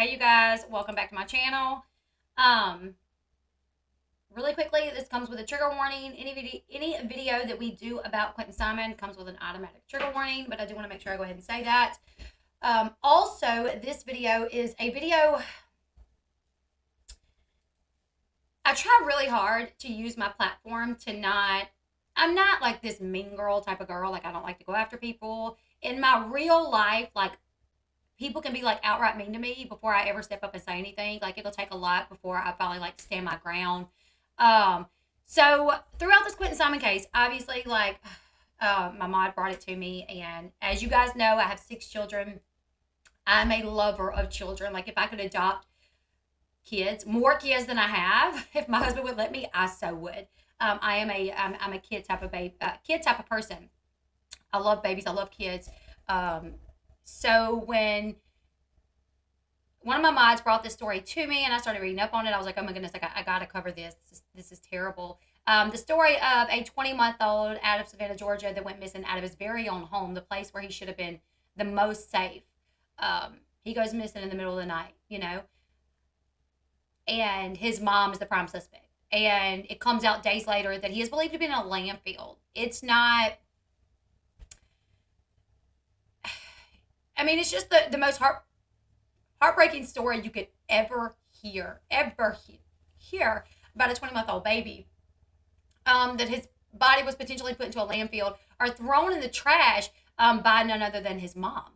Hey you guys, welcome back to my channel. Um, really quickly, this comes with a trigger warning. Any video that we do about Quinton Simon comes with an automatic trigger warning, but I do want to make sure I go ahead and say that. Also, this video is a video. I try really hard to use my platform to not. I'm not like this mean girl type of girl. Like I don't like to go after people in my real life. Like people can be like outright mean to me before I ever step up and say anything. Like it'll take a lot before I finally like stand my ground. Um, so throughout this Quinton Simon case, obviously, like my mod brought it to me, and as you guys know, I have 6 children. I'm a lover of children. Like if I could adopt kids, more kids than I have, if my husband would let me, I so would. I'm a kid type of kid type of person. I love babies. I love kids. Um, so when one of my mods brought this story to me and I started reading up on it, I was like, oh my goodness, I gotta cover this. This is terrible. The story of a 20-month-old out of Savannah, Georgia that went missing out of his very own home, the place where he should have been the most safe. He goes missing in the middle of the night, and his mom is the prime suspect. And it comes out days later that he is believed to be in a landfill. It's not, I mean, it's just the most heartbreaking story you could ever hear about a 20-month-old baby. That his body was potentially put into a landfill or thrown in the trash by none other than his mom,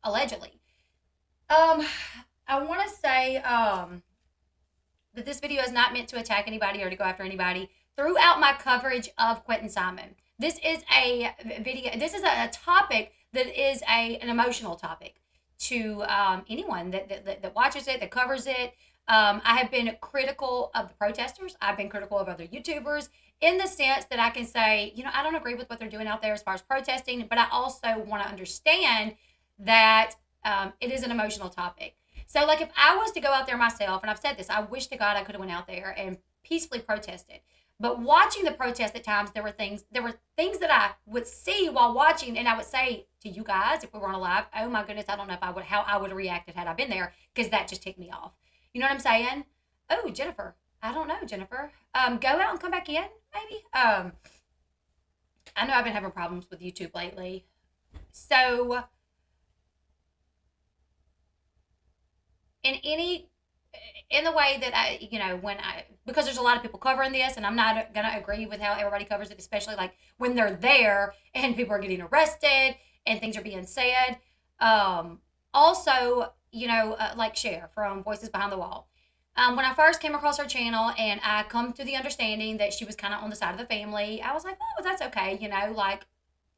allegedly. Um, I want to say that this video is not meant to attack anybody or to go after anybody. Throughout my coverage of Quinton Simon, this is a video. This is a topic that is an emotional topic to anyone that watches it, that covers it. I have been critical of the protesters. I've been critical of other YouTubers in the sense that I can say, I don't agree with what they're doing out there as far as protesting, but I also want to understand that it is an emotional topic. So, like, if I was to go out there myself, and I've said this, I wish to God I could have went out there and peacefully protested. But watching the protest at times, there were things that I would see while watching, and I would say to you guys, if we weren't alive, oh my goodness, I don't know if I would how I would have reacted had I been there, because that just ticked me off. You know what I'm saying? Oh, Jennifer. I don't know, Jennifer. Go out and come back in, maybe. I know I've been having problems with YouTube lately. So in any in the way that because there's a lot of people covering this, and I'm not gonna agree with how everybody covers it, especially like when they're there and people are getting arrested and things are being said. Also, like Cher from Voices Behind the Wall. When I first came across her channel and I come to the understanding that she was kind of on the side of the family, I was like, oh, that's okay. Like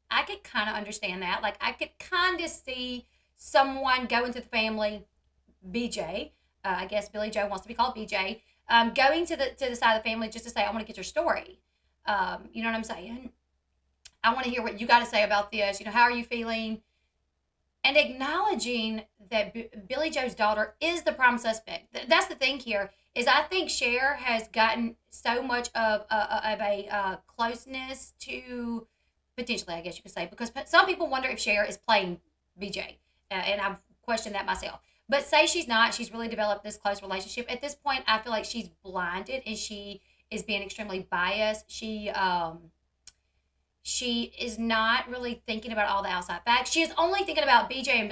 I could kind of understand that. Like I could kind of see someone going to the family, BJ. I guess Billy Joe wants to be called BJ. Going to the side of the family just to say, I want to get your story. You know what I'm saying? I want to hear what you got to say about this. How are you feeling? And acknowledging that Billy Joe's daughter is the prime suspect. That's the thing here is I think Cher has gotten so much of a closeness to, potentially, I guess you could say, because some people wonder if Cher is playing BJ, and I've questioned that myself. But say she's not, she's really developed this close relationship. At this point, I feel like she's blinded and she is being extremely biased. She is not really thinking about all the outside facts. She is only thinking about BJ and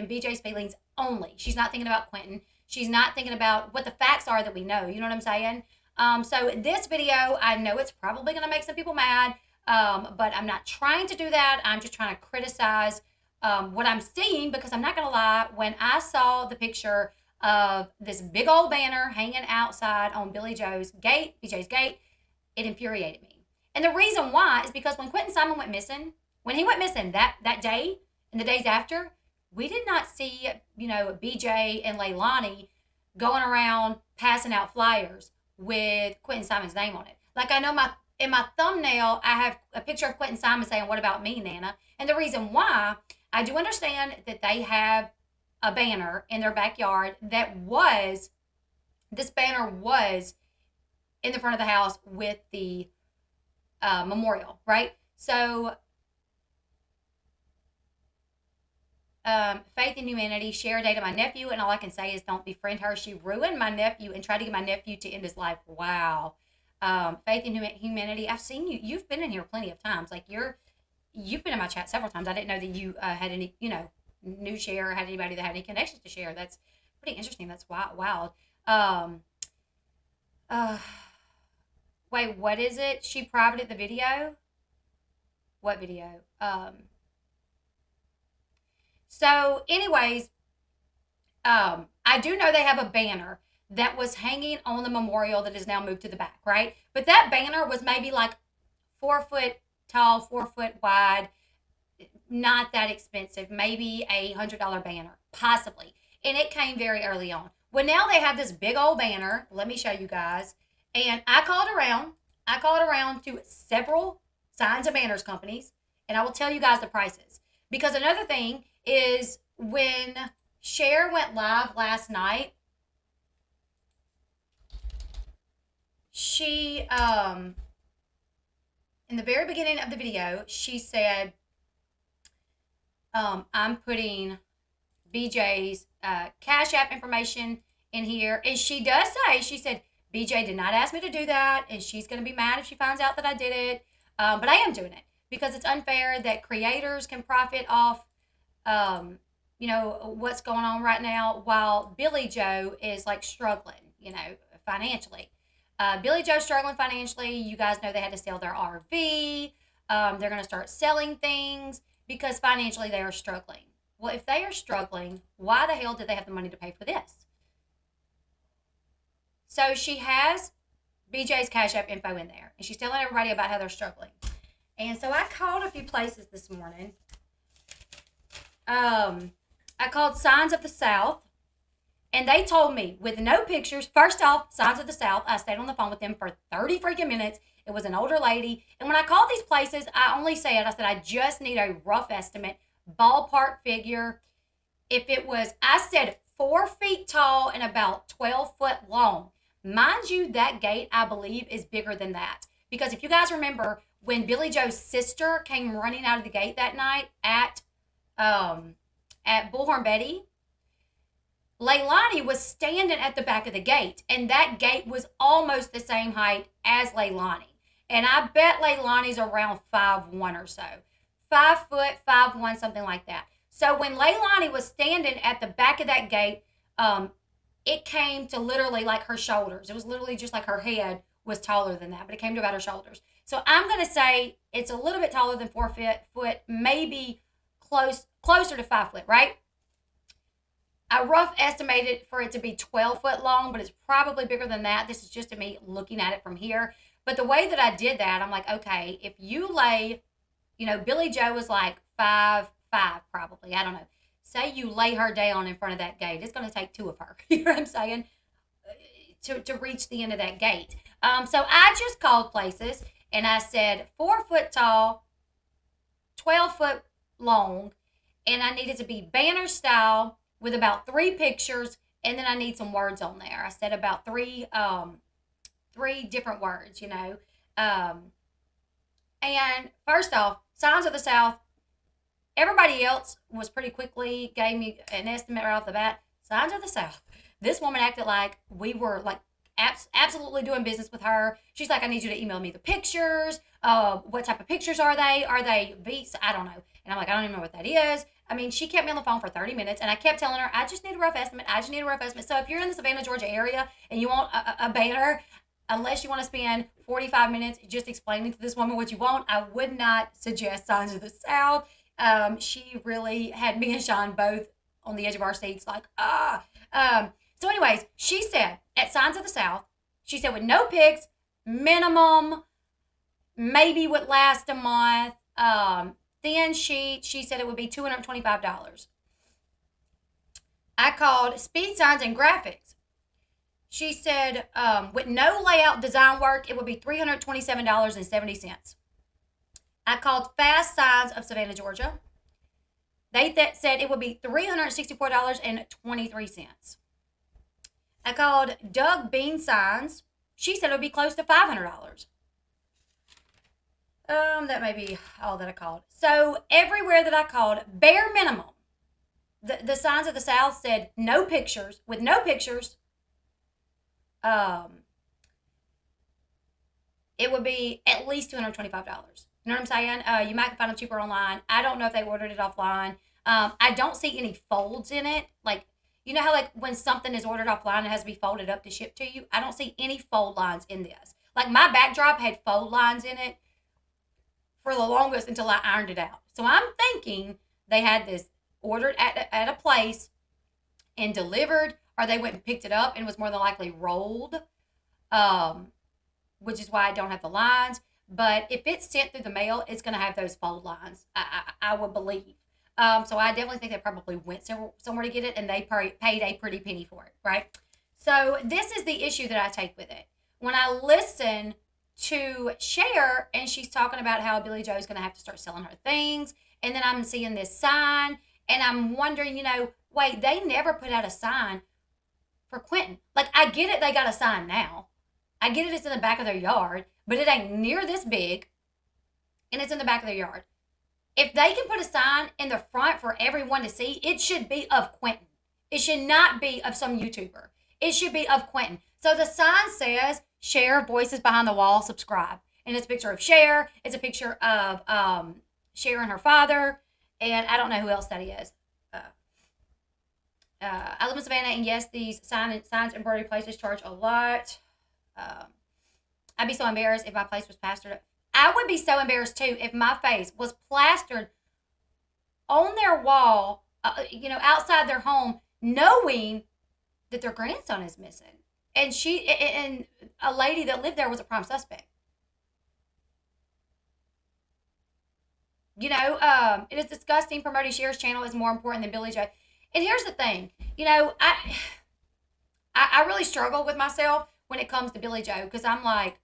BJ's feelings only. She's not thinking about Quinton. She's not thinking about what the facts are that we know. You know what I'm saying? So this video, I know it's probably going to make some people mad, but I'm not trying to do that. I'm just trying to criticize what I'm seeing, because I'm not going to lie, when I saw the picture of this big old banner hanging outside on BJ's gate, it infuriated me. And the reason why is because when Quinton Simon went missing, that day and the days after, we did not see, BJ and Leilani going around passing out flyers with Quinton Simon's name on it. Like I know in my thumbnail, I have a picture of Quinton Simon saying, "What about me, Nana?" And the reason why, I do understand that they have a banner in their backyard this banner was in the front of the house with the memorial, right? So Faith in humanity. Cher dated my nephew, and all I can say is don't befriend her. She ruined my nephew and tried to get my nephew to end his life. Wow. Faith in humanity. I've seen you. You've been in here plenty of times. Like you've been in my chat several times. I didn't know that you had any, knew Cher or had anybody that had any connections to Cher. That's pretty interesting. That's wild. Uh, Wait, what is it? She privated the video? What video? So anyways, I do know they have a banner that was hanging on the memorial that is now moved to the back, right? But that banner was maybe like 4 foot tall, 4 foot wide, not that expensive, maybe $100 banner, possibly. And it came very early on. Well, now they have this big old banner. Let me show you guys. And I called around to several signs and banners companies, and I will tell you guys the prices. Because another thing is when Cher went live last night, she, in the very beginning of the video, she said, I'm putting BJ's Cash App information in here. And she does say, she said, BJ did not ask me to do that, and she's going to be mad if she finds out that I did it. But I am doing it because it's unfair that creators can profit off, what's going on right now while Billy Joe is like struggling, financially. Billy Joe's struggling financially. You guys know they had to sell their RV. They're going to start selling things because financially they are struggling. Well, if they are struggling, why the hell did they have the money to pay for this? So she has BJ's Cash App info in there, and she's telling everybody about how they're struggling. And so I called a few places this morning. I called Signs of the South, and they told me with no pictures. First off, Signs of the South, I stayed on the phone with them for 30 freaking minutes. It was an older lady. And when I called these places, I said, I just need a rough estimate, ballpark figure. If it was, I said 4 feet tall and about 12 foot long. Mind you, that gate, I believe, is bigger than that. Because if you guys remember, when Billy Joe's sister came running out of the gate that night at Bullhorn Betty, Leilani was standing at the back of the gate, and that gate was almost the same height as Leilani. And I bet Leilani's around 5'1" or so. 5 foot, 5'1", something like that. So when Leilani was standing at the back of that gate, it came to literally like her shoulders. It was literally just like her head was taller than that, but it came to about her shoulders. So I'm going to say it's a little bit taller than 4 foot, maybe closer to 5 foot, right? I rough estimated for it to be 12 foot long, but it's probably bigger than that. This is just me looking at it from here. But the way that I did that, I'm like, okay, if you lay, Billy Joe was like 5'5", probably. I don't know. Say you lay her down in front of that gate. It's going to take 2 of her. You know what I'm saying? To reach the end of that gate. So I just called places and I said 4 foot tall, 12 foot long, and I needed to be banner style with about 3 pictures, and then I need some words on there. I said about 3 different words, And first off, Signs of the South, everybody else was pretty quickly, gave me an estimate right off the bat. Signs of the South. This woman acted like we were like absolutely doing business with her. She's like, I need you to email me the pictures. What type of pictures are they? Are they beats? I don't know. And I'm like, I don't even know what that is. I mean, she kept me on the phone for 30 minutes, and I kept telling her, I just need a rough estimate. So if you're in the Savannah, Georgia area, and you want a banner, unless you want to spend 45 minutes just explaining to this woman what you want, I would not suggest Signs of the South. She really had me and Sean both on the edge of our seats, like, So anyways, she said, at Signs of the South, she said with no pics, minimum, maybe would last a month, thin sheet, she said it would be $225. I called Speed Signs and Graphics. She said with no layout design work, it would be $327.70. I called Fast Signs of Savannah, Georgia. They said it would be $364.23. I called Doug Bean Signs. She said it would be close to $500. That may be all that I called. So everywhere that I called, bare minimum, the signs of the South said no pictures. With no pictures, um, it would be at least $225. You know what I'm saying? You might find them cheaper online. I don't know if they ordered it offline. I don't see any folds in it. Like, you know how like when something is ordered offline, it has to be folded up to ship to you? I don't see any fold lines in this. Like my backdrop had fold lines in it for the longest until I ironed it out. So I'm thinking they had this ordered at a place and delivered, or they went and picked it up and was more than likely rolled, um, which is why I don't have the lines. But if it's sent through the mail, it's going to have those fold lines, I would believe. So I definitely think they probably went somewhere to get it, and they paid a pretty penny for it, right? So this is the issue that I take with it. When I listen to Cher, and she's talking about how Billy Joe's going to have to start selling her things, and then I'm seeing this sign, and I'm wondering, wait, they never put out a sign for Quinton. Like, I get it, they got a sign now. I get it, it's in the back of their yard, but it ain't near this big, and it's in the back of their yard. If they can put a sign in the front for everyone to see, it should be of Quinton. It should not be of some YouTuber. It should be of Quinton. So the sign says, Cher, Voices Behind the Wall, subscribe. And it's a picture of Cher. It's a picture of Cher and her father. And I don't know who else that is. I live in Savannah, and yes, these signs and embroidery places charge a lot. I'd be so embarrassed if my place was plastered. I would be so embarrassed too if my face was plastered on their wall, outside their home, knowing that their grandson is missing. And a lady that lived there was a prime suspect. It is disgusting. Promoting Cher's channel is more important than Billy Joe. And here's the thing, I really struggle with myself when it comes to Billy Joe, because I'm like,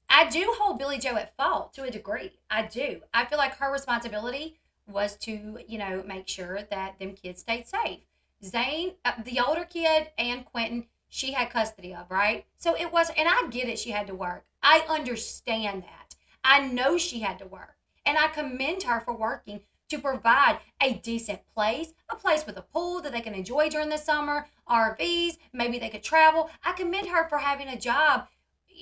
I do hold Billy Joe at fault to a degree. I do. I feel like her responsibility was to, make sure that them kids stayed safe. Zane, the older kid, and Quinton, she had custody of, right? So it was, and I get it, she had to work. I understand that. I know she had to work. And I commend her for working to provide a decent place, a place with a pool that they can enjoy during the summer, RVs, maybe they could travel. I commend her for having a job,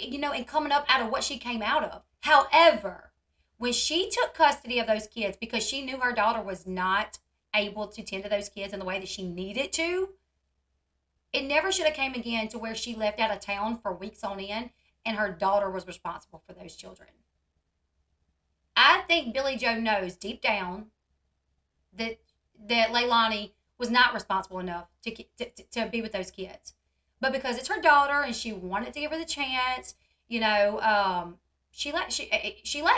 and coming up out of what she came out of. However, when she took custody of those kids because she knew her daughter was not able to tend to those kids in the way that she needed to, it never should have came again to where she left out of town for weeks on end and her daughter was responsible for those children. I think Billy Joe knows deep down that Leilani was not responsible enough to be with those kids. But because it's her daughter and she wanted to give her the chance, she let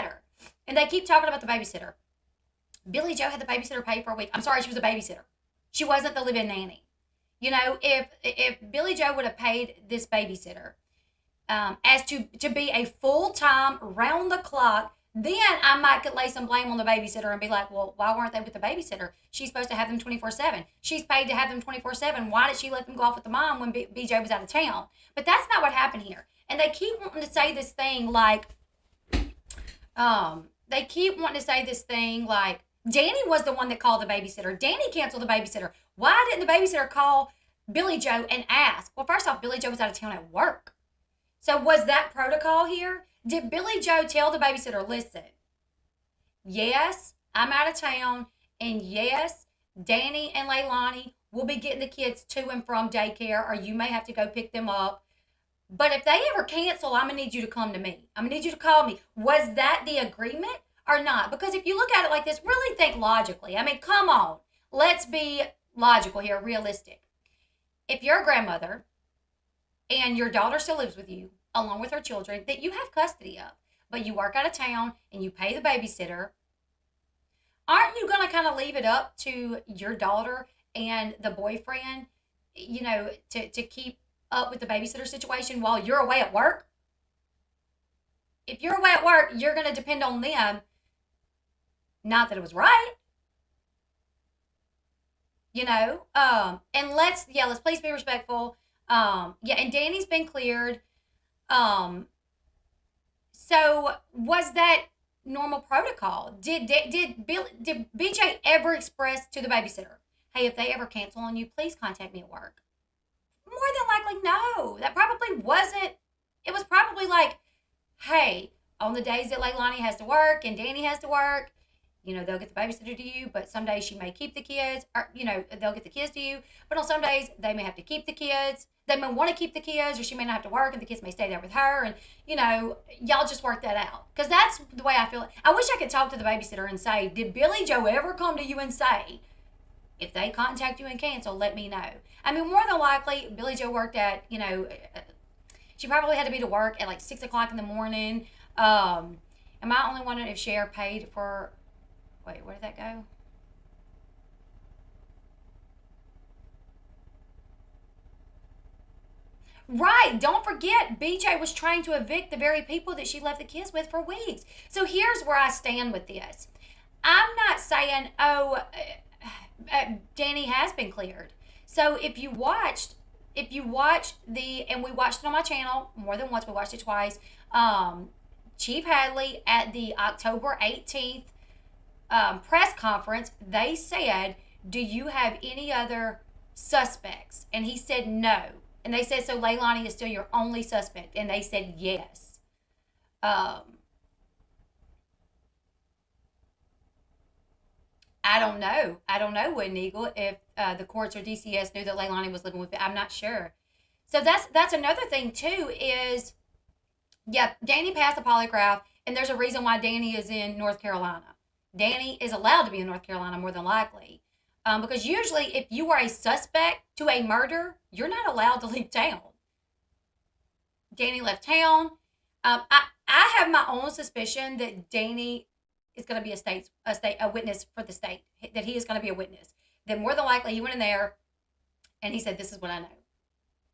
her. And they keep talking about the babysitter. Billy Joe had the babysitter paid for a week. I'm sorry, she was a babysitter. She wasn't the live-in nanny. If Billy Joe would have paid this babysitter as to be a full-time, round-the-clock, then I might could lay some blame on the babysitter and be like, well, why weren't they with the babysitter? She's supposed to have them 24/7. She's paid to have them 24/7. Why did she let them go off with the mom when BJ was out of town? But that's not what happened here. And they keep wanting to say this thing like, Danny was the one that called the babysitter. Danny canceled the babysitter. Why didn't the babysitter call Billy Joe and ask? Well, first off, Billy Joe was out of town at work. So was that protocol here? Did Billy Joe tell the babysitter, listen, yes, I'm out of town, and yes, Danny and Leilani will be getting the kids to and from daycare, or you may have to go pick them up. But if they ever cancel, I'm going to need you to come to me. I'm going to need you to call me. Was that the agreement or not? Because if you look at it like this, really think logically. I mean, come on. Let's be logical here, realistic. If you're a grandmother and your daughter still lives with you, along with her children, that you have custody of, but you work out of town and you pay the babysitter, aren't you going to kind of leave it up to your daughter and the boyfriend, to keep up with the babysitter situation while you're away at work? If you're away at work, you're going to depend on them. Not that it was right. And let's please be respectful. And Danny's been cleared. So was that normal protocol. Did BJ ever express to the babysitter, hey, if they ever cancel on you, please contact me at work? More than likely, no. That probably wasn't. It was probably like, hey, on the days that Leilani has to work and Danny has to work, they'll get the babysitter to you, but some days she may keep the kids, or, they'll get the kids to you, but on some days they may have to keep the kids. They may want to keep the kids, or she may not have to work, and the kids may stay there with her, and, y'all just work that out. Because that's the way I feel. I wish I could talk to the babysitter and say, did Billy Joe ever come to you and say, if they contact you and cancel, let me know? I mean, more than likely, Billy Joe worked at, she probably had to be to work at like 6 o'clock in the morning. Am I only wondering if Cher paid for, wait, where did that go? Right. Don't forget, BJ was trying to evict the very people that she left the kids with for weeks. So here's where I stand with this. I'm not saying, Danny has been cleared. So if you watched and we watched it on my channel more than once, we watched it twice. Chief Hadley at the October 18th press conference, they said, do you have any other suspects? And he said no. And they said, so Leilani is still your only suspect? And they said yes. I don't know. I don't know, Wooden Eagle, if the courts or DCS knew that Leilani was living with it. I'm not sure. So that's another thing, too, is, Danny passed the polygraph, and there's a reason why Danny is in North Carolina. Danny is allowed to be in North Carolina more than likely. Because usually if you are a suspect to a murder, you're not allowed to leave town. Danny left town. I have my own suspicion that Danny is going to be a witness for the state, that he is going to be a witness. Then more than likely he went in there and he said, this is what I know.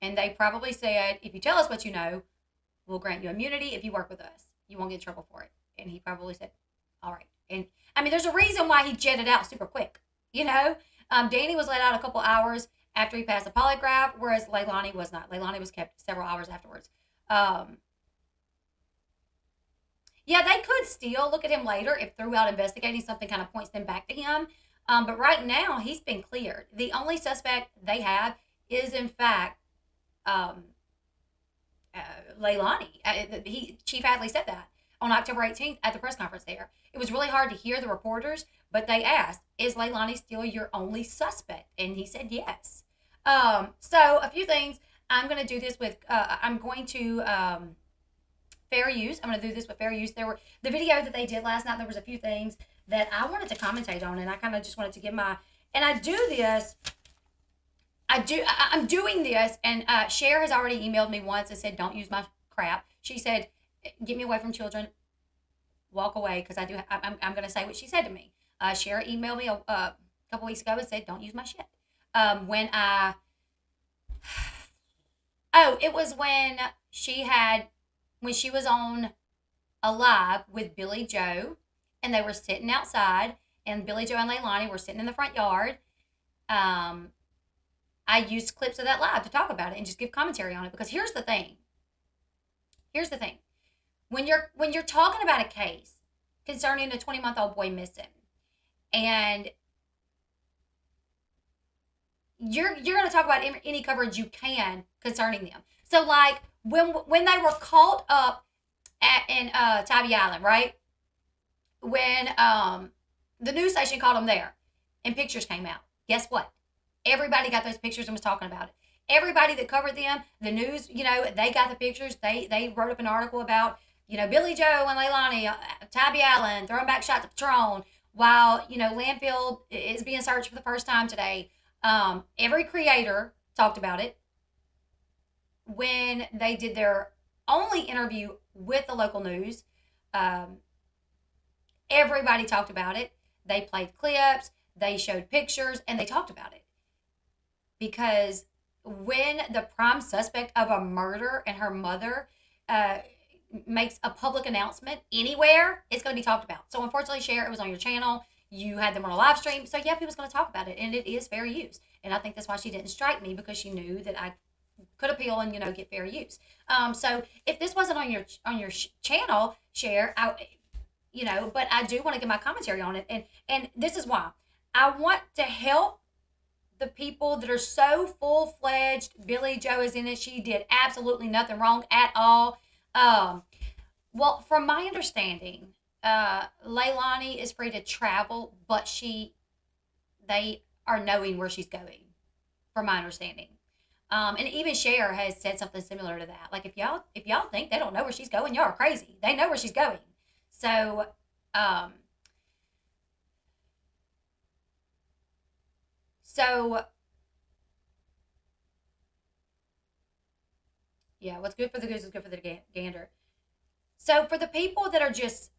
And they probably said, if you tell us what you know, we'll grant you immunity. If you work with us, you won't get in trouble for it. And he probably said, all right. And I mean, there's a reason why he jetted out super quick. Danny was let out a couple hours after he passed the polygraph, whereas Leilani was not. Leilani was kept several hours afterwards. They could still look at him later if throughout investigating something kind of points them back to him. But right now, he's been cleared. The only suspect they have is, in fact, Leilani. Chief Hadley said that on October 18th at the press conference there. It was really hard to hear the reporters, but they asked, is Leilani still your only suspect? And he said yes. So a few things. I'm going to do this with, I'm going to fair use. I'm going to do this with fair use. The video that they did last night, there was a few things that I wanted to commentate on, and I kind of just wanted to give and I do this. I'm doing this, and Cher has already emailed me once and said, don't use my crap. She said, get me away from children. Walk away, because I'm going to say what she said to me. Cher emailed me a couple weeks ago and said, don't use my shit. It was when she was on a live with Billy Joe, and they were sitting outside, and Billy Joe and Leilani were sitting in the front yard. I used clips of that live to talk about it and just give commentary on it, because here's the thing. When you're talking about a case concerning a 20-month-old boy missing, and you're going to talk about any coverage you can concerning them. So, like, when they were caught up in Tybee Island, right? When the news station called them there, and pictures came out. Guess what? Everybody got those pictures and was talking about it. Everybody that covered them, the news, they got the pictures. They wrote up an article about, Billy Joe and Leilani, Tybee Island, throwing back shots of Patron, while, landfill is being searched for the first time today. Every creator talked about it. When they did their only interview with the local news, everybody talked about it. They played clips, they showed pictures, and they talked about it. Because when the prime suspect of a murder and her mother makes a public announcement anywhere, it's going to be talked about. So unfortunately, Cher, it was on your channel. You had them on a live stream. So yeah, people's going to talk about it, and it is fair use. And I think that's why she didn't strike me, because she knew that I could appeal and, get fair use. So if this wasn't on your channel, Cher, but I do want to get my commentary on it. And this is why. I want to help the people that are so full-fledged. Billy Joe is in it. She did absolutely nothing wrong at all. Well, from my understanding, Leilani is free to travel, but they are knowing where she's going, from my understanding. And even Cher has said something similar to that. Like, if y'all think they don't know where she's going, y'all are crazy. They know where she's going. So, so yeah, what's good for the goose is good for the gander. So for the people that are just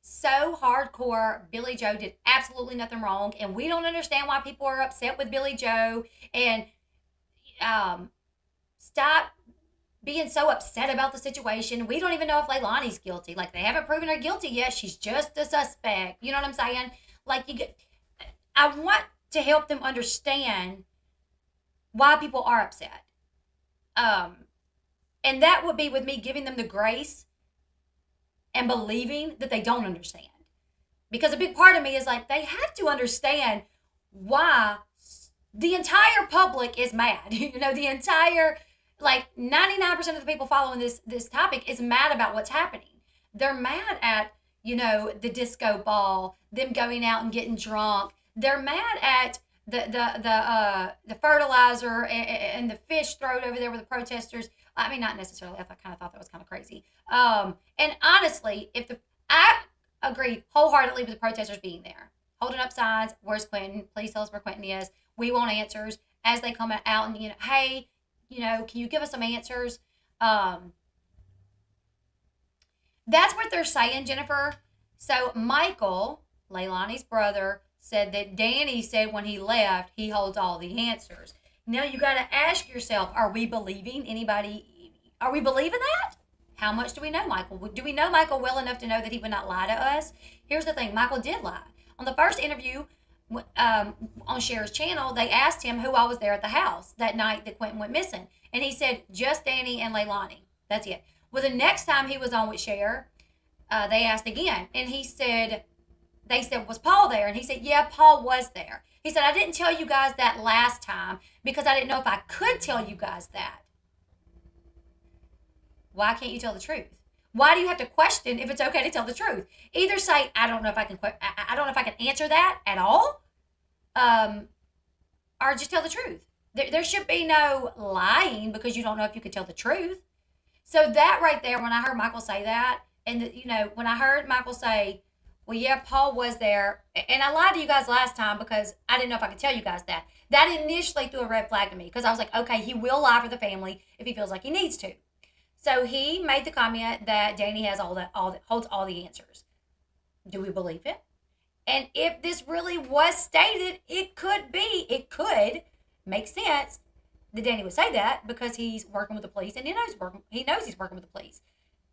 so hardcore, Billy Joe did absolutely nothing wrong, and we don't understand why people are upset with Billy Joe, and um, stop being so upset about the situation. We don't even know if Leilani's guilty. Like, they haven't proven her guilty yet. She's just a suspect. You know what I'm saying? Like, I want to help them understand why people are upset. And that would be with me giving them the grace and believing that they don't understand. Because a big part of me is like, they have to understand why the entire public is mad. The entire, like, 99% of the people following this topic is mad about what's happening. They're mad at, the disco ball, them going out and getting drunk. They're mad at the fertilizer and the fish thrown over there with the protesters. I mean, not necessarily. I kind of thought that was kind of crazy. And honestly, I agree wholeheartedly with the protesters being there, holding up signs. Where's Quinton? Please tell us where Quinton is. We want answers as they come out, and hey, can you give us some answers? That's what they're saying, Jennifer. So Michael, Leilani's brother, said that Danny said when he left, he holds all the answers. Now you got to ask yourself, are we believing anybody? Are we believing that? How much do we know Michael? Do we know Michael well enough to know that he would not lie to us? Here's the thing. Michael did lie. On the first interview on Cher's channel, they asked him who all was there at the house that night that Quinton went missing. And he said, just Danny and Leilani. That's it. Well, the next time he was on with Cher, they asked again. And they said, was Paul there? And he said, yeah, Paul was there. He said, I didn't tell you guys that last time because I didn't know if I could tell you guys that. Why can't you tell the truth? Why do you have to question if it's okay to tell the truth? Either say, I don't know if I can answer that at all, or just tell the truth. There should be no lying because you don't know if you can tell the truth. So that right there, when I heard Michael say that, and when I heard Michael say, well, yeah, Paul was there, and I lied to you guys last time because I didn't know if I could tell you guys that. That initially threw a red flag to me because I was like, okay, he will lie for the family if he feels like he needs to. So he made the comment that Danny has holds all the answers. Do we believe it? And if this really was stated, it could make sense that Danny would say that because he's working with the police and he knows he's working with the police.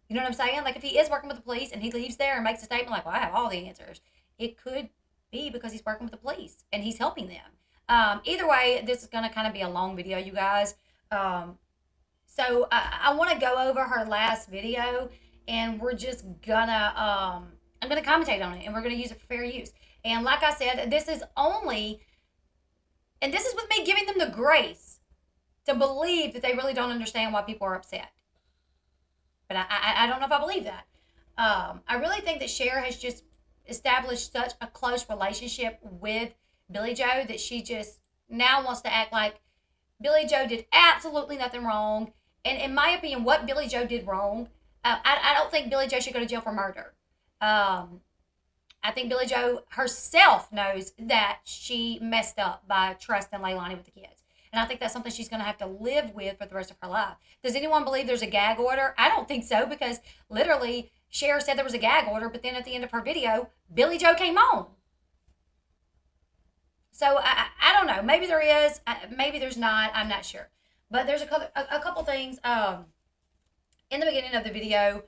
You know what I'm saying? Like, if he is working with the police and he leaves there and makes a statement like, well, I have all the answers, it could be because he's working with the police and he's helping them. Either way, this is going to kind of be a long video, you guys. So I want to go over her last video, and we're just gonna, I'm going to commentate on it, and we're going to use it for fair use. And like I said, this is with me giving them the grace to believe that they really don't understand why people are upset. But I don't know if I believe that. I really think that Cher has just established such a close relationship with Billy Joe that she just now wants to act like Billy Joe did absolutely nothing wrong. And in my opinion, what Billy Joe did wrong, I don't think Billy Joe should go to jail for murder. I think Billy Joe herself knows that she messed up by trusting Leilani with the kids. And I think that's something she's going to have to live with for the rest of her life. Does anyone believe there's a gag order? I don't think so, because literally Cher said there was a gag order, but then at the end of her video, Billy Joe came on. So I don't know. Maybe there is. Maybe there's not. I'm not sure. But there's a couple things. In the beginning of the video,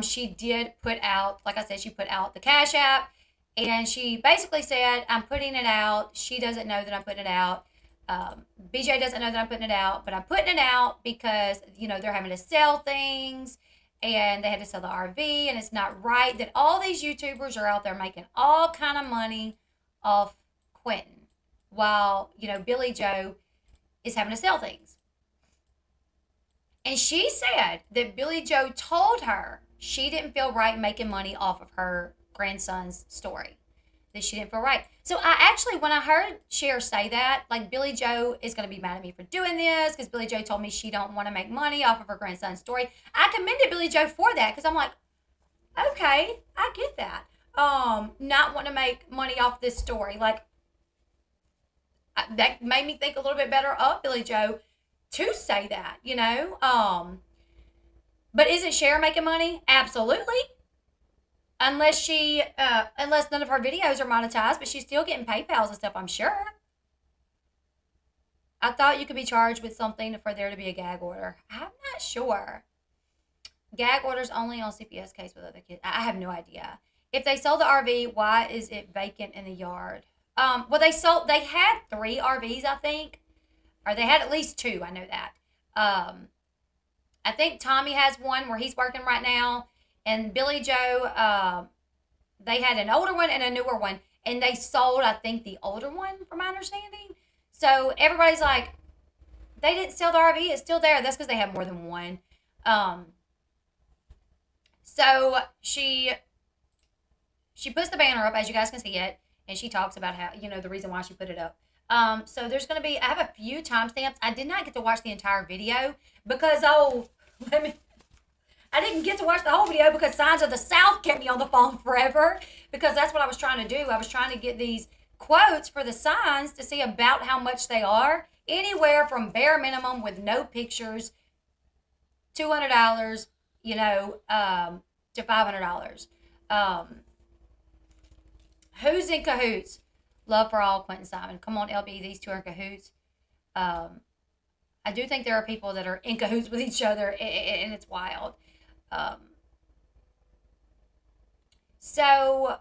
she did put out, like I said, she put out the Cash App. And she basically said, I'm putting it out. She doesn't know that I'm putting it out. BJ doesn't know that I'm putting it out. But I'm putting it out because, they're having to sell things. and they had to sell the RV, and it's not right that all these YouTubers are out there making all kind of money off Quinton, while, Billy Joe is having to sell things. And she said that Billy Joe told her she didn't feel right making money off of her grandson's story. That she didn't feel right. So I actually, when I heard Cher say that, like, Billy Joe is going to be mad at me for doing this because Billy Joe told me she don't want to make money off of her grandson's story. I commended Billy Joe for that because I'm like, okay, I get that. Not want to make money off this story. Like, that made me think a little bit better of Billy Joe to say that, But isn't Cher making money? Absolutely. Unless none of her videos are monetized, but she's still getting PayPals and stuff, I'm sure. I thought you could be charged with something for there to be a gag order. I'm not sure. Gag orders only on CPS case with other kids. I have no idea. If they sold the RV, why is it vacant in the yard? Well, they had 3 RVs, I think. Or they had at least 2, I know that. I think Tommy has one where he's working right now. And Billy Joe, they had an older one and a newer one. And they sold, I think, the older one, from my understanding. So everybody's like, they didn't sell the RV. It's still there. That's because they have more than one. So she puts the banner up, as you guys can see it. And she talks about how, the reason why she put it up. So there's going to be, I have a few timestamps. I did not get to watch the entire video because, I didn't get to watch the whole video because Signs of the South kept me on the phone forever because that's what I was trying to do. I was trying to get these quotes for the signs to see about how much they are. Anywhere from bare minimum with no pictures, $200, to $500. Who's in cahoots? Love for all, Quinton Simon. Come on, Elle Bee, these two are in cahoots. I do think there are people that are in cahoots with each other, and it's wild. So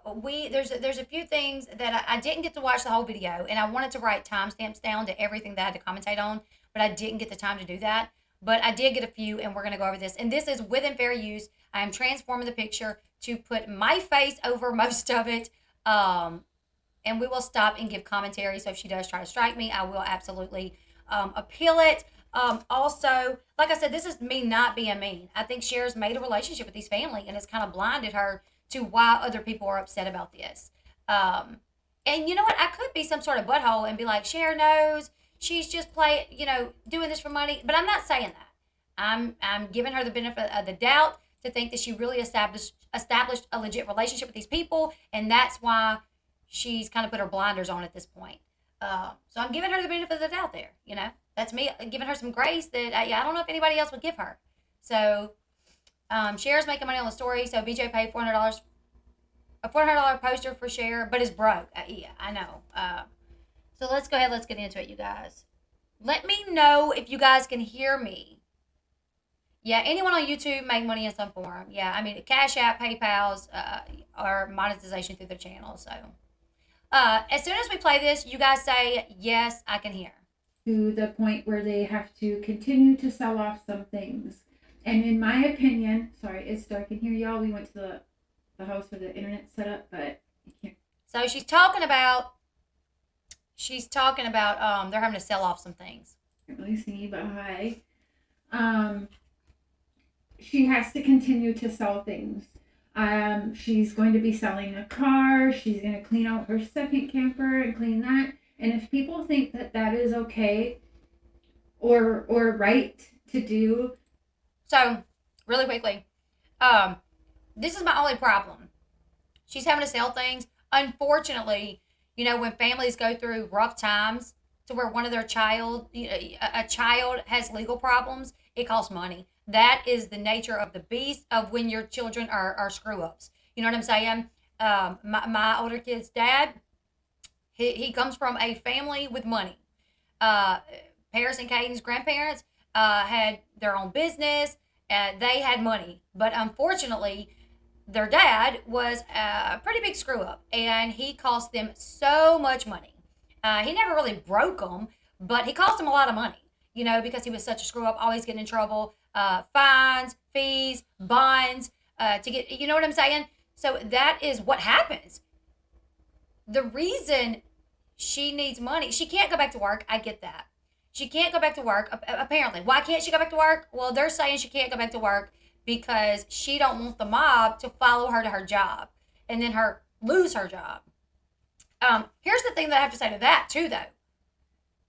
there's a few things that I didn't get to watch the whole video, and I wanted to write timestamps down to everything that I had to commentate on, but I didn't get the time to do that. But I did get a few, and we're going to go over this. And this is within fair use. I am transforming the picture to put my face over most of it. And we will stop and give commentary. So if she does try to strike me, I will absolutely appeal it. Also, like I said, this is me not being mean. I think Cher's made a relationship with these family, and it's kind of blinded her to why other people are upset about this. And you know what? I could be some sort of butthole and be like, Cher knows. She's just doing this for money. But I'm not saying that. I'm giving her the benefit of the doubt to think that she really established a legit relationship with these people, and that's why she's kind of put her blinders on at this point. So I'm giving her the benefit of the doubt there. That's me giving her some grace that I don't know if anybody else would give her. So Cher's making money on the story. So BJ paid $400, a $400 poster for Cher, but is broke. Yeah, I know. So let's go ahead. Let's get into it, you guys. Let me know if you guys can hear me. Yeah, anyone on YouTube make money in some form. Yeah, I mean, Cash App, PayPal's, or monetization through the channel. So as soon as we play this, you guys say, yes, I can hear. To the point where they have to continue to sell off some things. And in my opinion, sorry, it's dark in here, y'all. We went to the house where the internet's set up, but you can't. So she's talking about they're having to sell off some things. Can't really see, but hi. She has to continue to sell things. She's going to be selling a car. She's going to clean out her second camper and clean that. And if people think that that is okay or right to do. So, really quickly, this is my only problem. She's having to sell things. Unfortunately, when families go through rough times to where one of their a child has legal problems, it costs money. That is the nature of the beast of when your children are screw-ups. You know what I'm saying? My older kid's dad, he comes from a family with money. Paris and Caden's grandparents had their own business. They had money. But unfortunately, their dad was a pretty big screw-up. And he cost them so much money. He never really broke them, but he cost them a lot of money. because he was such a screw up, always getting in trouble, fines, fees, bonds, to get, you know what I'm saying? So that is what happens. The reason she needs money, she can't go back to work. I get that. She can't go back to work, apparently. Why can't she go back to work? Well, they're saying she can't go back to work because she don't want the mob to follow her to her job and then lose her job. Here's the thing that I have to say to that too, though.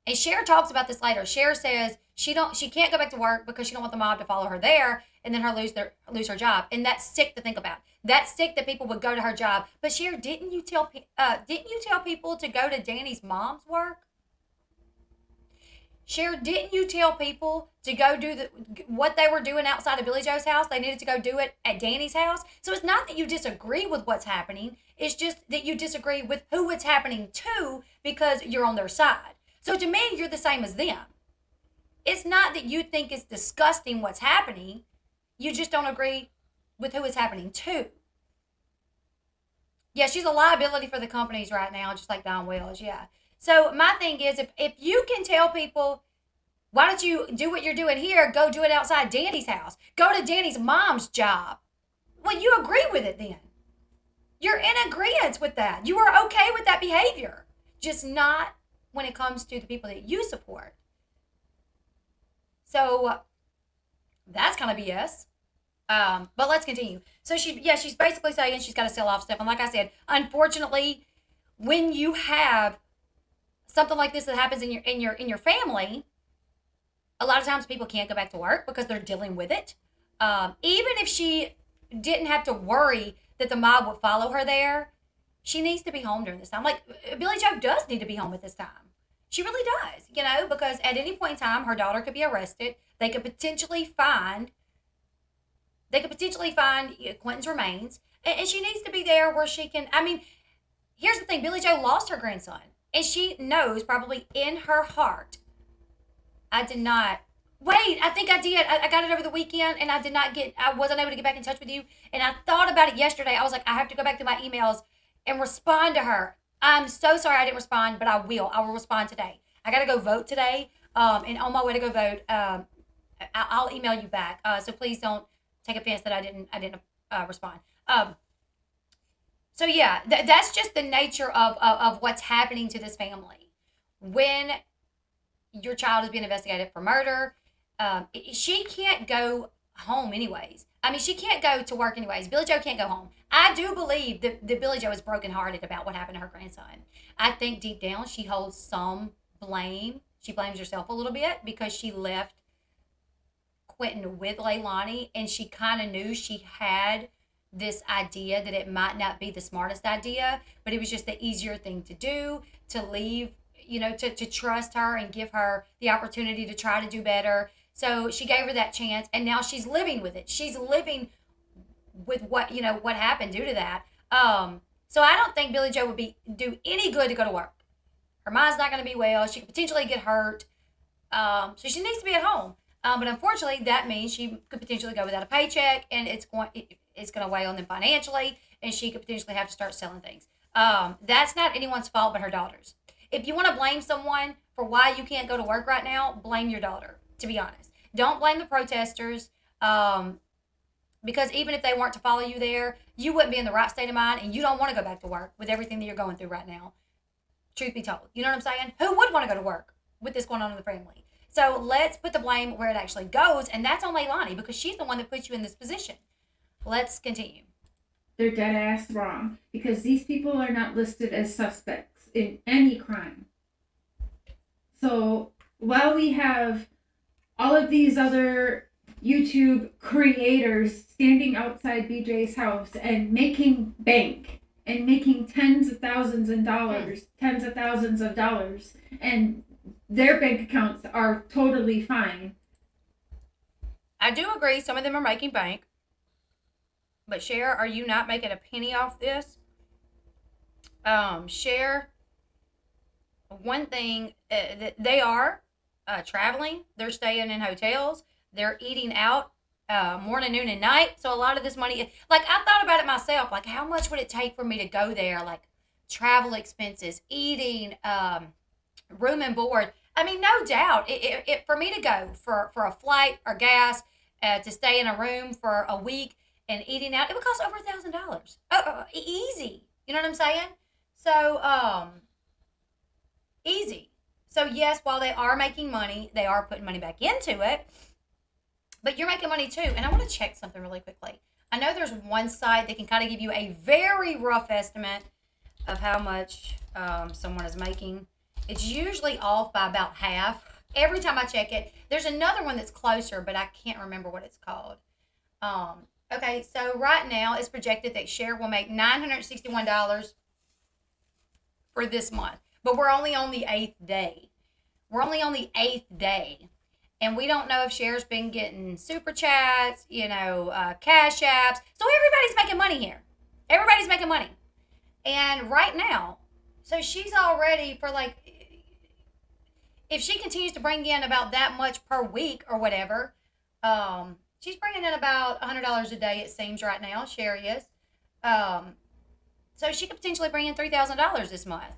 And Cher talks about this later. Cher says she can't go back to work because she don't want the mob to follow her there and then her lose her job. And that's sick to think about. That's sick that people would go to her job. But Cher, didn't you tell people to go to Danny's mom's work? Cher, didn't you tell people to go do what they were doing outside of Billy Joe's house? They needed to go do it at Danny's house. So it's not that you disagree with what's happening. It's just that you disagree with who it's happening to because you're on their side. So to me, you're the same as them. It's not that you think it's disgusting what's happening. You just don't agree with who it's happening to. Yeah, she's a liability for the companies right now, just like Don Wells, yeah. So my thing is, if you can tell people, why don't you do what you're doing here, go do it outside Danny's house. Go to Danny's mom's job. Well, you agree with it then. You're in agreement with that. You are okay with that behavior. Just not when it comes to the people that you support. So that's kind of BS. But let's continue. So she's basically saying she's got to sell off stuff. And like I said, unfortunately, when you have something like this that happens in your family, a lot of times people can't go back to work because they're dealing with it. Even if she didn't have to worry that the mob would follow her there, she needs to be home during this time. Like, Billy Joe does need to be home at this time. She really does, because at any point in time, her daughter could be arrested. They could potentially find Quinton's remains. And she needs to be there where she can, here's the thing. Billy Joe lost her grandson. And she knows probably in her heart, I think I did. I got it over the weekend and I wasn't able to get back in touch with you. And I thought about it yesterday. I was like, I have to go back to my emails and respond to her. I'm so sorry I didn't respond, but I will. I will respond today. I got to go vote today. And on my way to go vote, I'll email you back. So please don't take offense that I didn't respond. So yeah, that's just the nature of what's happening to this family. When your child is being investigated for murder, she can't go home anyways. She can't go to work anyways. Billy Joe can't go home. I do believe that Billy Joe is brokenhearted about what happened to her grandson. I think deep down she holds some blame. She blames herself a little bit because she left Quinton with Leilani, and she kind of knew she had this idea that it might not be the smartest idea, but it was just the easier thing to do, to leave, to trust her and give her the opportunity to try to do better. So she gave her that chance, and now she's living with it. She's living with what happened due to that. So I don't think Billy Joe would do any good to go to work. Her mind's not going to be well. She could potentially get hurt. So she needs to be at home. But unfortunately, that means she could potentially go without a paycheck, and it's going to weigh on them financially, and she could potentially have to start selling things. That's not anyone's fault but her daughter's. If you want to blame someone for why you can't go to work right now, blame your daughter, to be honest. Don't blame the protesters, because even if they weren't to follow you there, you wouldn't be in the right state of mind, and you don't want to go back to work with everything that you're going through right now. Truth be told. You know what I'm saying? Who would want to go to work with this going on in the family? So let's put the blame where it actually goes, and that's on Leilani, because she's the one that put you in this position. Let's continue. They're dead ass wrong, because these people are not listed as suspects in any crime. So while we have all of these other YouTube creators standing outside BJ's house and making bank and making tens of thousands of dollars, and their bank accounts are totally fine. I do agree some of them are making bank. But Cher, are you not making a penny off this? Cher, one thing, they are traveling. They're staying in hotels. They're eating out morning, noon, and night. So a lot of this money, like, I thought about it myself. Like, how much would it take for me to go there? Like, travel expenses, eating, room and board. I mean, no doubt. For me to go for a flight or gas, to stay in a room for a week and eating out, it would cost over $1,000. Easy. You know what I'm saying? So, easy. So yes, while they are making money, they are putting money back into it. But you're making money too. And I want to check something really quickly. I know there's one site that can kind of give you a very rough estimate of how much someone is making. It's usually off by about half. Every time I check it, there's another one that's closer, but I can't remember what it's called. Okay, so right now it's projected that Cher will make $961 for this month, but we're only on the 8th day. We're only on the 8th day. And we don't know if Cher's been getting super chats, cash apps. So everybody's making money here. Everybody's making money. And right now, so she's already for like, if she continues to bring in about that much per week or whatever, she's bringing in about $100 a day, it seems right now. Cher is. So she could potentially bring in $3,000 this month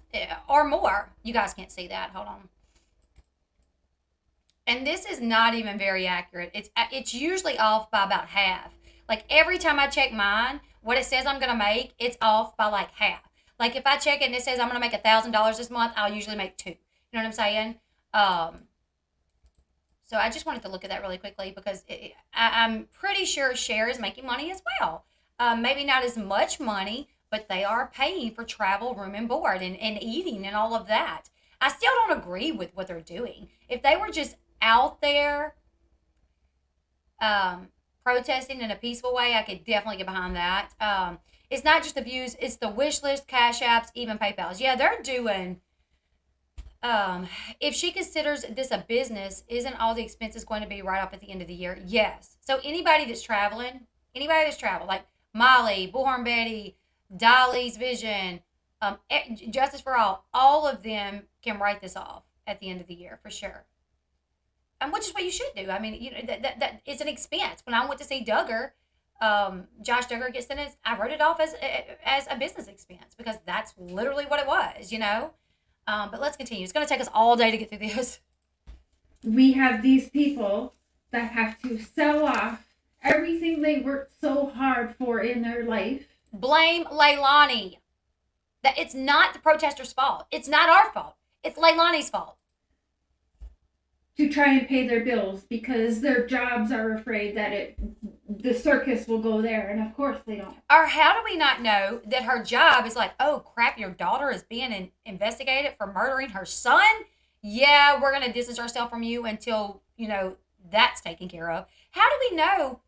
or more. You guys can't see that. Hold on. And this is not even very accurate. It's usually off by about half. Like every time I check mine, what it says I'm gonna make, it's off by like half. Like if I check it and it says I'm gonna make $1,000 this month, I'll usually make $2. You know what I'm saying? So I just wanted to look at that really quickly because I'm pretty sure Cher is making money as well. Maybe not as much money, but they are paying for travel, room and board, and eating and all of that. I still don't agree with what they're doing. If they were just out there protesting in a peaceful way, I could definitely get behind that. It's not just the views, it's the wish list, cash apps, even PayPals. Yeah, they're doing, if she considers this a business, isn't all the expenses going to be right off at the end of the year? Yes. So anybody that's traveling, like Molly, Bullhorn Betty, Dolly's Vision, Justice for all of them can write this off at the end of the year for sure. And which is what you should do. I mean, that it's an expense. When I went to see Duggar, Josh Duggar gets sentenced, I wrote it off as a business expense because that's literally what it was, But let's continue. It's going to take us all day to get through this. We have these people that have to sell off everything they worked so hard for in their life. Blame Leilani. That it's not the protesters' fault. It's not our fault. It's Leilani's fault. To try and pay their bills because their jobs are afraid that the circus will go there, and of course they don't. Or how do we not know that her job is like, oh crap, your daughter is being investigated for murdering her son? Yeah, we're going to distance ourselves from you until, that's taken care of. How do we know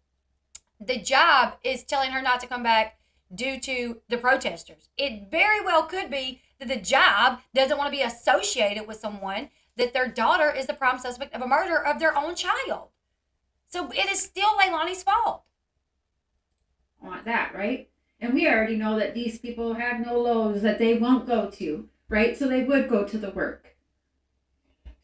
the job is telling her not to come back due to the protesters? It very well could be that the job doesn't want to be associated with someone that their daughter is the prime suspect of a murder of their own child. So it is still Leilani's fault. I want that, right? And we already know that these people have no lows that they won't go to, right? So they would go to the work.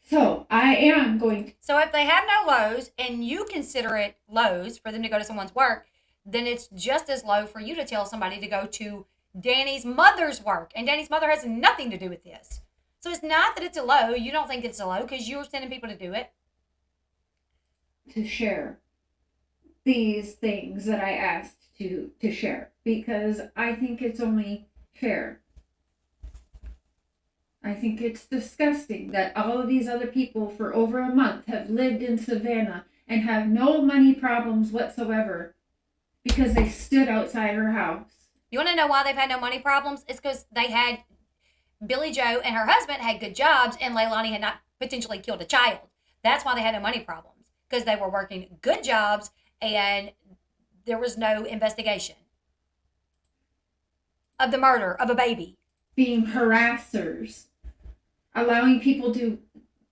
So I am going to. So if they have no lows and you consider it lows for them to go to someone's work, then it's just as low for you to tell somebody to go to Danny's mother's work. And Danny's mother has nothing to do with this. So it's not that it's a low. You don't think it's a low because you're sending people to do it. To share these things that I asked to share because I think it's only fair. I think it's disgusting that all of these other people for over a month have lived in Savannah and have no money problems whatsoever because they stood outside her house. You want to know why they've had no money problems? It's because they had Billy Joe and her husband had good jobs and Leilani had not potentially killed a child. That's why they had no money problems, because they were working good jobs and there was no investigation of the murder of a baby. Being harassers, allowing people to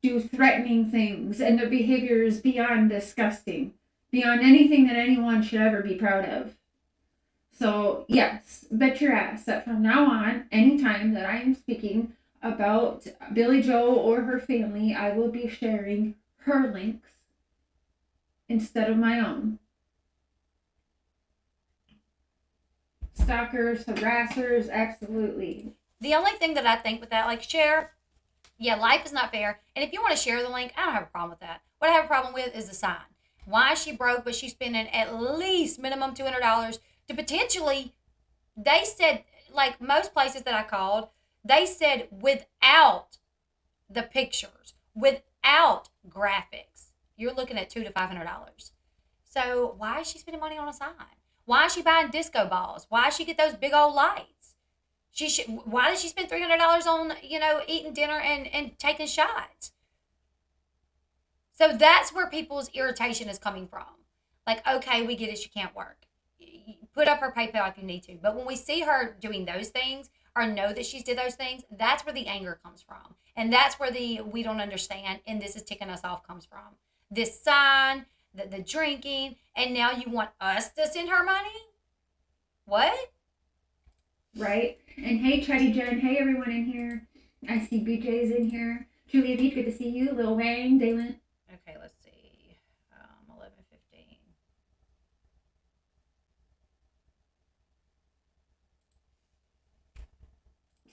do threatening things, and their behavior is beyond disgusting, beyond anything that anyone should ever be proud of. So, yes, bet your ass that from now on, anytime that I am speaking about Billy Joe or her family, I will be sharing her links instead of my own. Stalkers, harassers, absolutely. The only thing that I think with that, like Cher, Yeah, life is not fair. And if you want to share the link, I don't have a problem with that. What I have a problem with is the sign. Why is she broke, but she's spending at least minimum $200 to potentially, they said, like most places that I called, they said without the pictures, without graphics, you're looking at $200 to $500. So why is she spending money on a sign? Why is she buying disco balls? Why does she get those big old lights? She should. Why does she spend $300 on eating dinner and taking shots? So that's where people's irritation is coming from. Like, okay, we get it. She can't work. Put up her PayPal if you need to. But when we see her doing those things or know that she's did those things, that's where the anger comes from. And that's where the we don't understand and this is ticking us off comes from. This sign, the drinking, and now you want us to send her money? What? Right? And hey, Chatty Jen. Hey, everyone in here. I see BJ's in here. Julia Beach, good to see you. Lil Wayne, Dalen. Okay, let's see. 11:15.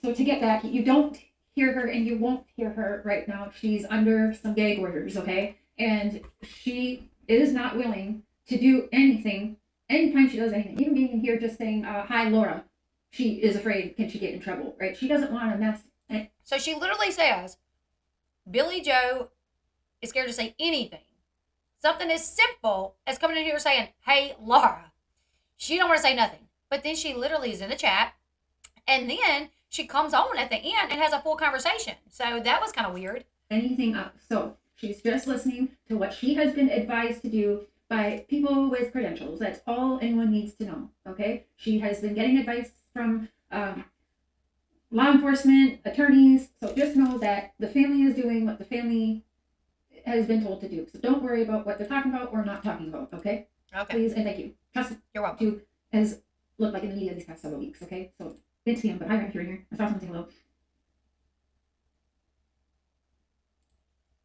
So to get back, you don't hear her and you won't hear her right now. She's under some gag orders, okay? And she is not willing to do anything anytime she does anything. Even being in here just saying, hi, Laura. She is afraid, can she get in trouble, right? She doesn't want to mess. So she literally says, Billy Joe is scared to say anything. Something as simple as coming in here saying, hey, Laura. She don't want to say nothing. But then she literally is in the chat. And then she comes on at the end and has a full conversation. So that was kind of weird. Anything up. So she's just listening to what she has been advised to do by people with credentials. That's all anyone needs to know, okay? She has been getting advice from law enforcement, attorneys. So just know that the family is doing what the family has been told to do. So don't worry about what they're talking about or not talking about, okay? Okay. Please and thank you. Trust You're welcome. to has looked like in the media these past several weeks, okay? So didn't see him, but hi, I'm here. I saw something hello.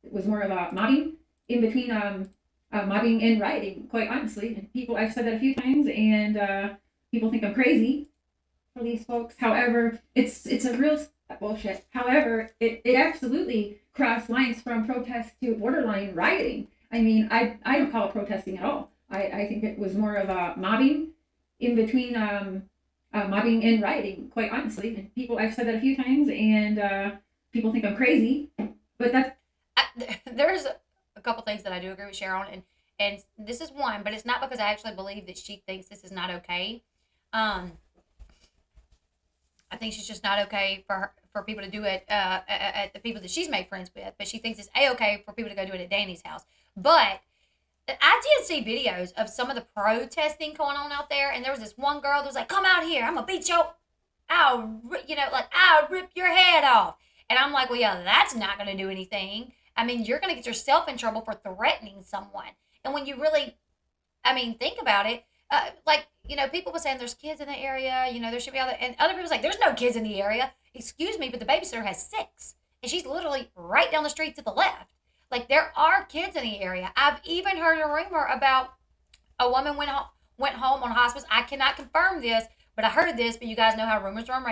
It was more of a mobbing in between mobbing and rioting, quite honestly. And people, I've said that a few times, and people think I'm crazy for these folks. However, it's a real bullshit. However, it absolutely crossed lines from protest to borderline rioting. I mean, I don't call it protesting at all. I think it was more of a mobbing in between mobbing and rioting, quite honestly. And people, I've said that a few times, and people think I'm crazy, but that's there's a couple things that I do agree with Sharon, and this is one, but it's not because I actually believe that she thinks this is not okay. I think she's just not okay for people to do it at the people that she's made friends with, but she thinks it's a-okay for people to go do it at Danny's house. But I did see videos of some of the protesting going on out there, and there was this one girl that was like, come out here, I'm gonna beat you, I'll rip your head off. And I'm like, well, yeah, that's not gonna do anything. I mean, you're gonna get yourself in trouble for threatening someone. And when you really, think about it, people were saying there's kids in the area, there should be other, and other people's like, there's no kids in the area. Excuse me, but the babysitter has 6, and she's literally right down the street to the left. Like, there are kids in the area. I've even heard a rumor about a woman went home on hospice. I cannot confirm this, but I heard this, but you guys know how rumors run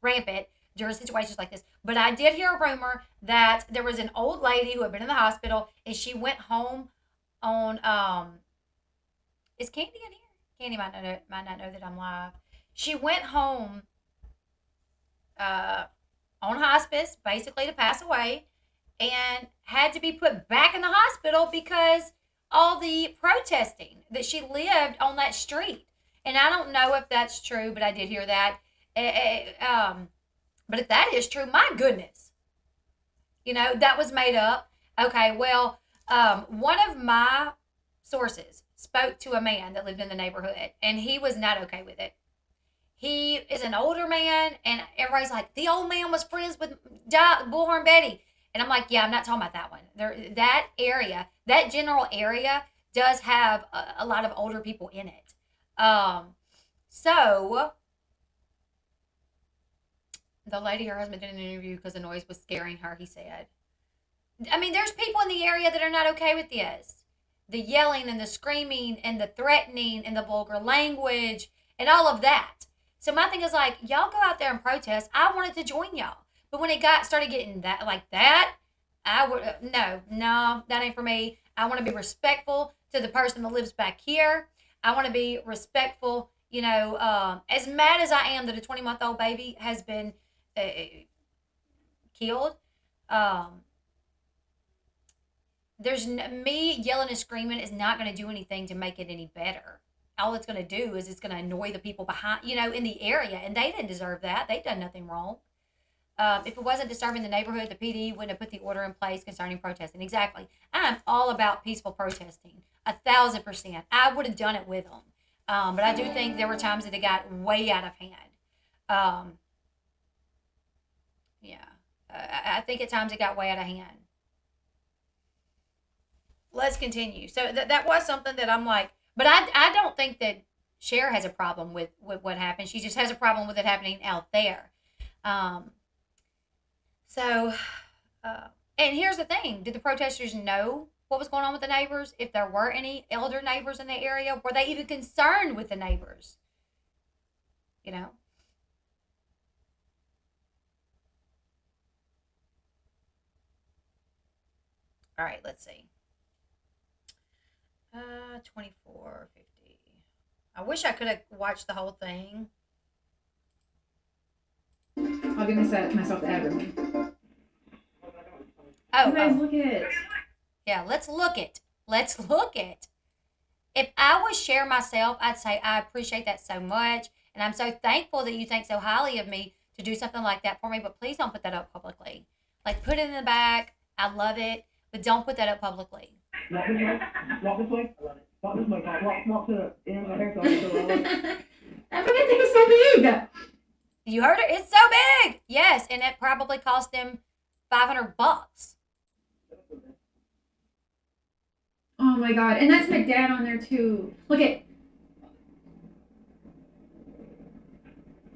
rampant during situations like this. But I did hear a rumor that there was an old lady who had been in the hospital, and she went home on, is Candy in here? Candy might not know that I'm live. She went home on hospice, basically to pass away, and had to be put back in the hospital because all the protesting that she lived on that street. And I don't know if that's true, but I did hear that. But if that is true, my goodness, that was made up. Okay, well, one of my sources spoke to a man that lived in the neighborhood, and he was not okay with it. He is an older man, and everybody's like, the old man was friends with Bullhorn Betty. And I'm like, yeah, I'm not talking about that one. That area, that general area does have a lot of older people in it. So the lady, her husband did an interview because the noise was scaring her, he said. There's people in the area that are not okay with this. The yelling and the screaming and the threatening and the vulgar language and all of that. So my thing is like, y'all go out there and protest. I wanted to join y'all. But when it started getting that like that, I would no, that ain't for me. I want to be respectful to the person that lives back here. I want to be respectful. As mad as I am that a 20-month-old baby has been uh, killed, um, me yelling and screaming is not going to do anything to make it any better. All it's going to do is it's going to annoy the people behind, in the area, and they didn't deserve that. They've done nothing wrong. If it wasn't disturbing the neighborhood, the PD wouldn't have put the order in place concerning protesting. Exactly. I'm all about peaceful protesting. 1,000%. I would have done it with them. But I do think there were times that it got way out of hand. Yeah. I think at times it got way out of hand. Let's continue. So that was something that I'm like, but I don't think that Cher has a problem with what happened. She just has a problem with it happening out there. So, and here's the thing. Did the protesters know what was going on with the neighbors? If there were any elder neighbors in the area, were they even concerned with the neighbors? All right, let's see. 24:50. I wish I could have watched the whole thing. I'll give myself the ad room. Oh, you guys look at it. Yeah, let's look it. If I was Cher myself, I'd say I appreciate that so much, and I'm so thankful that you think so highly of me to do something like that for me, but please don't put that up publicly. Like, put it in the back. I love it, but don't put that up publicly. Walk this way. Walk this way. I love it. Walk this way. Walk to the end right here. So I forget it was so big. You heard it? It's so big. Yes, and it probably cost them $500. Oh my god, and that's my dad on there too. Look at.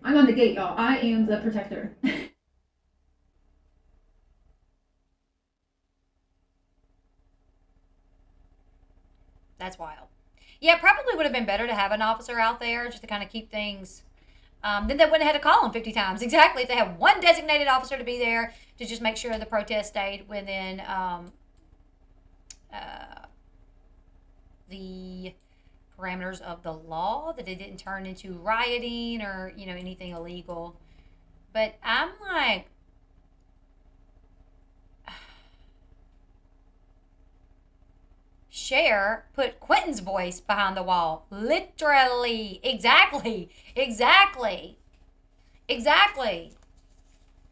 I'm on the gate, y'all. I am the protector. That's wild. Yeah, probably would have been better to have an officer out there just to kind of keep things. Then they wouldn't have had to call them 50 times. Exactly. If they have one designated officer to be there to just make sure the protest stayed within the parameters of the law, that it didn't turn into rioting or, anything illegal. But I'm like, Cher put Quinton's voice behind the wall. Literally. Exactly.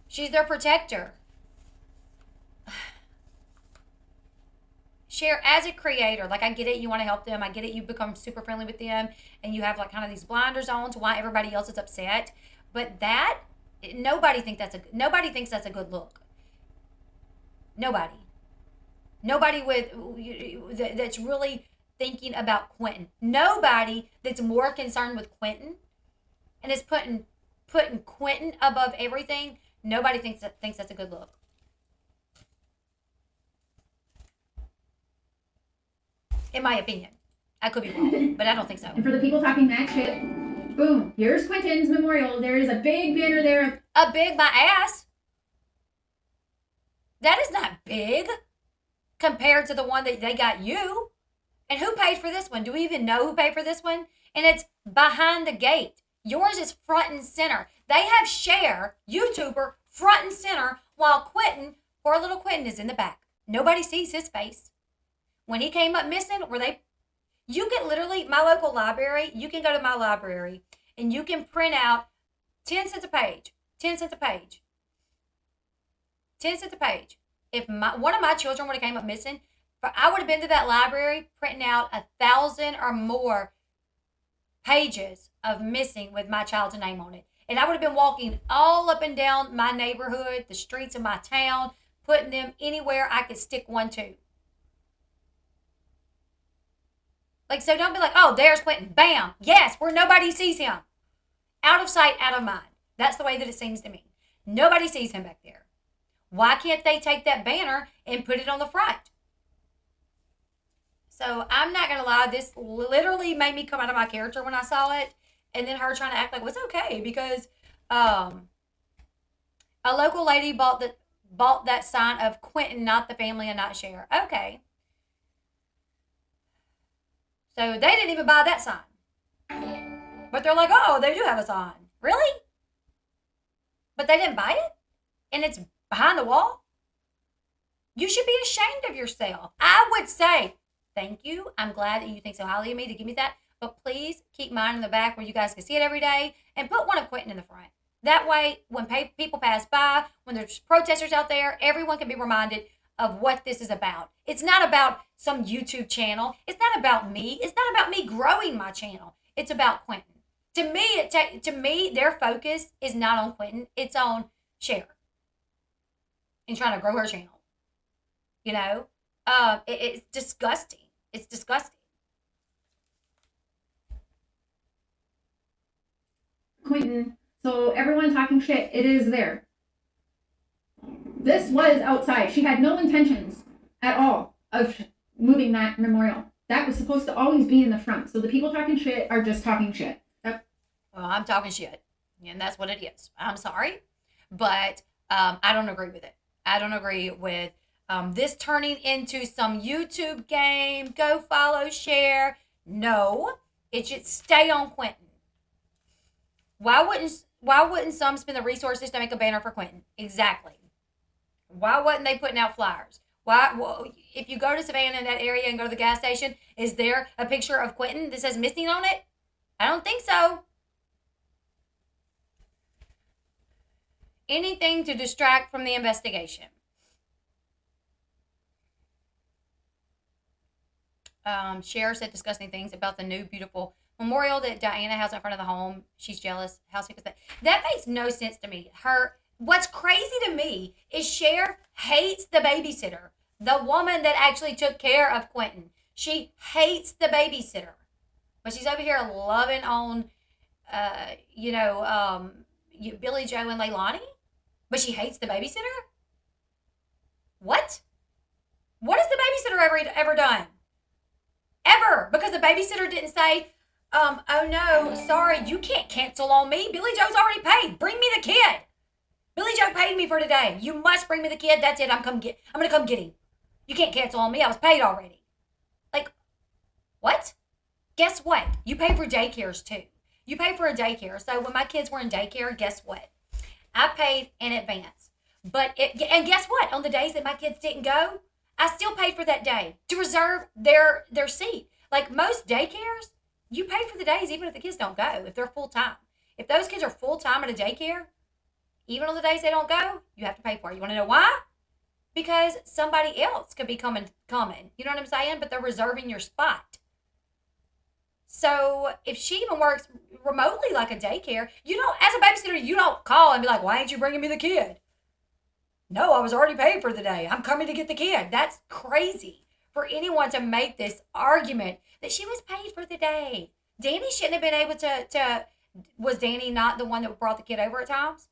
She's their protector. Cher, as a creator, like, I get it, you want to help them. I get it, you become super friendly with them, and you have, like, kind of these blinders on to why everybody else is upset. But nobody thinks that's a good look. Nobody that's really thinking about Quinton. Nobody that's more concerned with Quinton and is putting Quinton above everything. Nobody thinks that's a good look. In my opinion. I could be wrong, but I don't think so. And for the people talking that shit, boom, here's Quinton's memorial. There is a big banner there. A big my ass. That is not big compared to the one that they got you. And who paid for this one? Do we even know who paid for this one? And it's behind the gate. Yours is front and center. They have Cher, YouTuber, front and center, while Quinton, poor little Quinton, is in the back. Nobody sees his face. When he came up missing, you can literally, my local library, you can go to my library and you can print out 10 cents a page. 10 cents a page. 10 cents a page. If one of my children would have came up missing, I would have been to that library printing out 1,000 or more pages of missing with my child's name on it. And I would have been walking all up and down my neighborhood, the streets of my town, putting them anywhere I could stick one to. Like, so don't be like, oh, there's Quinton. Bam. Yes, where nobody sees him. Out of sight, out of mind. That's the way that it seems to me. Nobody sees him back there. Why can't they take that banner and put it on the front? So I'm not going to lie. This literally made me come out of my character when I saw it. And then her trying to act like, well, it's okay because, A local lady bought that sign of Quinton, not the family, and not share. Okay. So they didn't even buy that sign. But they're like, oh, they do have a sign. Really? But they didn't buy it? And it's behind the wall? You should be ashamed of yourself. I would say, thank you. I'm glad that you think so highly of me to give me that. But please keep mine in the back where you guys can see it every day. And put one of Quinton in the front. That way, when people pass by, when there's protesters out there, everyone can be reminded of what this is about. It's not about some YouTube channel. It's not about me. It's not about me growing my channel. It's about Quinton. To me, their focus is not on Quinton. It's on Cher and trying to grow her channel. You know, it's disgusting. It's disgusting. Quinton. So everyone talking shit, it is there. This was outside. She had no intentions at all of moving that memorial. That was supposed to always be in the front. So the people talking shit are just talking shit. Yep. Well, I'm talking shit, and that's what it is. I'm sorry, but I don't agree with it. I don't agree with this turning into some YouTube game. Go follow, share. No, it should stay on Quinton. Why wouldn't some spend the resources to make a banner for Quinton? Exactly. Why wasn't they putting out flyers? Well, if you go to Savannah in that area and go to the gas station, is there a picture of Quinton that says missing on it? I don't think so. Anything to distract from the investigation. Cher said disgusting things about the new beautiful memorial that Diana has in front of the home. She's jealous. How sick is that? That makes no sense to me. What's crazy to me is Cher hates the babysitter, the woman that actually took care of Quinton. She hates the babysitter, but she's over here loving on, Billy Joe and Leilani, but she hates the babysitter. What? What has the babysitter ever done? Ever? Because the babysitter didn't say, oh no, sorry, you can't cancel on me. Billy Joe's already paid. Bring me the kid. Billy Joe paid me for today. You must bring me the kid. That's it. I'm gonna come get him. You can't cancel on me. I was paid already. Like, what? Guess what? You pay for daycares too. You pay for a daycare. So when my kids were in daycare, guess what? I paid in advance. And guess what? On the days that my kids didn't go, I still paid for that day to reserve their seat. Like most daycares, you pay for the days even if the kids don't go, if they're full-time. If those kids are full-time at a daycare, even on the days they don't go, you have to pay for it. You want to know why? Because somebody else could be coming. You know what I'm saying? But they're reserving your spot. So if she even works remotely like a daycare, as a babysitter, you don't call and be like, why ain't you bringing me the kid? No, I was already paid for the day. I'm coming to get the kid. That's crazy for anyone to make this argument that she was paid for the day. Danny shouldn't have been able to was Danny not the one that brought the kid over at times?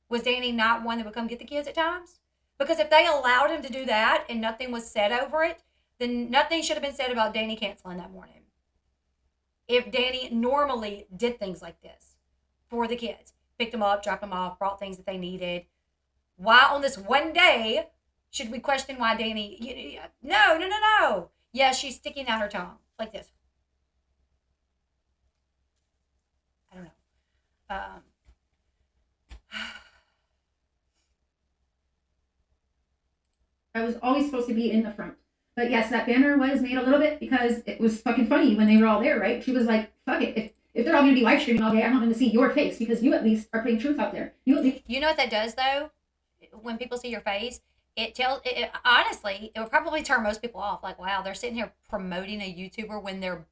Was Danny not one that would come get the kids at times? Because if they allowed him to do that and nothing was said over it, then nothing should have been said about Danny canceling that morning. If Danny normally did things like this for the kids, picked them up, dropped them off, brought things that they needed, why on this one day should we question why Danny? No. Yeah, she's sticking out her tongue like this. I don't know. That was always supposed to be in the front. But yes, that banner was made a little bit because it was fucking funny when they were all there, right? She was like, fuck it. If they're all going to be live streaming all day, I'm not going to see your face because you at least are putting truth out there. You know what that does, though? When people see your face, honestly, it would probably turn most people off. Like, wow, they're sitting here promoting a YouTuber when their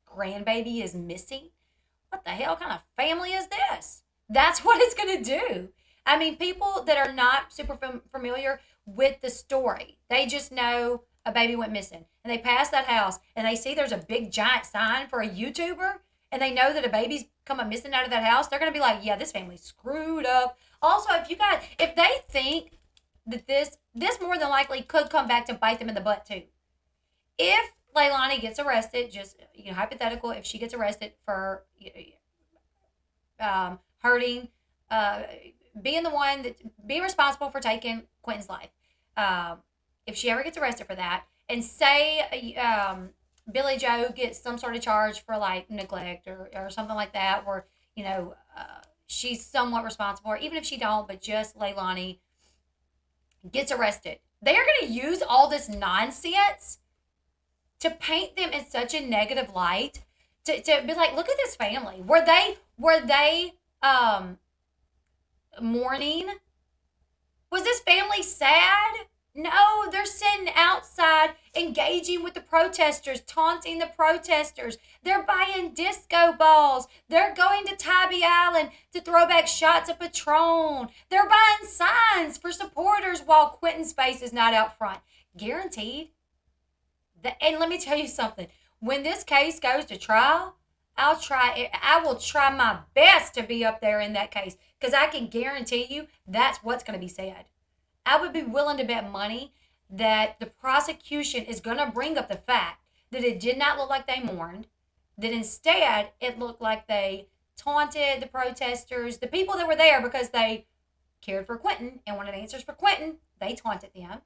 grandbaby is missing. What the hell kind of family is this? That's what it's going to do. I mean, people that are not super familiar with the story, they just know a baby went missing. And they pass that house and they see there's a big giant sign for a YouTuber and they know that a baby's coming missing out of that house. They're going to be like, yeah, this family's screwed up. Also, if they think that this more than likely could come back to bite them in the butt too. If Leilani gets arrested, just hypothetical, if she gets arrested for hurting being the one that be responsible for taking Quinton's life. If she ever gets arrested for that, and say Billy Joe gets some sort of charge for like neglect or something like that, where she's somewhat responsible, or even if she don't, but just Leilani gets arrested, they are going to use all this nonsense to paint them in such a negative light, to be like, look at this family. Were they mourning? Was this family sad? No, they're sitting outside engaging with the protesters, taunting the protesters. They're buying disco balls. They're going to Tybee Island to throw back shots of Patron. They're buying signs for supporters while Quinton's face is not out front. Guaranteed. And let me tell you something. When this case goes to trial, I will try my best to be up there in that case, because I can guarantee you that's what's going to be said. I would be willing to bet money that the prosecution is going to bring up the fact that it did not look like they mourned, that instead it looked like they taunted the protesters, the people that were there because they cared for Quinton and wanted answers for Quinton. They taunted them.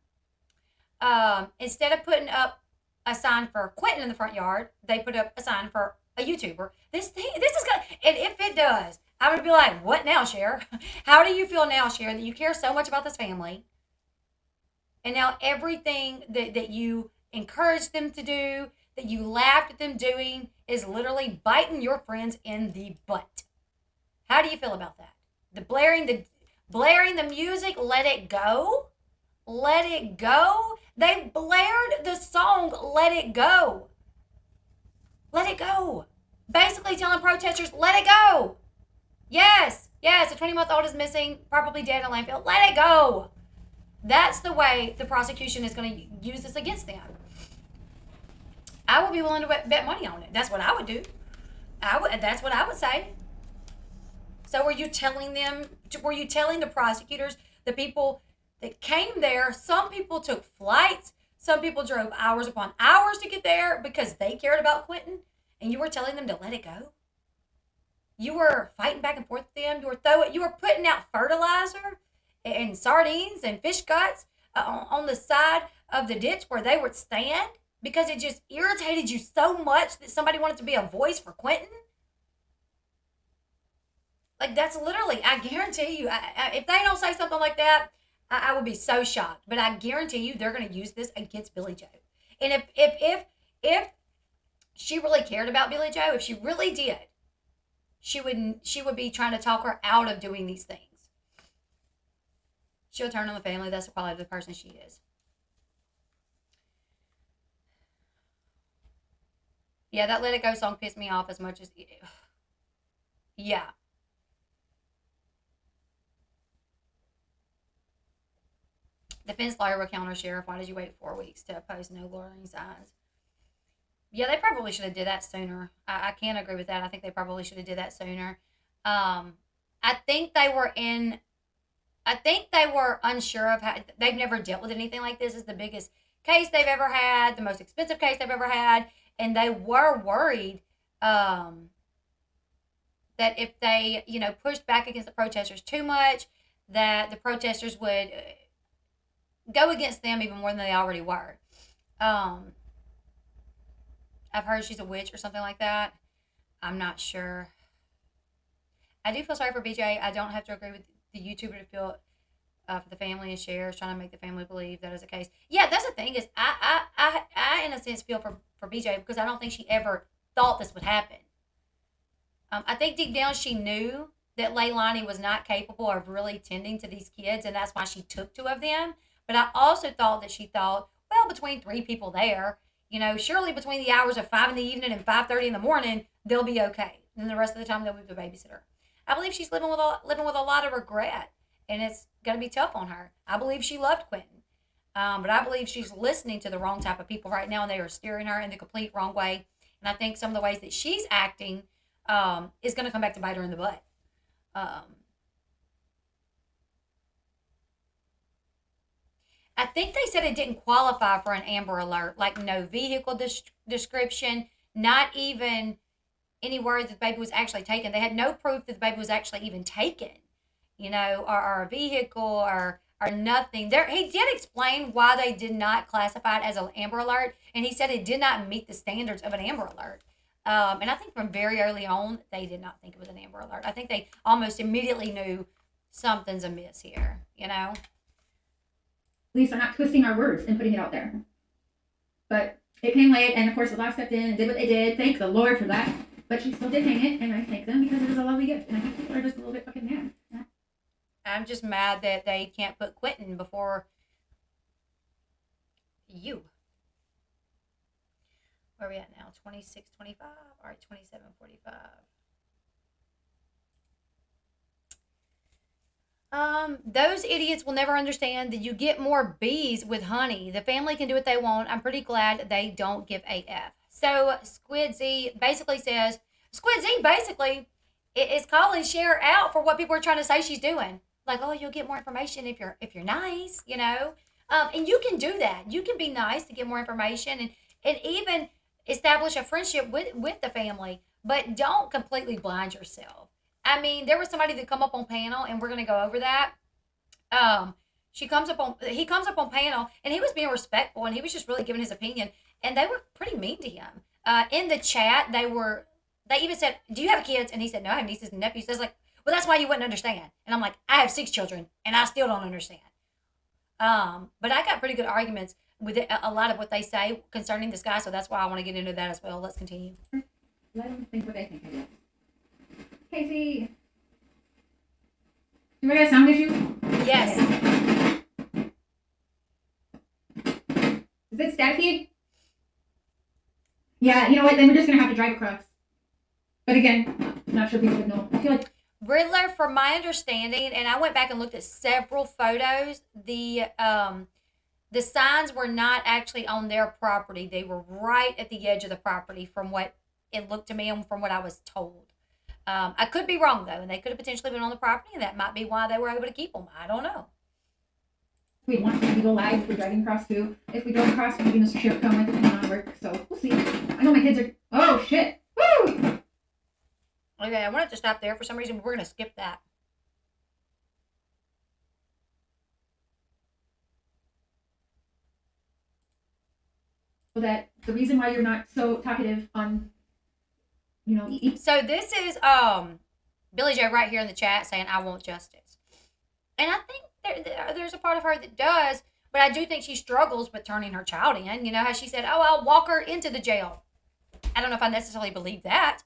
Instead of putting up a sign for Quinton in the front yard, they put up a sign for a YouTuber. This is gonna, and if it does, I'm gonna be like, what now, Cher? How do you feel now, Cher, that you care so much about this family, and now everything that you encouraged them to do, that you laughed at them doing, is literally biting your friends in the butt? How do you feel about that? The blaring the music, Let It Go? Let It Go? They blared the song Let It Go. Let it go. Basically telling protesters, let it go. Yes, a 20-month-old is missing, probably dead in a landfill. Let it go. That's the way the prosecution is going to use this against them. I would be willing to bet money on it. That's what I would do. That's what I would say. So were you telling the prosecutors, the people that came there, some people took flights, some people drove hours upon hours to get there because they cared about Quinton, and you were telling them to let it go? You were fighting back and forth with them. You were putting out fertilizer and sardines and fish guts on the side of the ditch where they would stand because it just irritated you so much that somebody wanted to be a voice for Quinton. Like, that's literally, I guarantee you, if they don't say something like that, I would be so shocked. But I guarantee you they're going to use this against Billy Joe. And if she really cared about Billy Joe, if she really did, she would be trying to talk her out of doing these things. She'll turn on the family. That's probably the person she is. Yeah, that Let It Go song pissed me off as much as... Yeah. Defense lawyer will counter sheriff. Why did you wait 4 weeks to post no luring signs? Yeah, they probably should have did that sooner. I can't agree with that. I think they probably should have did that sooner. I think they were unsure of how. They've never dealt with anything like this. It's the biggest case they've ever had, the most expensive case they've ever had, and they were worried that if they, pushed back against the protesters too much, that the protesters would go against them even more than they already were. I've heard she's a witch or something like that. I'm not sure. I do feel sorry for BJ. I don't have to agree with the YouTuber to feel for the family and shares, trying to make the family believe that is the case. Yeah, that's the thing is I in a sense feel for BJ because I don't think she ever thought this would happen. I think deep down she knew that Leilani was not capable of really tending to these kids, and that's why she took 2 of them. But I also thought that she thought, well, between 3 people there, surely between the hours of 5 in the evening and 5:30 in the morning, they'll be okay. And the rest of the time, they'll move to babysitter. I believe she's living with a lot of regret, and it's going to be tough on her. I believe she loved Quinton, but I believe she's listening to the wrong type of people right now, and they are steering her in the complete wrong way. And I think some of the ways that she's acting is going to come back to bite her in the butt. I think they said it didn't qualify for an Amber Alert, like no vehicle description, not even any word that the baby was actually taken. They had no proof that the baby was actually even taken. or a vehicle or nothing. He did explain why they did not classify it as an Amber Alert, and he said it did not meet the standards of an Amber Alert. And I think from very early on, they did not think it was an Amber Alert. I think they almost immediately knew something's amiss here, At least I'm not twisting our words and putting it out there. But it came late, and of course the law stepped in and did what they did. Thank the Lord for that. But she still did hang it, and I thank them because it was a lovely gift. And I think people are just a little bit fucking mad. Yeah. I'm just mad that they can't put Quinton before you. Where are we at now? 26.25? All right, 27.45. Those idiots will never understand that you get more bees with honey. The family can do what they want. I'm pretty glad they don't give AF. So Squid Z basically is calling Cher out for what people are trying to say she's doing. Like, oh, you'll get more information if you're nice, and you can do that. You can be nice to get more information and even establish a friendship with the family, but don't completely blind yourself. I mean, there was somebody that come up on panel, and we're going to go over that. He comes up on panel, and he was being respectful, and he was just really giving his opinion, and they were pretty mean to him. In the chat, they even said, "Do you have kids?" And he said, "No, I have nieces and nephews." So I was like, "Well, that's why you wouldn't understand." And I'm like, "I have 6 children, and I still don't understand." But I got pretty good arguments with a lot of what they say concerning this guy, so that's why I want to get into that as well. Let's continue. Let them think what they think, I guess. Casey, do we got a sound issue? Yes. Is it staticky? Yeah, you know what? Then we're just gonna have to drive across. But again, not sure people would know. I feel like Riddler, from my understanding, and I went back and looked at several photos, the signs were not actually on their property. They were right at the edge of the property from what it looked to me and from what I was told. I could be wrong, though, and they could have potentially been on the property, and that might be why they were able to keep them. I don't know. we want to go live if we're driving across too. If we don't cross, we're going to share film depending on work. So we'll see. I know my kids are. Oh shit! Woo! Okay, I wanted to stop there for some reason, but we're going to skip that. So that the reason why you're not so talkative on, So this is Billy Joe right here in the chat saying, "I want justice," and I think there's a part of her that does, but I do think she struggles with turning her child in. You know how she said, "Oh, I'll walk her into the jail." I don't know if I necessarily believe that.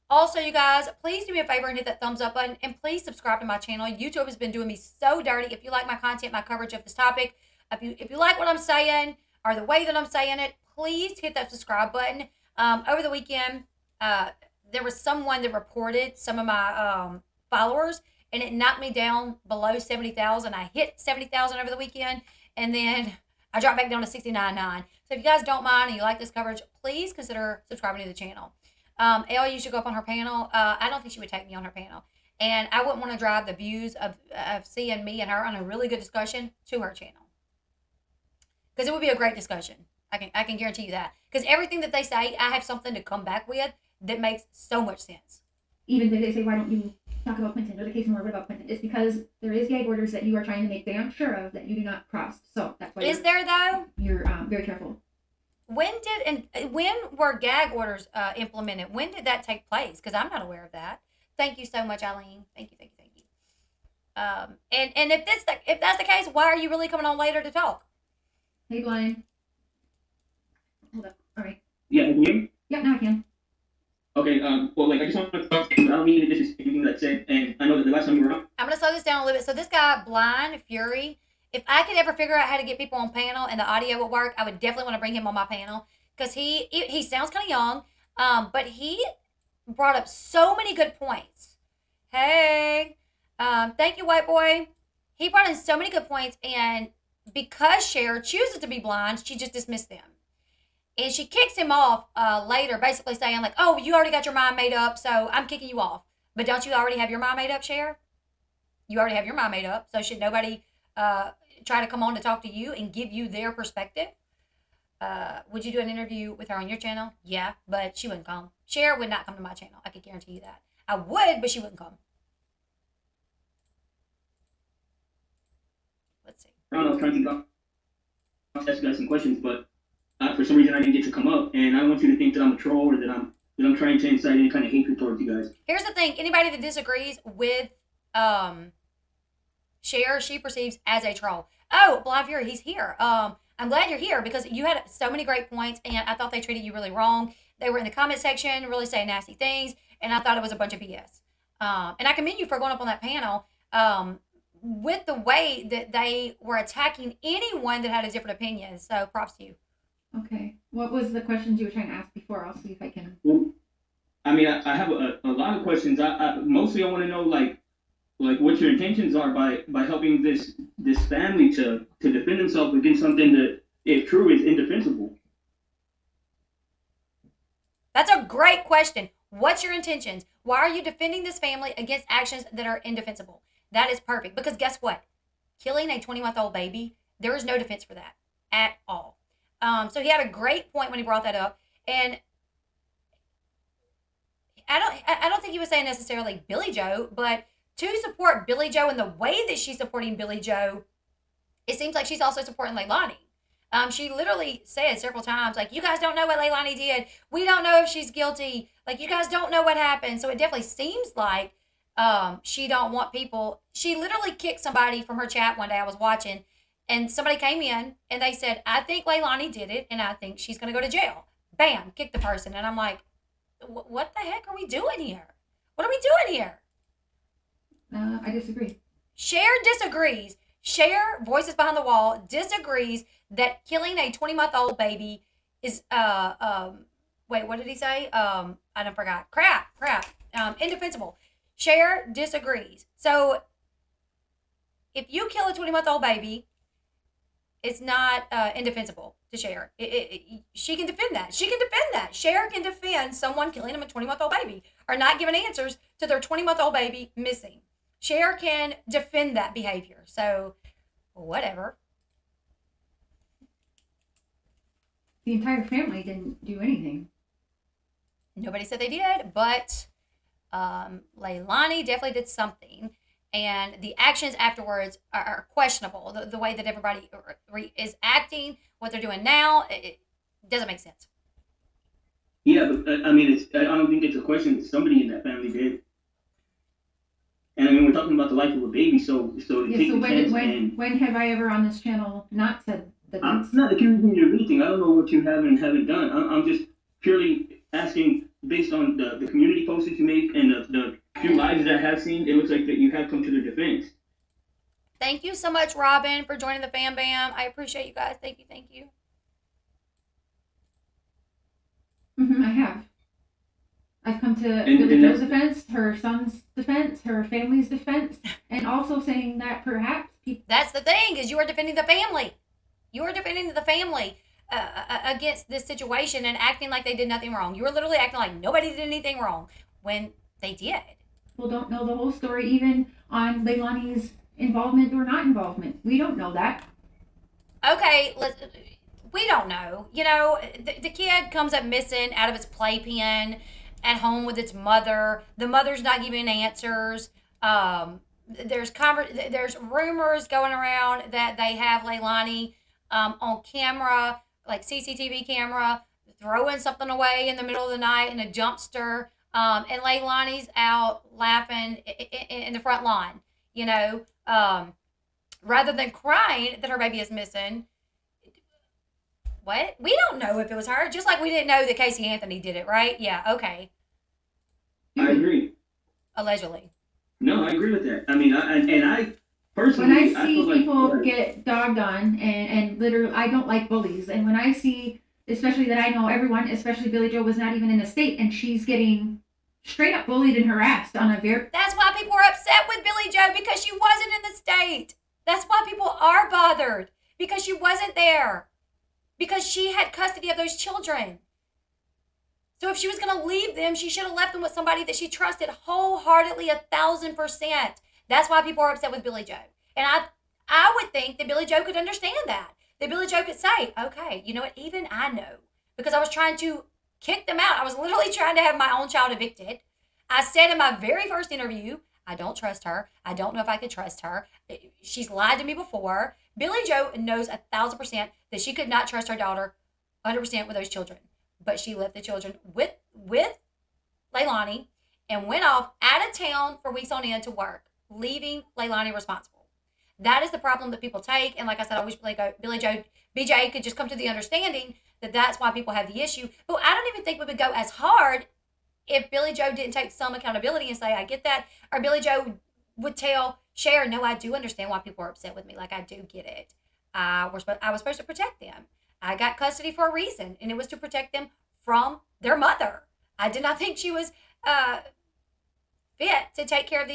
Also, you guys, please do me a favor and hit that thumbs up button, and please subscribe to my channel. YouTube has been doing me so dirty. If you like my content, my coverage of this topic, if you like what I'm saying or the way that I'm saying it, please hit that subscribe button. Over the weekend, there was someone that reported some of my followers, and it knocked me down below 70,000. I hit 70,000 over the weekend, and then I dropped back down to 69.9. So if you guys don't mind and you like this coverage, please consider subscribing to the channel. Elle used to go up on her panel. I don't think she would take me on her panel. And I wouldn't want to drive the views of seeing me and her on a really good discussion to her channel. Because it would be a great discussion. I can guarantee you that. Because everything that they say, I have something to come back with that makes so much sense. Even if they say, why don't you talk about Quinton or the case more about Quinton? It's because there is gag orders that you are trying to make damn sure of that you do not cross. So that's why there though? You're very careful. When were gag orders implemented? When did that take place? Because I'm not aware of that. Thank you so much, Eileen. Thank you. And if that's the case, why are you really coming on later to talk? Hey, Blind. Hold up. All right. Yeah, can you hear me? Yeah, now I can. Okay, well, I just want to talk to you. I don't mean to disrespect anything that I said, and I know that the last time you were on. I'm going to slow this down a little bit. So this guy, Blind Fury, if I could ever figure out how to get people on panel and the audio would work, I would definitely want to bring him on my panel because he sounds kind of young, but he brought up so many good points. Hey, thank you, white boy. He brought in so many good points, and because Cher chooses to be blind, she just dismissed them. And she kicks him off later, basically saying like, "Oh, you already got your mind made up, so I'm kicking you off." But don't you already have your mind made up, Cher? You already have your mind made up, so should nobody try to come on to talk to you and give you their perspective? Would you do an interview with her on your channel? Yeah, but she wouldn't come. Cher would not come to my channel. I could guarantee you that. I would, but she wouldn't come. I was trying to ask you guys some questions, but for some reason I didn't get to come up, and I don't want you to think that I'm a troll or that I'm trying to incite any kind of hatred towards you guys. Here's the thing: anybody that disagrees with Cher, she perceives as a troll. Oh, Blind Fury, he's here. I'm glad you're here because you had so many great points, and I thought they treated you really wrong. They were in the comment section, really saying nasty things, and I thought it was a bunch of BS. And I commend you for going up on that panel with the way that they were attacking anyone that had a different opinion. So props to you. Okay. What was the questions you were trying to ask before? I'll see if I can. Well, I mean, I have a lot of questions. Mostly I want to know like what your intentions are by helping this family to defend themselves against something that, if true, is indefensible. That's a great question. What's your intentions? Why are you defending this family against actions that are indefensible? That is perfect. Because guess what? Killing a 20-month-old baby, there is no defense for that at all. So he had a great point when he brought that up. And I don't think he was saying necessarily Billy Joe, but to support Billy Joe in the way that she's supporting Billy Joe, it seems like she's also supporting Leilani. She literally said several times, like, you guys don't know what Leilani did. We don't know if she's guilty. Like, you guys don't know what happened. So it definitely seems like she don't want people. She literally kicked somebody from her chat one day. I was watching, and somebody came in, and they said, I think Leilani did it, and I think she's going to go to jail. Bam, kick the person. And I'm like, what the heck are we doing here? What are we doing here? I disagree. Cher disagrees. Cher, Voices Behind the Wall, disagrees that killing a 20-month-old baby is wait, what did he say? I don't forgot. Crap. Indefensible. Cher disagrees. So if you kill a 20-month-old baby, it's not indefensible to Cher. She can defend that. Cher can defend someone killing a 20-month-old baby or not giving answers to their 20-month-old baby missing. Cher can defend that behavior. So, whatever. The entire family didn't do anything. Nobody said they did, but Leilani definitely did something. And the actions afterwards are questionable. The way that everybody is acting, what they're doing now, it doesn't make sense. Yeah, but I mean, I don't think it's a question that somebody in that family did. And I mean, we're talking about the life of a baby, so Yeah, so when have I ever on this channel not said that? I'm not accusing you of anything. I don't know what you have and haven't done. I'm just purely asking based on the community posts that you make and the few lives that I have seen. It looks like that you have come to their defense. Thank you so much, Robin, for joining the Fam Bam. I appreciate you guys. Thank you. I have. I've come to Billy Joe's defense, her son's defense, her family's defense, and also saying that perhaps people... That's the thing, is you are defending the family. You are defending the family against this situation and acting like they did nothing wrong. You are literally acting like nobody did anything wrong when they did. People don't know the whole story, even on Leilani's involvement or not involvement. We don't know that. Okay, we don't know. You know, the kid comes up missing out of its playpen at home with its mother. The mother's not giving answers. There's rumors going around that they have Leilani on camera, like CCTV camera, throwing something away in the middle of the night in a dumpster. And Leilani's out laughing in the front lawn, you know, rather than crying that her baby is missing. What? We don't know if it was her, just like we didn't know that Casey Anthony did it, right? Yeah, okay. I agree. Allegedly. No, I agree with that. I mean, I personally... When I see people get dogged on and literally, I don't like bullies. And when I see, especially that I know everyone, especially Billy Joe was not even in the state, and she's getting straight up bullied and harassed on a very... That's why people are upset with Billy Joe, because she wasn't in the state. That's why people are bothered, because she wasn't there. Because she had custody of those children. So if she was going to leave them, she should have left them with somebody that she trusted wholeheartedly, 1,000%. That's why people are upset with Billy Joe. And I would think that Billy Joe could understand that. That Billy Joe could say, okay, you know what, even I know. Because I was trying to kick them out. I was literally trying to have my own child evicted. I said in my very first interview, I don't trust her. I don't know if I could trust her. She's lied to me before. Billy Joe knows 1,000% that she could not trust her daughter 100% with those children. But she left the children with Leilani and went off out of town for weeks on end to work, leaving Leilani responsible. That is the problem that people take. And like I said, I wish Billy Joe, BJ could just come to the understanding that that's why people have the issue. But I don't even think we would go as hard if Billy Joe didn't take some accountability and say, I get that. Or Billy Joe would tell Cher, no, I do understand why people are upset with me. Like, I do get it. I was supposed to protect them. I got custody for a reason, and it was to protect them from their mother. I did not think she was fit to take care of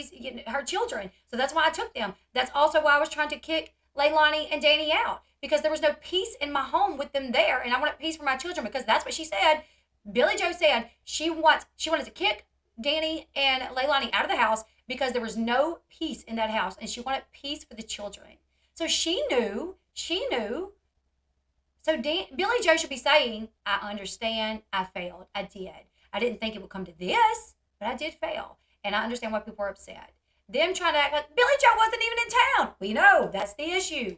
her children. So that's why I took them. That's also why I was trying to kick Leilani and Danny out, because there was no peace in my home with them there, and I wanted peace for my children, because that's what she said. Billy Joe said she wanted to kick Danny and Leilani out of the house because there was no peace in that house, and she wanted peace for the children. So she knew. So Billy Joe should be saying, I understand, I failed, I did. I didn't think it would come to this, but I did fail. And I understand why people are upset. Them trying to act like Billy Joe wasn't even in town. We know, that's the issue.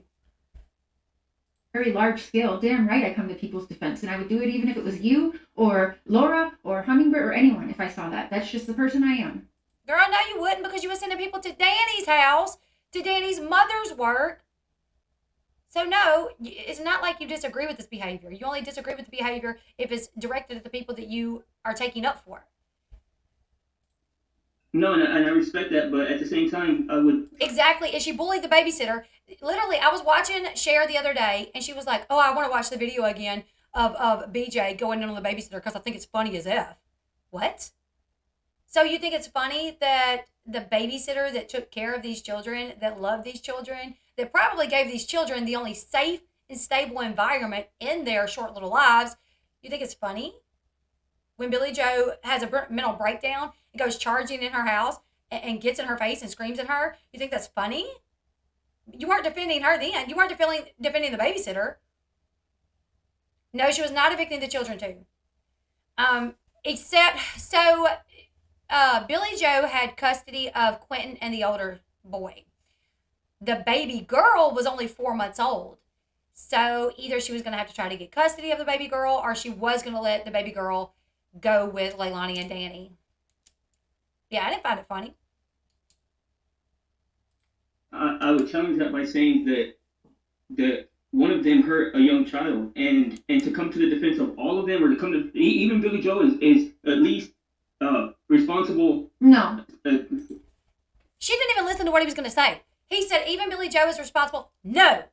Very large scale. Damn right I come to people's defense. And I would do it even if it was you or Laura or Hummingbird or anyone if I saw that. That's just the person I am. Girl, no you wouldn't, because you were sending people to Danny's house, to Danny's mother's work. So no, it's not like you disagree with this behavior. You only disagree with the behavior if it's directed at the people that you are taking up for. No, and I respect that, but at the same time, I would... Exactly, and she bullied the babysitter. Literally, I was watching Cher the other day, and she was like, oh, I want to watch the video again of BJ going in on the babysitter because I think it's funny as F. What? So you think it's funny that the babysitter that took care of these children, that loved these children, that probably gave these children the only safe and stable environment in their short little lives, you think it's funny? When Billy Joe has a mental breakdown and goes charging in her house and gets in her face and screams at her, you think that's funny? You weren't defending her then. You weren't defending the babysitter. No, she was not evicting the children too. Billy Joe had custody of Quinton and the older boy. The baby girl was only 4 months old. So either she was going to have to try to get custody of the baby girl, or she was going to let the baby girl go with Leilani and Danny. Yeah, I didn't find it funny. I would challenge that by saying that one of them hurt a young child, and to come to the defense of all of them, or to come to even Billy Joe is at least responsible. No. She didn't even listen to what he was going to say. He said even Billy Joe is responsible. No,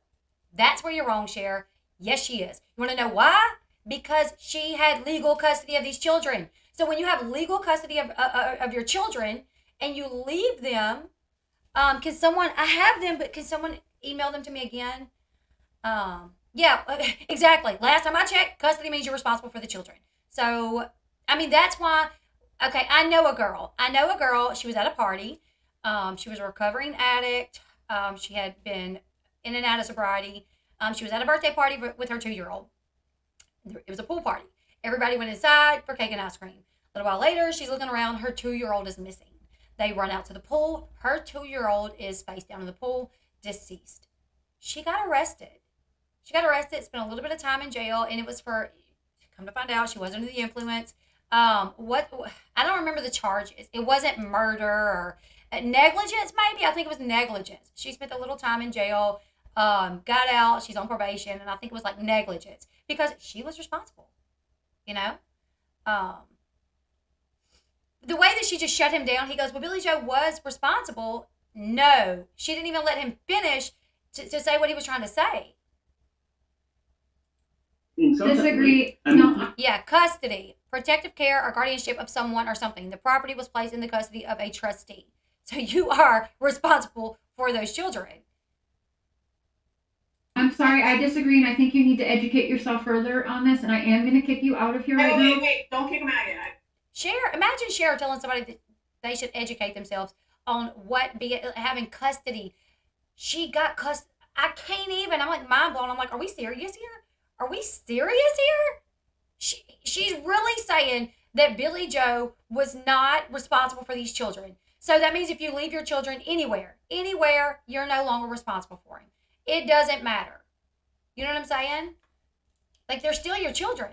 that's where you're wrong, Cher. Yes, she is. You want to know why? Because she had legal custody of these children. So when you have legal custody of your children and you leave them, can someone, I have them, but can someone email them to me again? Yeah, exactly. Last time I checked, custody means you're responsible for the children. So, I mean, that's why, okay, I know a girl. She was at a party. She was a recovering addict. She had been in and out of sobriety. She was at a birthday party with her 2-year-old. It was a pool party. Everybody went inside for cake and ice cream. A little while later, she's looking around. Her 2-year-old is missing. They run out to the pool. Her 2-year-old is face down in the pool, deceased. She got arrested. Spent a little bit of time in jail, and it was for, come to find out, she was under the influence. I don't remember the charges. It wasn't murder or negligence, maybe. I think it was negligence. She spent a little time in jail, got out. She's on probation, and I think it was like negligence because she was responsible. You know, the way that she just shut him down. He goes, "Well, Billy Joe was responsible." No, she didn't even let him finish to say what he was trying to say. Disagree. No. Yeah, custody, protective care, or guardianship of someone or something. The property was placed in the custody of a trustee. So you are responsible for those children. I'm sorry, I disagree, and I think you need to educate yourself further on this, and I am going to kick you out of here right now. Wait, don't kick him out yet. Imagine Cher telling somebody that they should educate themselves on having custody. She got custody. I can't even. I'm like mind blown. I'm like, are we serious here? She's really saying that Billy Joe was not responsible for these children. So that means if you leave your children anywhere, you're no longer responsible for them. It doesn't matter. You know what I'm saying? Like, they're still your children.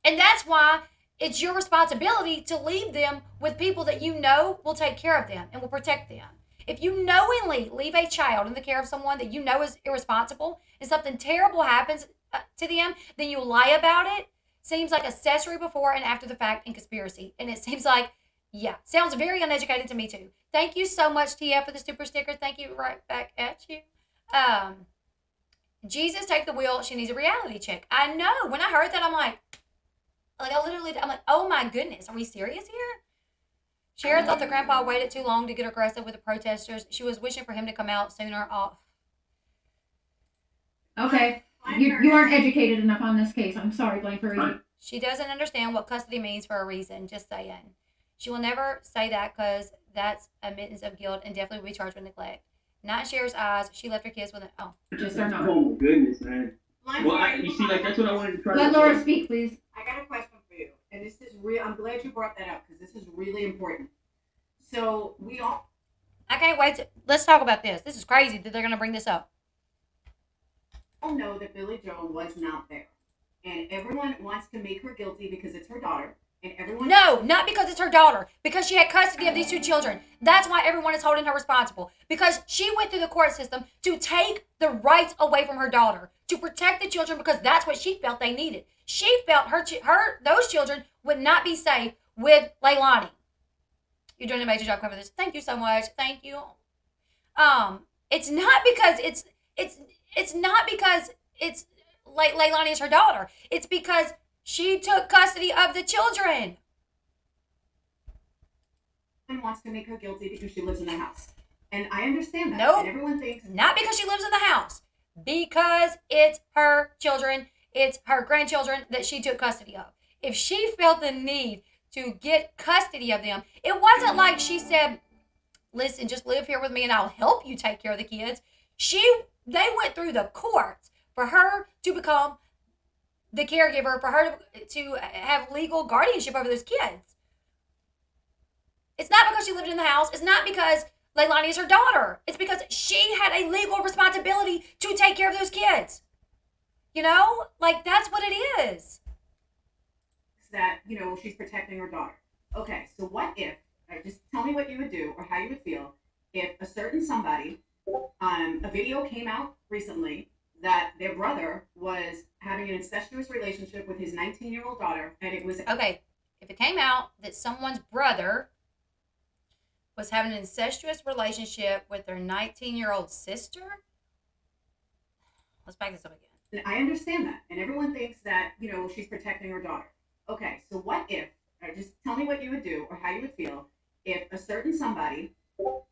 And that's why it's your responsibility to leave them with people that you know will take care of them and will protect them. If you knowingly leave a child in the care of someone that you know is irresponsible and something terrible happens to them, then you lie about it. Seems like accessory before and after the fact and conspiracy. And it seems like, yeah, sounds very uneducated to me too. Thank you so much, TF, for the super sticker. Thank you right back at you. Jesus, take the wheel. She needs a reality check. I know. When I heard that, I'm like, oh my goodness, are we serious here? Sharon thought the grandpa waited too long to get aggressive with the protesters. She was wishing for him to come out sooner. Off. Okay. You aren't educated enough on this case. I'm sorry, Blanford. She doesn't understand what custody means for a reason. Just saying. She will never say that because that's admittance of guilt and definitely will be charged with neglect. Not in Cher's eyes. She left her kids with an Just are not. Oh my goodness, man. Well, you see, like, that's what I wanted to try. Let Laura speak, please. I got a question for you, and this is real. I'm glad you brought that up because this is really important. So I can't wait. Let's talk about this. This is crazy that they're going to bring this up. all know that Billy Joe was not there, and everyone wants to make her guilty because it's her daughter, and everyone. No, not because it's her daughter. Because she had custody of these two children. That's why everyone is holding her responsible. Because she went through the court system to take the rights away from her daughter, to protect the children because that's what she felt they needed. She felt those children would not be safe with Leilani. You're doing a major job covering this. Thank you so much. Thank you. It's not because it's not because it's like Leilani is her daughter. It's because she took custody of the children. Everyone wants to make her guilty because she lives in the house, and I understand that. Nope. And everyone thinks not because she lives in the house, because it's her children, it's her grandchildren that she took custody of. If she felt the need to get custody of them, it wasn't like she said, listen, just live here with me and I'll help you take care of the kids. They went through the courts for her to become the caregiver, for her to have legal guardianship over those kids. It's not because she lived in the house. It's not because Leilani is her daughter. It's because she had a legal responsibility to take care of those kids. You know? Like, that's what it is. that, she's protecting her daughter. Okay, so what if, just tell me what you would do or how you would feel if a certain somebody, a video came out recently that their brother was having an incestuous relationship with his 19-year-old daughter, and it was... Okay, if it came out that someone's brother was having an incestuous relationship with their 19-year-old sister, let's back this up again. I understand that, and everyone thinks that, she's protecting her daughter. Okay, so what if, just tell me what you would do or how you would feel if a certain somebody,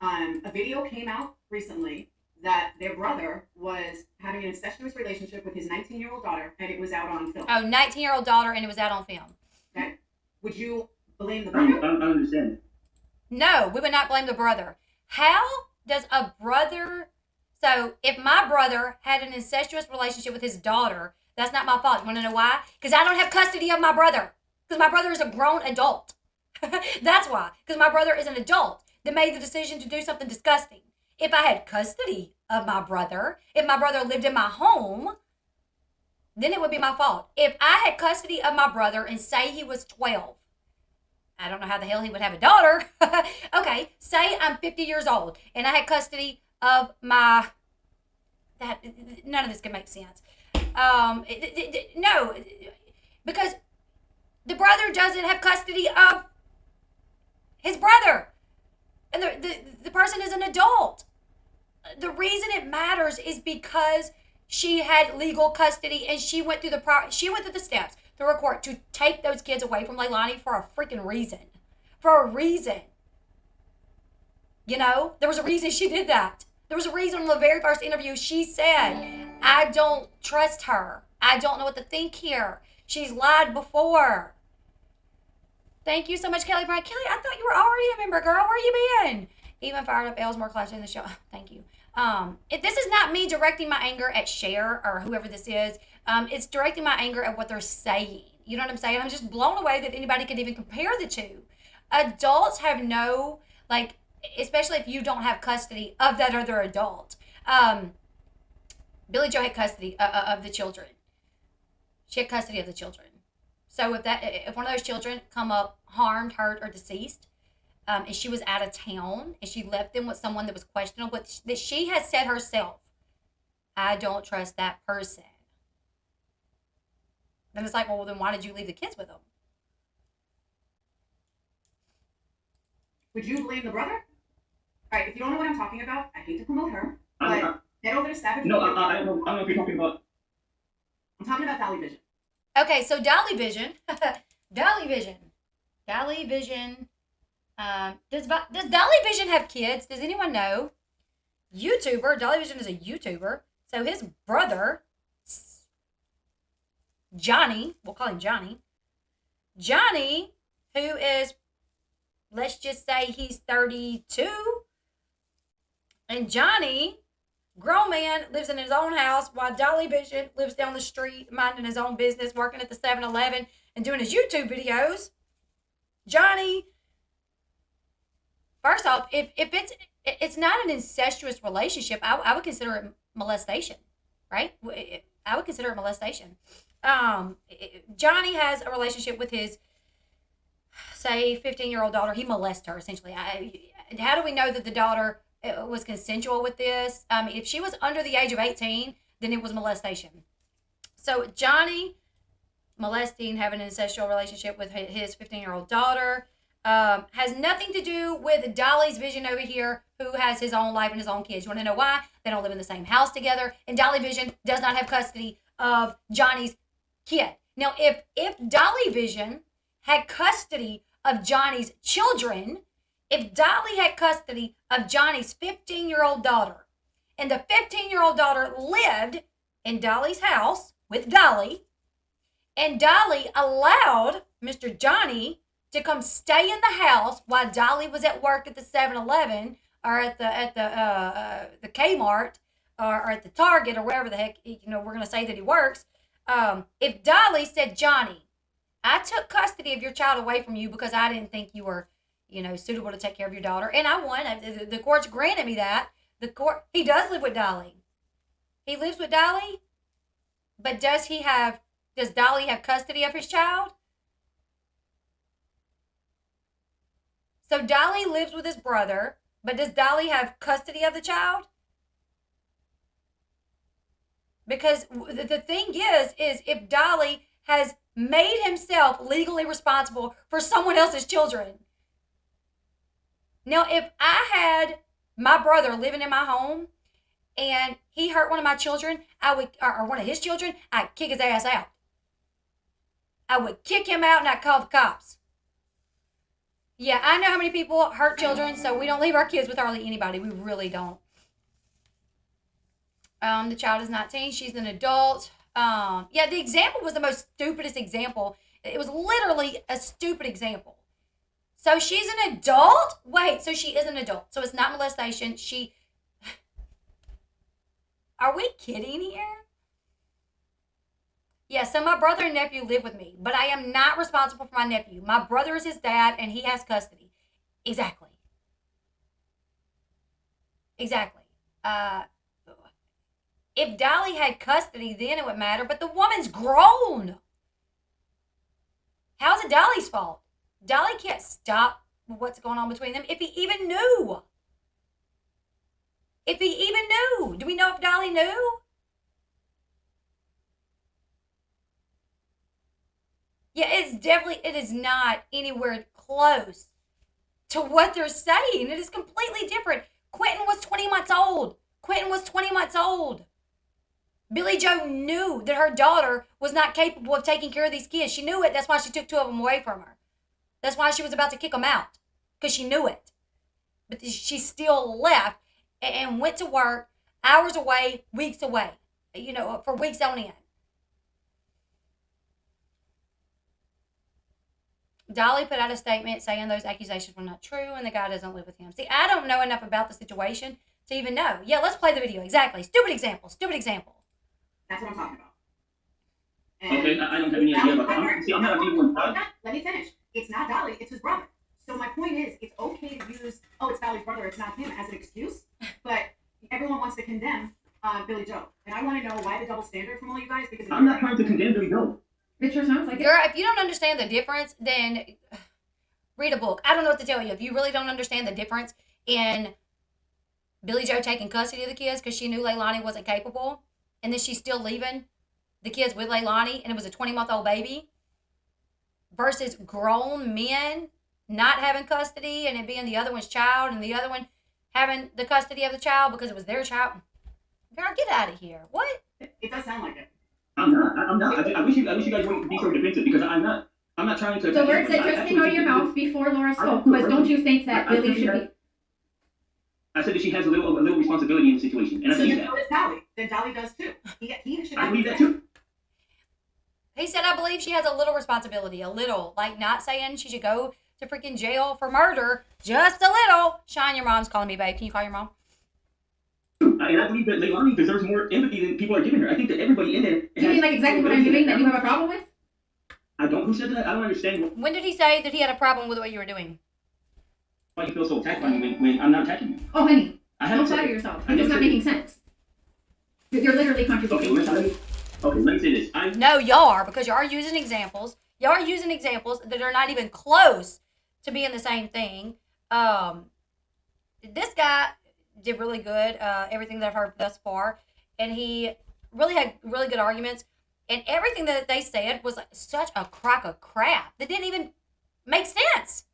a video came out recently that their brother was having an incestuous relationship with his 19-year-old daughter, and it was out on film. Oh, 19-year-old daughter, and it was out on film. Okay. Would you blame the brother? I understand. No, we would not blame the brother. How does a brother... So, if my brother had an incestuous relationship with his daughter, that's not my fault. You want to know why? Because I don't have custody of my brother. Because my brother is a grown adult. That's why. Because my brother is an adult that made the decision to do something disgusting. If I had custody of my brother, if my brother lived in my home, then it would be my fault. If I had custody of my brother and say he was 12, I don't know how the hell he would have a daughter. Okay, say I'm 50 years old and I had custody of none of this can make sense. No, because the brother doesn't have custody of his brother. And the person is an adult. The reason it matters is because she had legal custody and she went through the steps through a court to take those kids away from Leilani for a freaking reason. For a reason. There was a reason she did that. There was a reason in the very first interview she said, I don't trust her. I don't know what to think here. She's lied before. Thank you so much, Kelly Bryan. Kelly, I thought you were already a member, girl. Where you been? Even fired up Elle's more class in the show. Thank you. This is not me directing my anger at Cher or whoever this is. It's directing my anger at what they're saying. You know what I'm saying? I'm just blown away that anybody could even compare the two. Adults have no Like, especially if you don't have custody of that other adult. Billy Joe had custody of the children. She had custody of the children. So if one of those children come up harmed, hurt, or deceased, and she was out of town and she left them with someone that was questionable, but that she has said herself, I don't trust that person. Then it's like, well, then why did you leave the kids with them? Would you blame the brother? All right, if you don't know what I'm talking about, I hate to promote her, but head over to Savage. No, I don't know if you're talking about. I'm talking about Dolly Vision. Okay, so Dolly Vision. Dolly Vision. Does Dolly Vision have kids? Does anyone know? YouTuber. Dolly Vision is a YouTuber. So his brother, Johnny, we'll call him Johnny. Johnny, who is, let's just say he's 32. And Johnny, grown man, lives in his own house while Dolly Vision lives down the street, minding his own business, working at the 7-Eleven and doing his YouTube videos. Johnny, first off, if it's not an incestuous relationship, I would consider it molestation, right? I would consider it molestation. Johnny has a relationship with his, say, 15-year-old daughter. He molests her, essentially. How do we know that the daughter was consensual with this? If she was under the age of 18, then it was molestation. So Johnny molesting, having an incestual relationship with his 15-year-old daughter, has nothing to do with Dolly's Vision over here, who has his own life and his own kids. You want to know why? They don't live in the same house together, and Dolly Vision does not have custody of Johnny's kid. Now, if Dolly Vision had custody of Johnny's children, if Dolly had custody of Johnny's 15-year-old daughter, and the 15-year-old daughter lived in Dolly's house with Dolly, and Dolly allowed Mr. Johnny to come stay in the house while Dolly was at work at the 7-Eleven or at the Kmart or at the Target or wherever the heck, we're going to say that he works. If Dolly said, Johnny, I took custody of your child away from you because I didn't think you were, suitable to take care of your daughter, and I won. The court's granted me that. He does live with Dolly. He lives with Dolly, but does Dolly have custody of his child? So Dolly lives with his brother, but does Dolly have custody of the child? Because the thing is if Dolly has made himself legally responsible for someone else's children. Now, if I had my brother living in my home and he hurt one of my children, or one of his children, I'd kick his ass out. I would kick him out and I'd call the cops. Yeah, I know how many people hurt children, so we don't leave our kids with hardly anybody. We really don't. The child is 19. She's an adult. The example was the most stupidest example. It was literally a stupid example. So she's an adult? Wait, so she is an adult. So it's not molestation. Are we kidding here? Yeah, so my brother and nephew live with me, but I am not responsible for my nephew. My brother is his dad, and he has custody. Exactly. If Dolly had custody, then it would matter, but the woman's grown. How's it Dolly's fault? Dolly can't stop what's going on between them if he even knew. Do we know if Dolly knew? Yeah, it is not anywhere close to what they're saying. It is completely different. Quinton was 20 months old. Billy Joe knew that her daughter was not capable of taking care of these kids. She knew it. That's why she took 2 of them away from her. That's why she was about to kick them out, because she knew it. But she still left and went to work hours away, weeks away, for weeks on end. Dolly put out a statement saying those accusations were not true and the guy doesn't live with him. See, I don't know enough about the situation to even know. Yeah, let's play the video. Exactly. Stupid example. That's what I'm talking about. Okay, I don't have any idea about that. I'm not even. Let me finish. It's not Dolly, it's his brother. So my point is, it's okay to use, oh, it's Valley's brother, it's not him, as an excuse, but everyone wants to condemn Billy Joe. And I want to know why the double standard from all you guys, because I'm not trying to condemn Billy Joe. It sure sounds like it. Girl, if you don't understand the difference, then read a book. I don't know what to tell you. If you really don't understand the difference in Billy Joe taking custody of the kids because she knew Leilani wasn't capable, and then she's still leaving the kids with Leilani, and it was a 20-month-old baby, versus grown men not having custody and it being the other one's child and the other one having the custody of the child because it was their child. Girl, get out of here. What? It does sound like it. I'm not. I wish you guys wouldn't be so defensive because I'm not trying to. The words that just came out of your mouth before Laura spoke was, don't you think that Billy should be... I said that she has a little responsibility in the situation, and I believe that. So does Dolly. Then Dolly does too. He should. I believe that too. He said, I believe she has a little responsibility, a little. Like, not saying she should go to freaking jail for murder, just a little. Shine, your mom's calling me, babe. Can you call your mom? And I believe that Leilani deserves more empathy than people are giving her. I think that everybody in there... You mean like exactly what I'm doing that you have a problem with? I don't. Who said that? I don't understand. When did he say that he had a problem with what you were doing? Why you feel so attacked by me when I'm not attacking you? Oh, honey, I don't haven't flatter said yourself. It's not making sense. You're literally contradicting yourself. Okay, let me say this. No, y'all are, because y'all are using examples. Y'all are using examples that are not even close to being the same thing. This guy did really good, everything that I've heard thus far, and he really had really good arguments, and everything that they said was like such a crock of crap that didn't even make sense.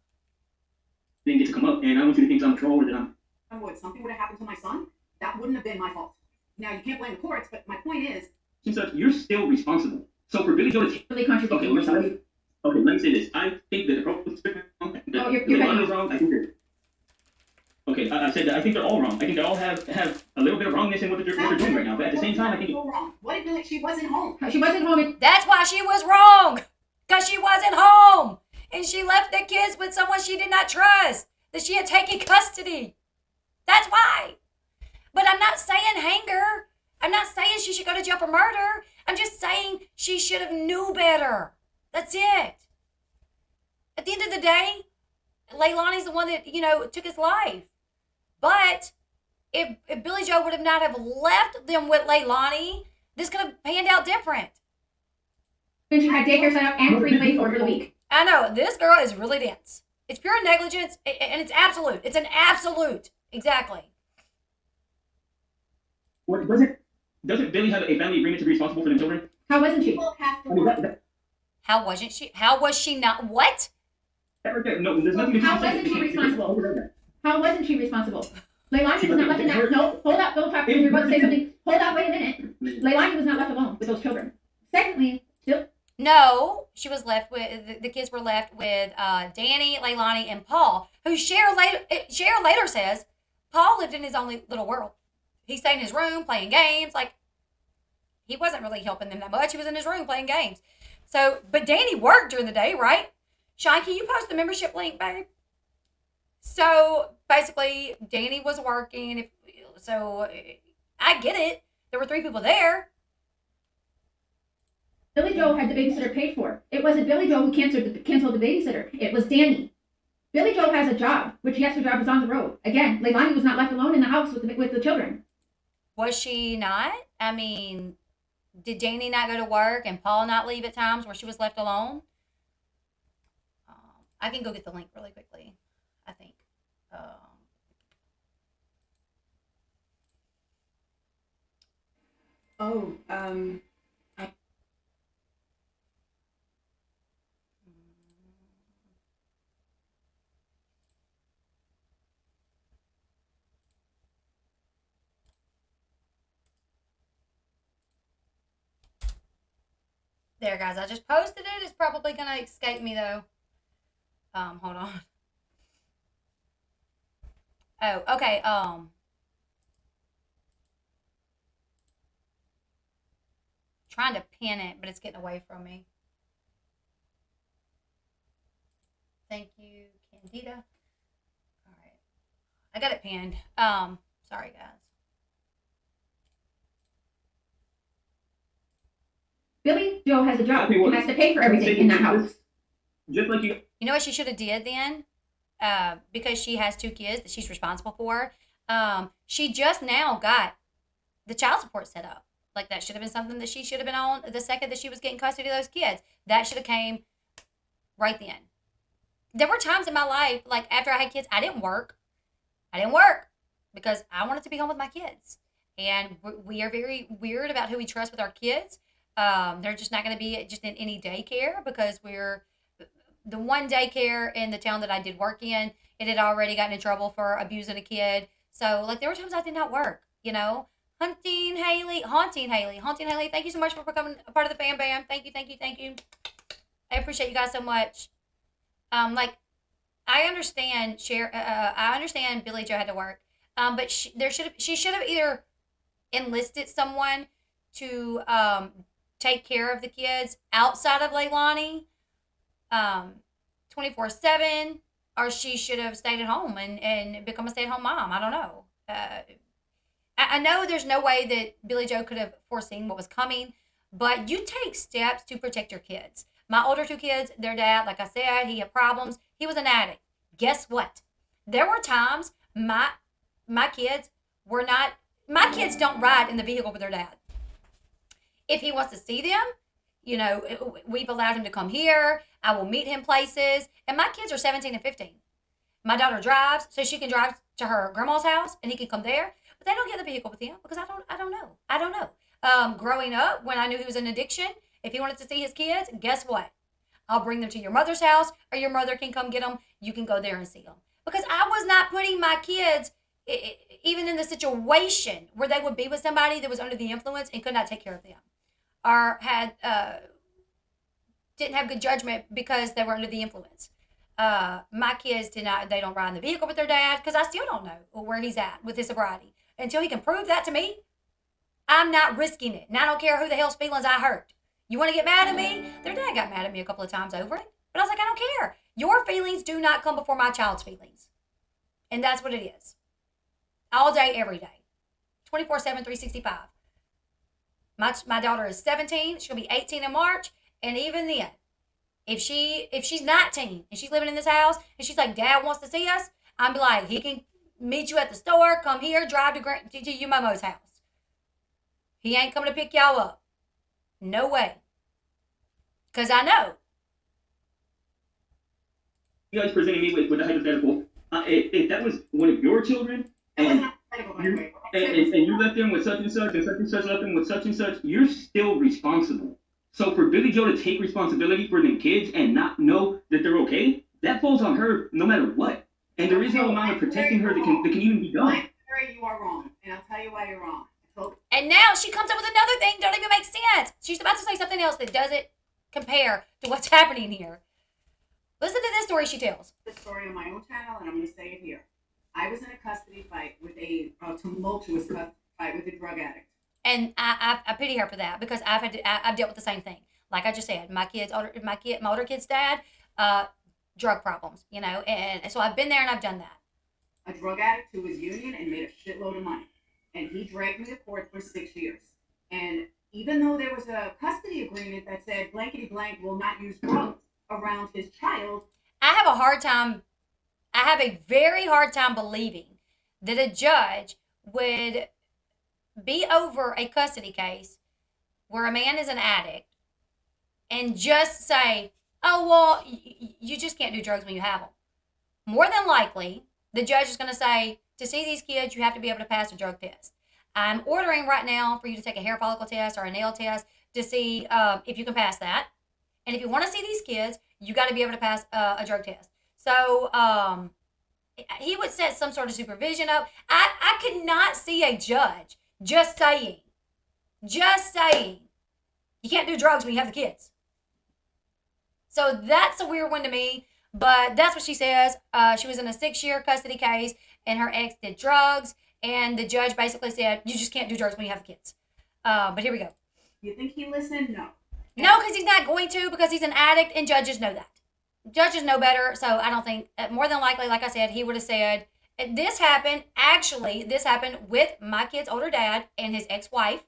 Didn't get to come up, and I want you to think I'm a troll or that I'm... Would something would have happened to my son, that wouldn't have been my fault. Now, you can't blame the courts, but my point is... Since you're still responsible. So for Billy Joe to take... Really contradicting yourself. Okay, let me say this. I think that the Leilani is wrong. I think that... Okay, I said that I think they're all wrong. I think they all have a little bit of wrongness in what they're doing right now. But at the same time, I think... Wrong. What did Billy... She wasn't home. She wasn't home. That's why she was wrong. Because she wasn't home. And she left the kids with someone she did not trust. That she had taken custody. That's why. But I'm not saying hang her. I'm not saying she should go to jail for murder. I'm just saying she should have knew better. That's it. At the end of the day, Leilani's the one that, took his life. But if Billy Joe would have not have left them with Leilani, this could have panned out different. Then she had daycare set up and free play for the week. I know. This girl is really dense. It's pure negligence, and it's absolute. It's an absolute. Exactly. What doesn't Billy have a family agreement to be responsible for the children? How wasn't she? How wasn't she? How was she not? What? No, there's nothing. How wasn't she responsible? How wasn't she responsible? Leilani was not left in that. No, hold up, Bill Tucker. You're about to say something. Hold up, wait a minute. Leilani was not left alone with those children. Secondly, still. No, she was left with the kids were left with Danny, Leilani, and Paul, who Cheryl later says Paul lived in his own little world. He stayed in his room playing games. Like, he wasn't really helping them that much. He was in his room playing games. So, but Danny worked during the day, right? Sean, can you post the membership link, babe? So, basically, Danny was working. So, I get it. There were 3 people there. Billy Joe had the babysitter paid for. It wasn't Billy Joe who canceled the babysitter. It was Danny. Billy Joe has a job, which yes, her job is on the road. Again, Leilani was not left alone in the house with the children. Was she not? I mean, did Danny not go to work and Paul not leave at times where she was left alone? I can go get the link really quickly, I think. There, guys, I just posted it. It's probably going to escape me, though. Hold on. Oh, okay, trying to pin it, but it's getting away from me. Thank you, Candida. All right. I got it pinned. Sorry, guys. Billy Joe has a job. He has to pay for everything in that house. Just like you. You know what she should have did then? because she has 2 kids that she's responsible for. She just now got the child support set up. Like, that should have been something that she should have been on the second that she was getting custody of those kids. That should have came right then. There were times in my life, like after I had kids, I didn't work. Because I wanted to be home with my kids. And we are very weird about who we trust with our kids. They're just not going to be just in any daycare, because we're the one daycare in the town that I did work in. It had already gotten in trouble for abusing a kid. So, like, there were times I did not work, you know. Haunting Haley. Thank you so much for becoming a part of the fan bam. Thank you. I appreciate you guys so much. Like, I understand Billy Joe had to work. But she should have either enlisted someone to take care of the kids outside of Leilani 24/7, or she should have stayed at home and become a stay-at-home mom. I don't know. I know there's no way that Billy Joe could have foreseen what was coming, but you take steps to protect your kids. My older 2 kids, their dad, like I said, he had problems. He was an addict. Guess what? There were times my kids don't ride in the vehicle with their dad. If he wants to see them, you know, we've allowed him to come here. I will meet him places. And my kids are 17 and 15. My daughter drives, so she can drive to her grandma's house and he can come there. But they don't get in the vehicle with him because I don't know. Growing up, when I knew he was in addiction, if he wanted to see his kids, guess what? I'll bring them to your mother's house, or your mother can come get them. You can go there and see them. Because I was not putting my kids even in the situation where they would be with somebody that was under the influence and could not take care of them, or had didn't have good judgment because they were under the influence. My kids they don't ride in the vehicle with their dad, because I still don't know where he's at with his sobriety. Until he can prove that to me, I'm not risking it. And I don't care who the hell's feelings I hurt. You want to get mad at me? Their dad got mad at me a couple of times over it. But I was like, I don't care. Your feelings do not come before my child's feelings. And that's what it is. All day, every day. 24/7, 365. My daughter is 17. She'll be 18 in March. And even then, if she's 19 and she's living in this house and she's like, Dad wants to see us, I'm be like, he can meet you at the store, come here, drive to your mama's house. He ain't coming to pick y'all up. No way. Because I know. You guys presented me with a hypothetical. If that was one of your children, and you left them with such and such, and such and such left them with such and such, you're still responsible. So for Billy Joe to take responsibility for them kids and not know that they're okay, that falls on her no matter what. And there is no amount of protecting her that can even be done. I'm sorry, you are wrong, and I'll tell you why you're wrong. And now she comes up with another thing that don't even make sense. She's about to say something else that doesn't compare to what's happening here. Listen to this story she tells. The story on my own channel, and I'm going to say it here. I was in a custody fight with a tumultuous fight with a drug addict. And I pity her for that, because I've dealt with the same thing. Like I just said, my older kid's dad, drug problems, you know, and so I've been there and I've done that. A drug addict who was union and made a shitload of money. And he dragged me to court for 6 years. And even though there was a custody agreement that said blankety blank will not use drugs around his child, I have a very hard time believing that a judge would be over a custody case where a man is an addict and just say, oh, well, you just can't do drugs when you have them. More than likely, the judge is going to say, to see these kids, you have to be able to pass a drug test. I'm ordering right now for you to take a hair follicle test or a nail test to see if you can pass that. And if you want to see these kids, you got to be able to pass a drug test. So he would set some sort of supervision up. I could not see a judge just saying, you can't do drugs when you have the kids. So that's a weird one to me. But that's what she says. She was in a 6-year custody case, and her ex did drugs. And the judge basically said, you just can't do drugs when you have the kids. But here we go. You think he listened? No. No, because he's not going to, because he's an addict, and judges know that. Judges know better, so I don't think, more than likely, like I said, he would have said, this happened with my kid's older dad and his ex-wife.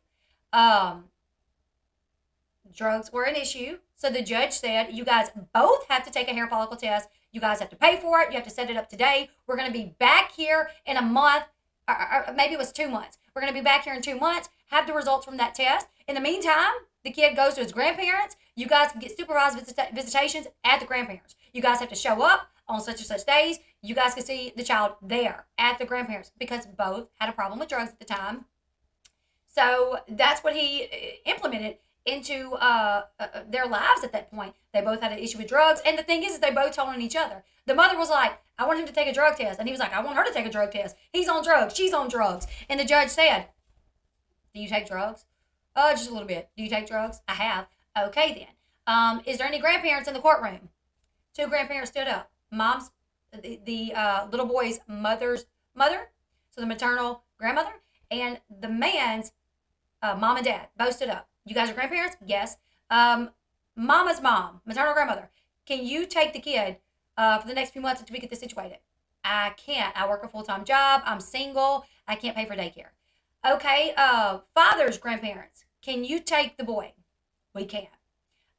Drugs were an issue. So the judge said, you guys both have to take a hair follicle test You guys have to pay for it. You have to set it up today. We're going to be back here in a month, or maybe it was 2 months. We're going to be back here in 2 months, have the results from that test. In the meantime, the kid goes to his grandparents. You guys can get supervised visitations at the grandparents. You guys have to show up on such and such days. You guys can see the child there at the grandparents because both had a problem with drugs at the time. So that's what he implemented into their lives at that point. They both had an issue with drugs. And the thing is they both told on each other. The mother was like, I want him to take a drug test. And he was like, I want her to take a drug test. He's on drugs. She's on drugs. And the judge said, do you take drugs? Oh, just a little bit. Do you take drugs? I have. Okay, then. Is there any grandparents in the courtroom? 2 grandparents stood up. Mom's, the little boy's mother's mother, so the maternal grandmother, and the man's mom and dad both stood up. You guys are grandparents? Yes. Mama's mom, maternal grandmother. Can you take the kid for the next few months until we get this situated? I can't. I work a full-time job. I'm single. I can't pay for daycare. Okay. Father's grandparents. Can you take the boy? We can't.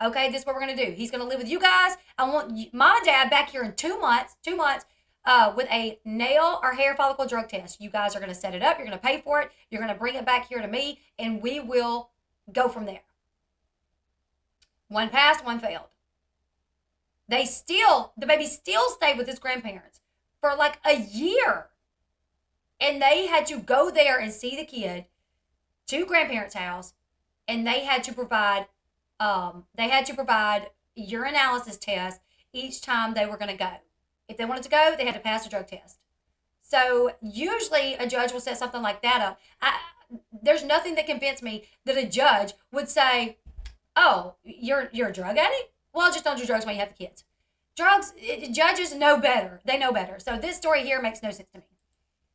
Okay, this is what we're going to do. He's going to live with you guys. I want you, mom and dad back here in 2 months, with a nail or hair follicle drug test. You guys are going to set it up. You're going to pay for it. You're going to bring it back here to me, and we will go from there. One passed, one failed. The baby still stayed with his grandparents for like a year. And they had to go there and see the kid to grandparents' house, and they had to provide urinalysis tests each time they were going to go. If they wanted to go, they had to pass a drug test. So usually a judge will set something like that up. There's nothing that convinced me that a judge would say, oh, you're a drug addict? Well, just don't do drugs when you have the kids. Judges know better. They know better. So this story here makes no sense to me.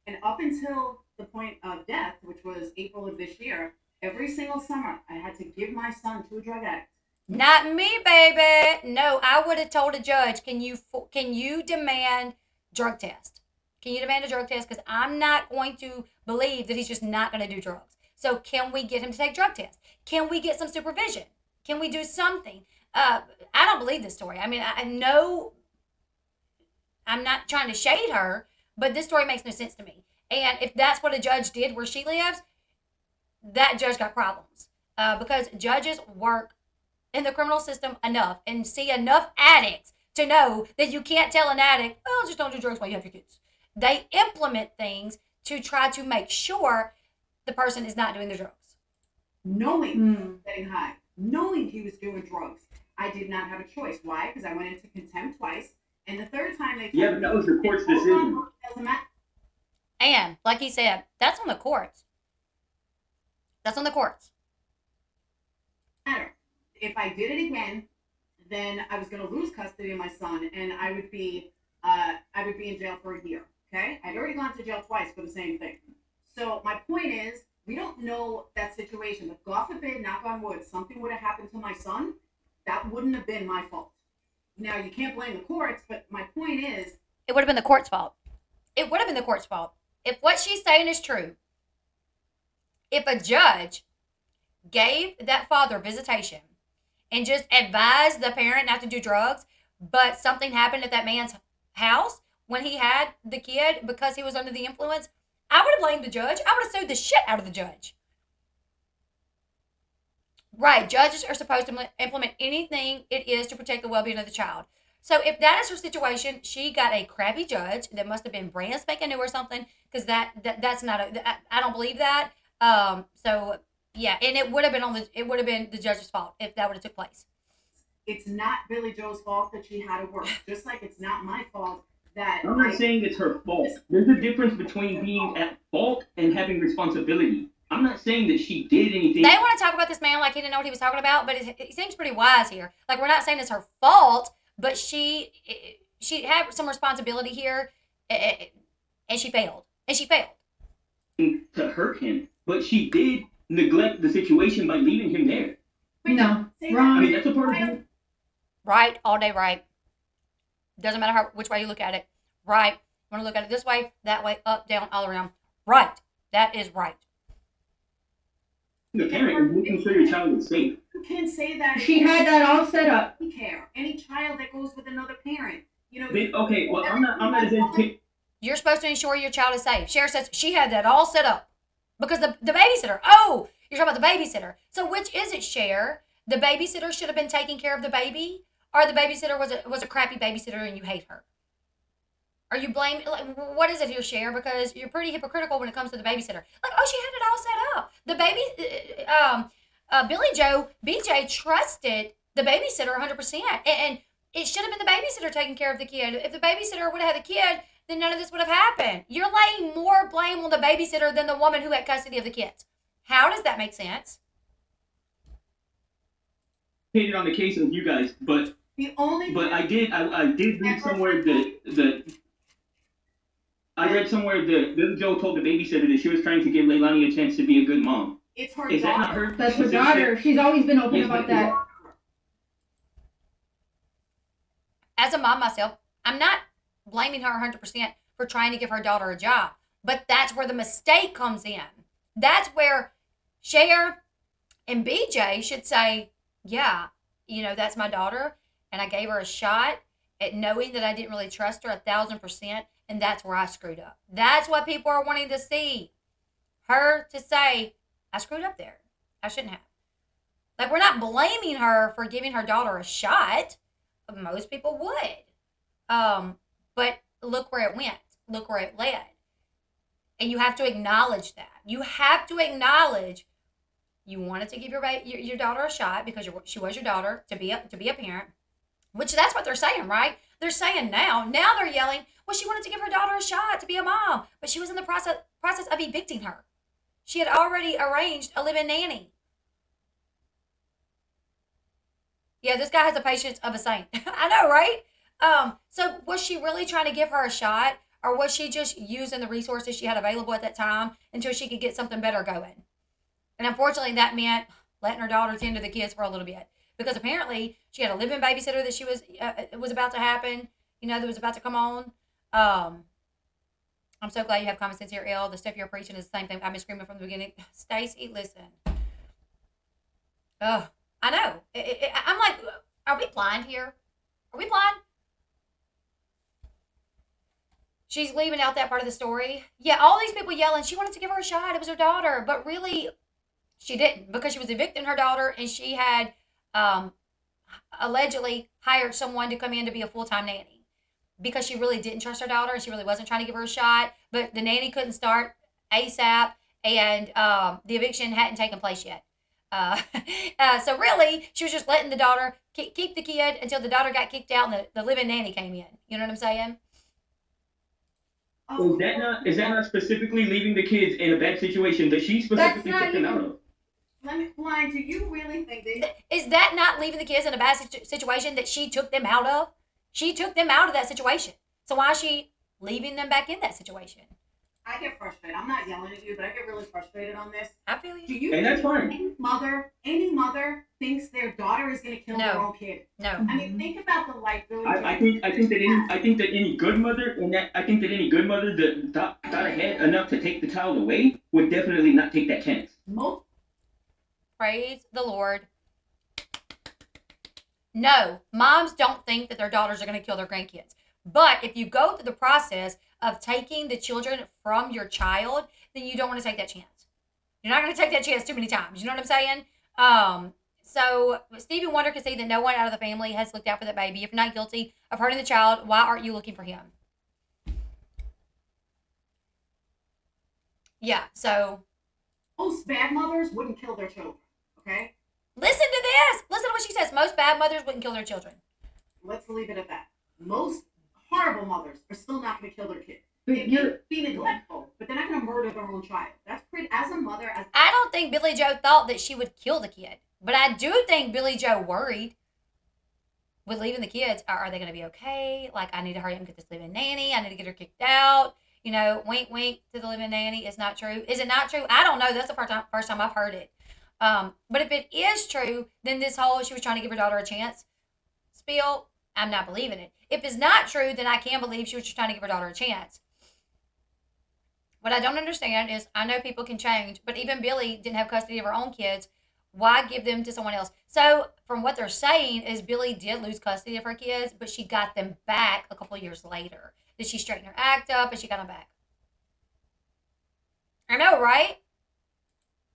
And up until the point of death, which was April of this year, every single summer, I had to give my son to a drug addict. Not me, baby. No, I would have told a judge, can you demand drug test? Can you demand a drug test? Because I'm not going to believe that he's just not going to do drugs. So can we get him to take drug tests? Can we get some supervision? Can we do something? I don't believe this story. I mean, I know I'm not trying to shade her, but this story makes no sense to me. And if that's what a judge did where she lives, that judge got problems. Because judges work in the criminal system enough and see enough addicts to know that you can't tell an addict, well, just don't do drugs while you have your kids. They implement things to try to make sure the person is not doing the drugs. Knowing getting high, knowing he was doing drugs, I did not have a choice. Why? Because I went into contempt twice, and the third time they but that was the court's decision. And like he said, that's on the courts. That's on the courts. If I did it again, then I was going to lose custody of my son, and I would be in jail for a year. Okay, I'd already gone to jail twice for the same thing. So my point is, we don't know that situation. If God forbid, knock on wood, something would have happened to my son, that wouldn't have been my fault. Now you can't blame the courts, but my point is, it would have been the court's fault. It would have been the court's fault. If what she's saying is true, if a judge gave that father visitation and just advised the parent not to do drugs, but something happened at that man's house when he had the kid because he was under the influence, I would have blamed the judge. I would have sued the shit out of the judge. Right, judges are supposed to implement anything it is to protect the well-being of the child. So if that is her situation, she got a crappy judge that must have been brand spanking new or something, because that's not I don't believe that. So yeah, and it would have been the judge's fault if that would have took place. It's not Billy Joe's fault that she had to work, just like it's not my fault that. I'm not saying it's her fault. There's a difference between being at fault and having responsibility. I'm not saying that she did anything. They want to talk about this man like he didn't know what he was talking about, but he seems pretty wise here. Like, we're not saying it's her fault, but she had some responsibility here, and she failed. To hurt him, but she did neglect the situation by leaving him there. No, wrong. I mean, that's a part of it. Right, all day right. Doesn't matter which way you look at it. Right. Want to look at it this way, that way, up, down, all around. Right. That is right. The parent is making sure your child is safe. You can't say that. She had that all set up. Care. Any child that goes with another parent, you Okay, well, I'm not as educated. You're supposed to ensure your child is safe. Cher says she had that all set up because the babysitter. Oh, you're talking about the babysitter. So which is it, Cher? The babysitter should have been taking care of the baby, or the babysitter was a crappy babysitter and you hate her? Are you blaming? Like, what is it here, Cher? Because you're pretty hypocritical when it comes to the babysitter. Like, oh, she had it all set up. The baby, Billy Joe, BJ trusted the babysitter 100%, and it should have been the babysitter taking care of the kid. If the babysitter would have had the kid, then none of this would have happened. You're laying more blame on the babysitter than the woman who had custody of the kids. How does that make sense? Hated on the case of you guys, but I did read somewhere that I read somewhere that Billy Joe told the babysitter that she was trying to give Leilani a chance to be a good mom. It's her Is daughter. that not her? That's her daughter. She's always been open about that. As a mom myself, I'm not blaming her 100% for trying to give her daughter a job, but that's where the mistake comes in. That's where Cher and BJ should say, yeah, that's my daughter, and I gave her a shot at knowing that I didn't really trust her 1,000%, and that's where I screwed up. That's what people are wanting to see. Her to say, I screwed up there. I shouldn't have. Like, we're not blaming her for giving her daughter a shot. Most people would. But look where it went. Look where it led. And you have to acknowledge that. You have to acknowledge you wanted to give your daughter a shot because she was your daughter to be a parent, which that's what they're saying, right? They're saying now they're yelling, well, she wanted to give her daughter a shot to be a mom, but she was in the process of evicting her. She had already arranged a live-in nanny. Yeah, this guy has the patience of a saint. I know, right? So was she really trying to give her a shot, or was she just using the resources she had available at that time until she could get something better going? And unfortunately, that meant letting her daughter tend to the kids for a little bit, because apparently she had a live-in babysitter that she was about to happen. That was about to come on. I'm so glad you have common sense here, Elle. The stuff you're preaching is the same thing I've been screaming from the beginning. Stacey, listen. I know. I'm like, are we blind here? Are we blind? She's leaving out that part of the story. Yeah, all these people yelling, she wanted to give her a shot. It was her daughter. But really, she didn't, because she was evicting her daughter, and she had allegedly hired someone to come in to be a full-time nanny because she really didn't trust her daughter, and she really wasn't trying to give her a shot. But the nanny couldn't start ASAP, and the eviction hadn't taken place yet. So really, she was just letting the daughter keep the kid until the daughter got kicked out and the live-in nanny came in. You know what I'm saying? Is that not specifically leaving the kids in a bad situation that she specifically took them out of? Why do you really think that? Is that not leaving the kids in a bad situation that she took them out of? She took them out of that situation. So why is she leaving them back in that situation? I get frustrated. I'm not yelling at you, but I get really frustrated on this. I feel you. Do you and think that's fine. Any mother thinks their daughter is going to kill their own kid? No. I mean, think about the life. I think that any good mother that thought ahead enough to take the child away would definitely not take that chance. Praise the Lord. No, moms don't think that their daughters are going to kill their grandkids. But if you go through the process of taking the children from your child, then you don't want to take that chance. You're not going to take that chance too many times. You know what I'm saying? So Stevie Wonder can see that no one out of the family has looked out for that baby. If you're not guilty of hurting the child, why aren't you looking for him? Yeah, so. Most bad mothers wouldn't kill their children, okay? Listen to this. Listen to what she says. Most bad mothers wouldn't kill their children. Let's leave it at that. Most horrible mothers are still not going to kill their kid. But They may be neglectful, but they're not going to murder their own child. That's pretty. As a mother, I don't think Billy Joe thought that she would kill the kid, but I do think Billy Joe worried with leaving the kids. Are they going to be okay? Like, I need to hurry up and get this live-in nanny. I need to get her kicked out. Wink, wink to the live-in nanny. It's not true. Is it not true? I don't know. That's the first time I've heard it. But if it is true, then this whole she was trying to give her daughter a chance spiel, I'm not believing it. If it's not true, then I can believe she was just trying to give her daughter a chance. What I don't understand is, I know people can change, but even Billy didn't have custody of her own kids Why give them to someone else? So from what they're saying is Billie did lose custody of her kids, but she got them back a couple of years later. Did she straighten her act up and she got them back? I know, right?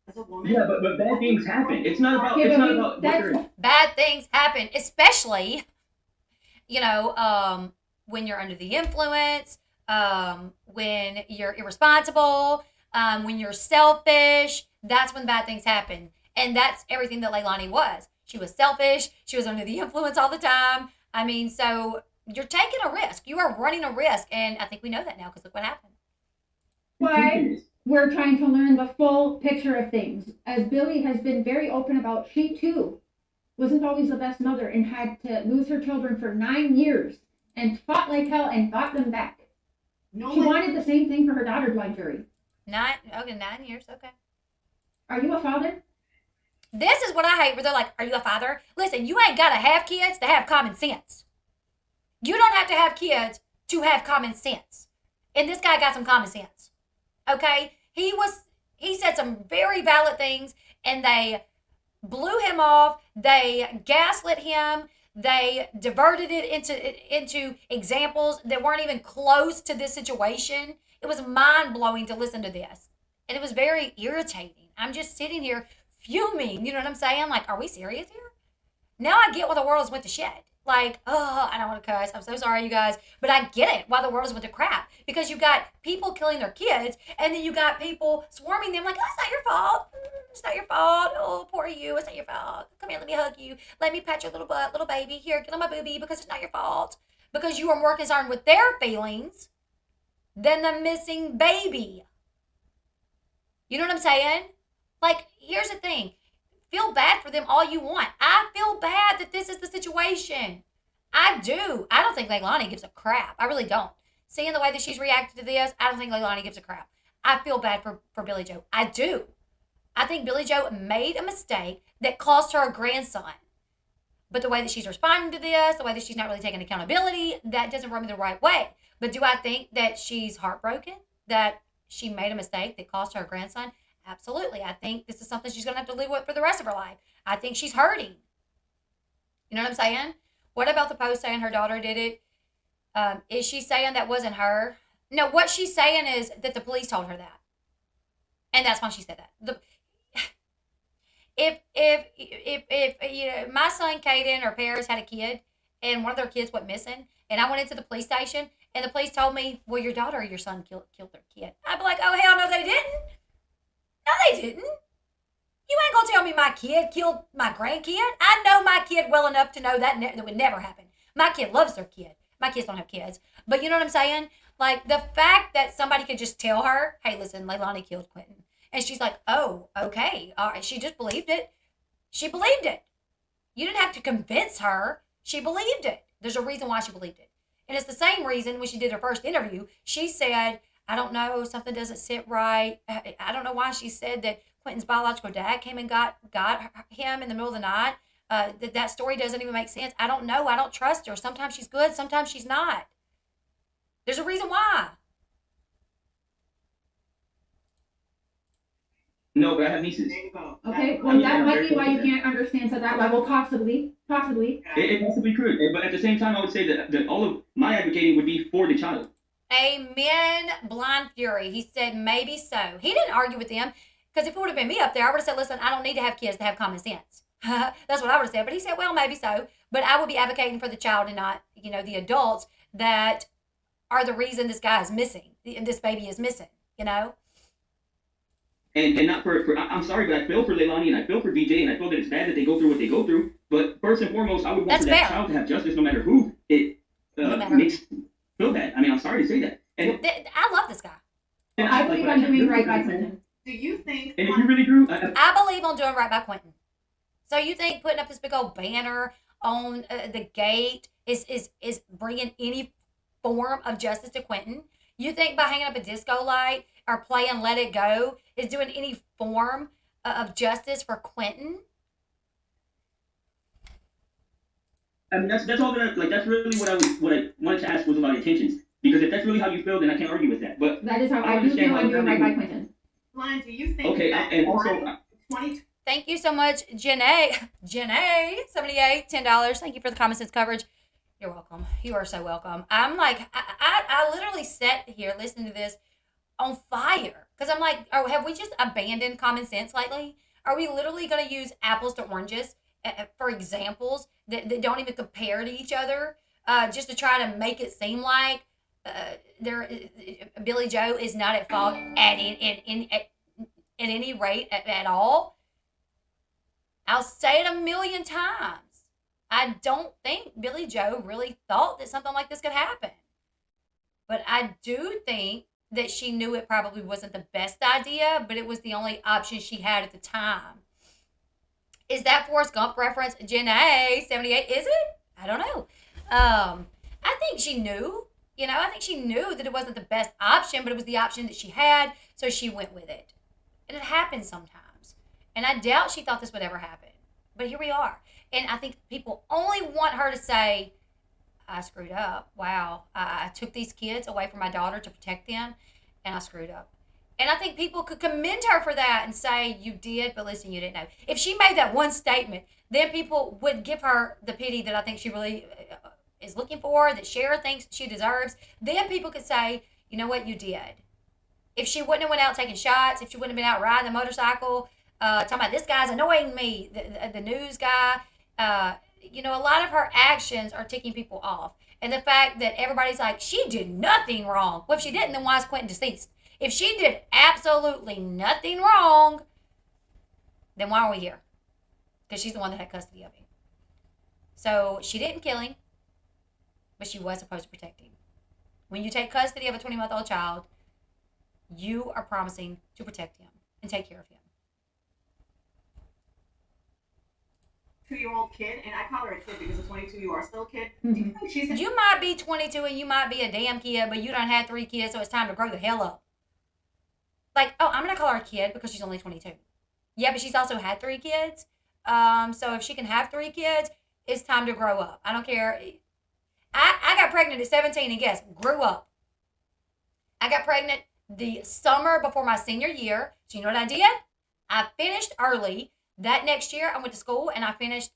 As a woman. Yeah, but bad things happen. It's not about. Okay, It's but not we- about. that's- Bad things happen, especially, when you're under the influence, when you're irresponsible, when you're selfish. That's when bad things happen. And that's everything that Leilani was. She was selfish. She was under the influence all the time. I mean, so you're taking a risk. You are running a risk. And I think we know that now because look what happened. Why? We're trying to learn the full picture of things. As Billie has been very open about, she too wasn't always the best mother and had to lose her children for 9 years and fought like hell and got them back. No She one. wanted the same thing for her daughter, Blind Fury. 9 years. Okay. Are you a father? This is what I hate where they're like, are you a father? Listen, you ain't got to have kids to have common sense. You don't have to have kids to have common sense. And this guy got some common sense. Okay? He said some very valid things and they blew him off. They gaslit him. They diverted it into examples that weren't even close to this situation. It was mind-blowing to listen to this. And it was very irritating. I'm just sitting here fuming. You know what I'm saying? Like, are we serious here? Now I get why the world has went to shit. Like, I don't want to cuss. I'm so sorry, you guys. But I get it, why the world has went to crap. Because you got people killing their kids, and then you got people swarming them like, oh, it's not your fault. It's not your fault. Oh, poor you. It's not your fault. Come here, let me hug you. Let me pat your little butt, little baby. Here, get on my boobie because it's not your fault. Because you are more concerned with their feelings than the missing baby. You know what I'm saying? Like, here's the thing. Feel bad for them all you want. I feel bad that this is the situation. I do. I don't think Leilani gives a crap. I really don't. Seeing the way that she's reacted to this, I don't think Leilani gives a crap. I feel bad for Billie Joe. I do. I think Billie Joe made a mistake that cost her a grandson. But the way that she's responding to this, the way that she's not really taking accountability, that doesn't rub me the right way. But do I think that she's heartbroken? That she made a mistake that cost her a grandson? Absolutely. I think this is something she's going to have to live with for the rest of her life. I think she's hurting. You know what I'm saying? What about the post saying her daughter did it? Is she saying that wasn't her? No, what she's saying is that the police told her that. And that's why she said that. If my son Caden or Paris had a kid and one of their kids went missing and I went into the police station and the police told me, well, your daughter or your son killed their kid, I'd be like, oh, hell no, they didn't. No, they didn't. You ain't gonna tell me my kid killed my grandkid. I know my kid well enough to know that that would never happen. My kid loves their kid. My kids don't have kids. But you know what I'm saying? Like, the fact that somebody could just tell her, hey, listen, Leilani killed Quinton. And she's like, oh, okay. All right. She just believed it. She believed it. You didn't have to convince her. She believed it. There's a reason why she believed it. And it's the same reason when she did her first interview, she said, I don't know, something doesn't sit right. I don't know why she said that Quinton's biological dad came and got him in the middle of the night. That story doesn't even make sense. I don't know. I don't trust her. Sometimes she's good. Sometimes she's not. There's a reason why. No, but I have nieces. There you go. Okay, well, that might be why you can't understand to that level, possibly. It possibly could, but at the same time, I would say that all of my advocating would be for the child. Amen, Blind Fury. He said maybe so. He didn't argue with them because if it would have been me up there, I would have said, listen, I don't need to have kids to have common sense. That's what I would have said. But he said, well, maybe so. But I would be advocating for the child and not, the adults that are the reason this guy is missing. This baby is missing, And not for I'm sorry, but I feel for Leilani and I feel for DJ and I feel that it's bad that they go through what they go through. But first and foremost, I would want That's for that fair. child to have justice no matter who it No matter. makes feel that. I mean, I'm sorry to say that. And I love this guy. I believe I'm doing right by Quinton. Do you think? And if you really do, I believe on doing right by Quinton. So you think putting up this big old banner on the gate is bringing any form of justice to Quinton? You think by hanging up a disco light or playing Let It Go is doing any form of justice for Quinton? I mean, that's all that that's really what I wanted to ask was about intentions. Because if that's really how you feel, then I can't argue with that. But That is how I do feel I'm doing right by Quinton. Lon, do you think? Okay, that and also 20? Thank you so much, Janae. Janae78, $10. Thank you for the common sense coverage. You're welcome. You are so welcome. I'm like, I literally sat here listening to this on fire because I'm like, oh, have we just abandoned common sense lately? Are we literally going to use apples to oranges for examples that don't even compare to each other just to try to make it seem like Billy Joe is not at fault at any rate at all? I'll say it a million times. I don't think Billy Joe really thought that something like this could happen. But I do think that she knew it probably wasn't the best idea, but it was the only option she had at the time. Is that Forrest Gump reference? Janae 78, is it? I don't know. I think she knew. I think she knew that it wasn't the best option, but it was the option that she had, so she went with it. And it happens sometimes. And I doubt she thought this would ever happen. But here we are. And I think people only want her to say, I screwed up. Wow. I took these kids away from my daughter to protect them, and I screwed up. And I think people could commend her for that and say, you did, but listen, you didn't know. If she made that one statement, then people would give her the pity that I think she really is looking for, that Cher thinks she deserves. Then people could say, you know what, you did. If she wouldn't have went out taking shots, if she wouldn't have been out riding the motorcycle, talking about this guy's annoying me, the news guy, a lot of her actions are ticking people off. And the fact that everybody's like, she did nothing wrong. Well, if she didn't, then why is Quinton deceased? If she did absolutely nothing wrong, then why are we here? Because she's the one that had custody of him. So she didn't kill him, but she was supposed to protect him. When you take custody of a 20-month-old child, you are promising to protect him and take care of him. 2-year-old kid, and I call her a kid because at 22 you are still a kid. Do you think she's You might be 22 and you might be a damn kid, but you done had 3 kids, so it's time to grow the hell up. Like, oh, I'm going to call her a kid because she's only 22. Yeah, but she's also had 3 kids. So if she can have 3 kids, it's time to grow up. I don't care. I got pregnant at 17 and guess, grew up. I got pregnant the summer before my senior year. So you know what I did? I finished early. That next year, I went to school and I finished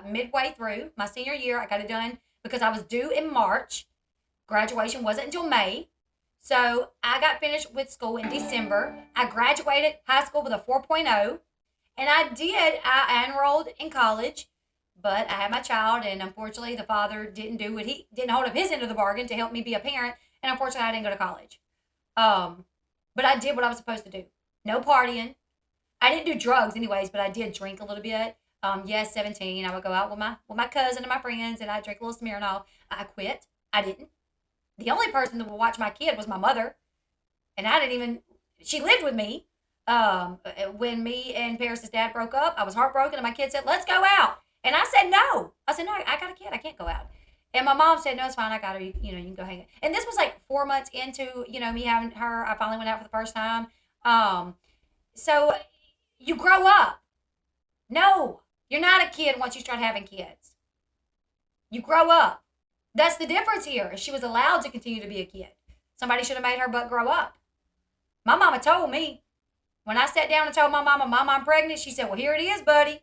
midway through my senior year. I got it done because I was due in March. Graduation wasn't until May. So I got finished with school in December. I graduated high school with a 4.0. And I enrolled in college, but I had my child. And unfortunately, the father didn't hold up his end of the bargain to help me be a parent. And unfortunately, I didn't go to college. But I did what I was supposed to do. No partying. I didn't do drugs anyways, but I did drink a little bit. Yes, 17. I would go out with my cousin and my friends, and I'd drink a little Smirnoff. I quit. I didn't. The only person that would watch my kid was my mother. And she lived with me. When me and Paris's dad broke up, I was heartbroken, and my kid said, let's go out. And I said, no. I said, no, I got a kid. I can't go out. And my mom said, no, it's fine. I got her. You can go hang out. And this was like 4 months into, me having her. I finally went out for the first time. So you grow up. No, you're not a kid once you start having kids. You grow up. That's the difference here. She was allowed to continue to be a kid. Somebody should have made her butt grow up. My mama told me. When I sat down and told my mama, Mom, I'm pregnant, she said, well, here it is, buddy.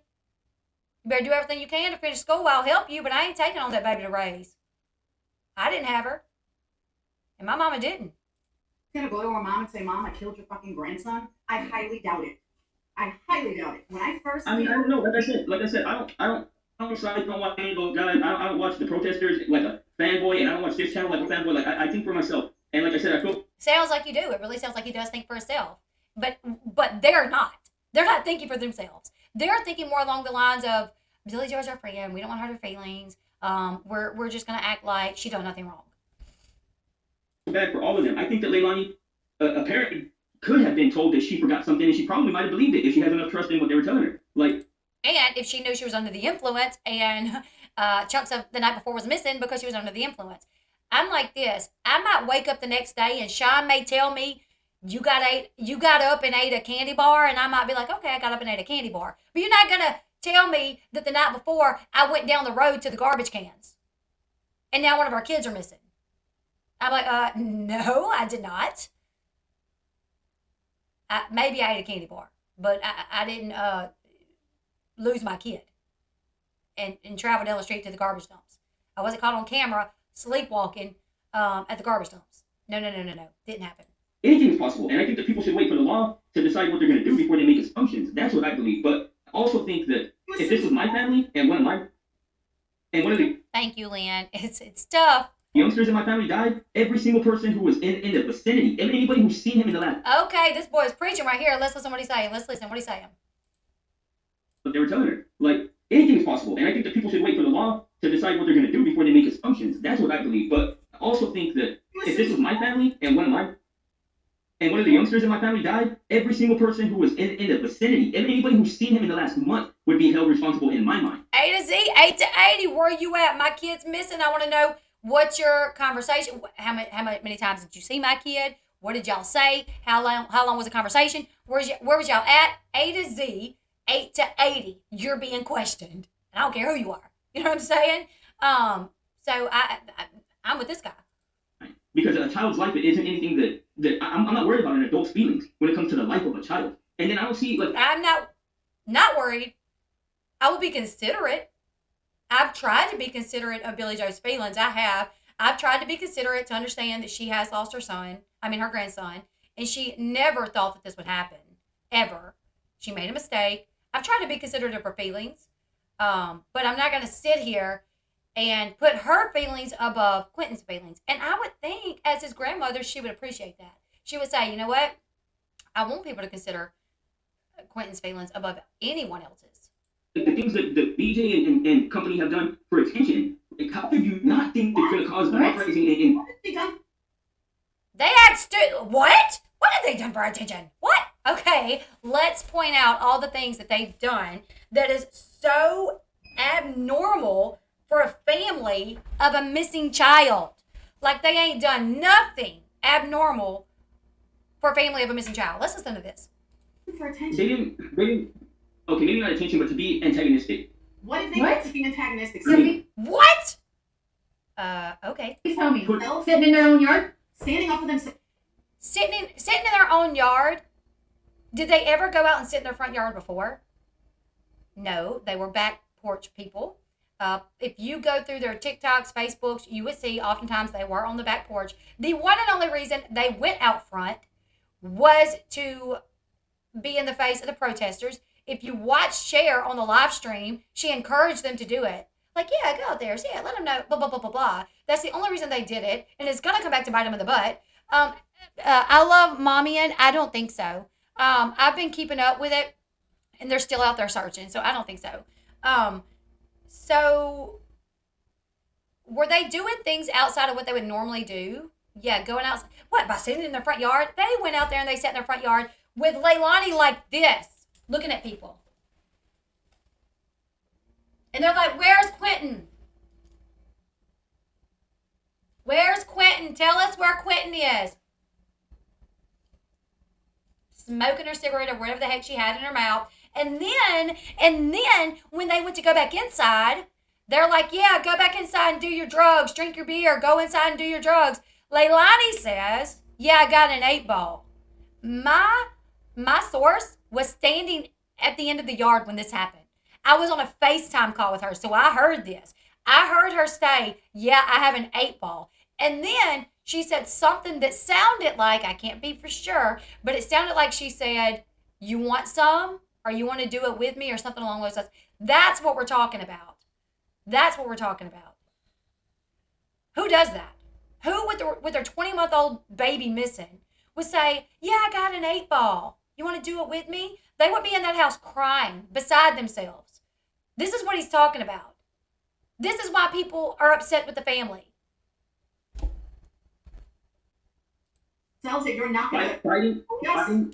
You better do everything you can to finish school. I'll help you, but I ain't taking on that baby to raise. I didn't have her. And my mama didn't. gonna go to her mom and say, Mom, I killed your fucking grandson? I highly doubt it. I highly doubt it. When I first I don't know. Like I said, I don't watch any of those guys. I don't watch the protesters like a fanboy, and I don't watch this channel like a fanboy. Like I think for myself, and like I said, I feel. Sounds like you do. It really sounds like he does think for himself. But they're not. They're not thinking for themselves. They're thinking more along the lines of, Billy Joe's our friend. We don't want to hurt her feelings. We're just gonna act like she done nothing wrong. Bad for all of them. I think that Leilani, a parent, could have been told that she forgot something, and she probably might have believed it if she has enough trust in what they were telling her. And if she knew she was under the influence, and chunks of the night before was missing because she was under the influence. I'm like this. I might wake up the next day and Sean may tell me, you got up and ate a candy bar, and I might be like, okay, I got up and ate a candy bar. But you're not gonna tell me that the night before I went down the road to the garbage cans, and now one of our kids are missing. I'm like, no, I did not. Maybe I ate a candy bar, but I didn't lose my kid and travel down the street to the garbage dumps. I wasn't caught on camera sleepwalking at the garbage dumps. No. Didn't happen. Anything is possible, and I think that people should wait for the law to decide what they're going to do before they make assumptions. That's what I believe. But I also think that if this was my family and one of the Thank you, Lynn. It's tough. youngsters in my family died, every single person who was in the vicinity, and anybody who's seen him in the last, Okay, this boy is preaching right here. Let's listen to what he's saying. Let's listen. What he's saying. but they were telling her, like, anything is possible, and I think that people should wait for the law to decide what they're going to do before they make assumptions. That's what I believe. But I also think that if this was my family and one of the youngsters in my family died, every single person who was in the vicinity, and anybody who's seen him in the last month would be held responsible in my mind. A to Z, 8 to 80. Where are you at? My kid's missing. I want to know what's your conversation. How many times did you see my kid? What did y'all say? How long was the conversation? Where was y'all at? A to Z, 8 to 80. You're being questioned. And I don't care who you are. You know what I'm saying? So I'm with this guy. Because a child's life isn't anything that I'm not worried about an adult's feelings when it comes to the life of a child. And then I don't see, like, I'm not worried. I will be considerate. I've tried to be considerate of Billy Joe's feelings. I have. I've tried to be considerate to understand that she has lost her grandson, and she never thought that this would happen, ever. She made a mistake. I've tried to be considerate of her feelings, but I'm not going to sit here and put her feelings above Quinton's feelings. And I would think, as his grandmother, she would appreciate that. She would say, you know what? I want people to consider Quinton's feelings above anyone else's. the things that BJ and company have done for attention. Like, how could you not think they're going to cause an uprising and What have they done? They had what? What have they done for attention? What? Okay, let's point out all the things that they've done that is so abnormal for a family of a missing child. Like, they ain't done nothing abnormal for a family of a missing child. Let's listen to this. For attention. they didn't, okay, maybe not attention, but to be antagonistic. What if they were to be antagonistic? What? Okay. Please tell me. Well, Sitting in their own yard? standing up for them. Sitting in their own yard. Did they ever go out and sit in their front yard before? No, they were back porch people. If you go through their TikToks, Facebooks, you would see oftentimes they were on the back porch. The one and only reason they went out front was to be in the face of the protesters. If you watch Cher on the live stream, she encouraged them to do it. Like, yeah, go out there. Yeah, let them know, blah, blah, blah, blah, blah. That's the only reason they did it. And it's going to come back to bite them in the butt. I love mommy, and I don't think so. I've been keeping up with it, and they're still out there searching, so I don't think so. So were they doing things outside of what they would normally do? Yeah, going out. What, by sitting in their front yard? They went out there and they sat in their front yard with Leilani like this, looking at people. And they're like, where's Quinton? Where's Quinton? Tell us where Quinton is. Smoking her cigarette or whatever the heck she had in her mouth. And then when they went to go back inside, they're like, yeah, go back inside and do your drugs, drink your beer, go inside and do your drugs. Leilani says, yeah, I got an 8-ball. My source was standing at the end of the yard when this happened. I was on a FaceTime call with her, so I heard this. I heard her say, yeah, I have an 8-ball. And then she said something that sounded like, I can't be for sure, but it sounded like she said, you want some? Or you want to do it with me? Or something along those lines. That's what we're talking about. That's what we're talking about. Who does that? Who with their 20-month-old baby missing would say, yeah, I got an 8-ball. You want to do it with me? They would be in that house crying beside themselves. This is what he's talking about. This is why people are upset with the family. Tells that you're not going to.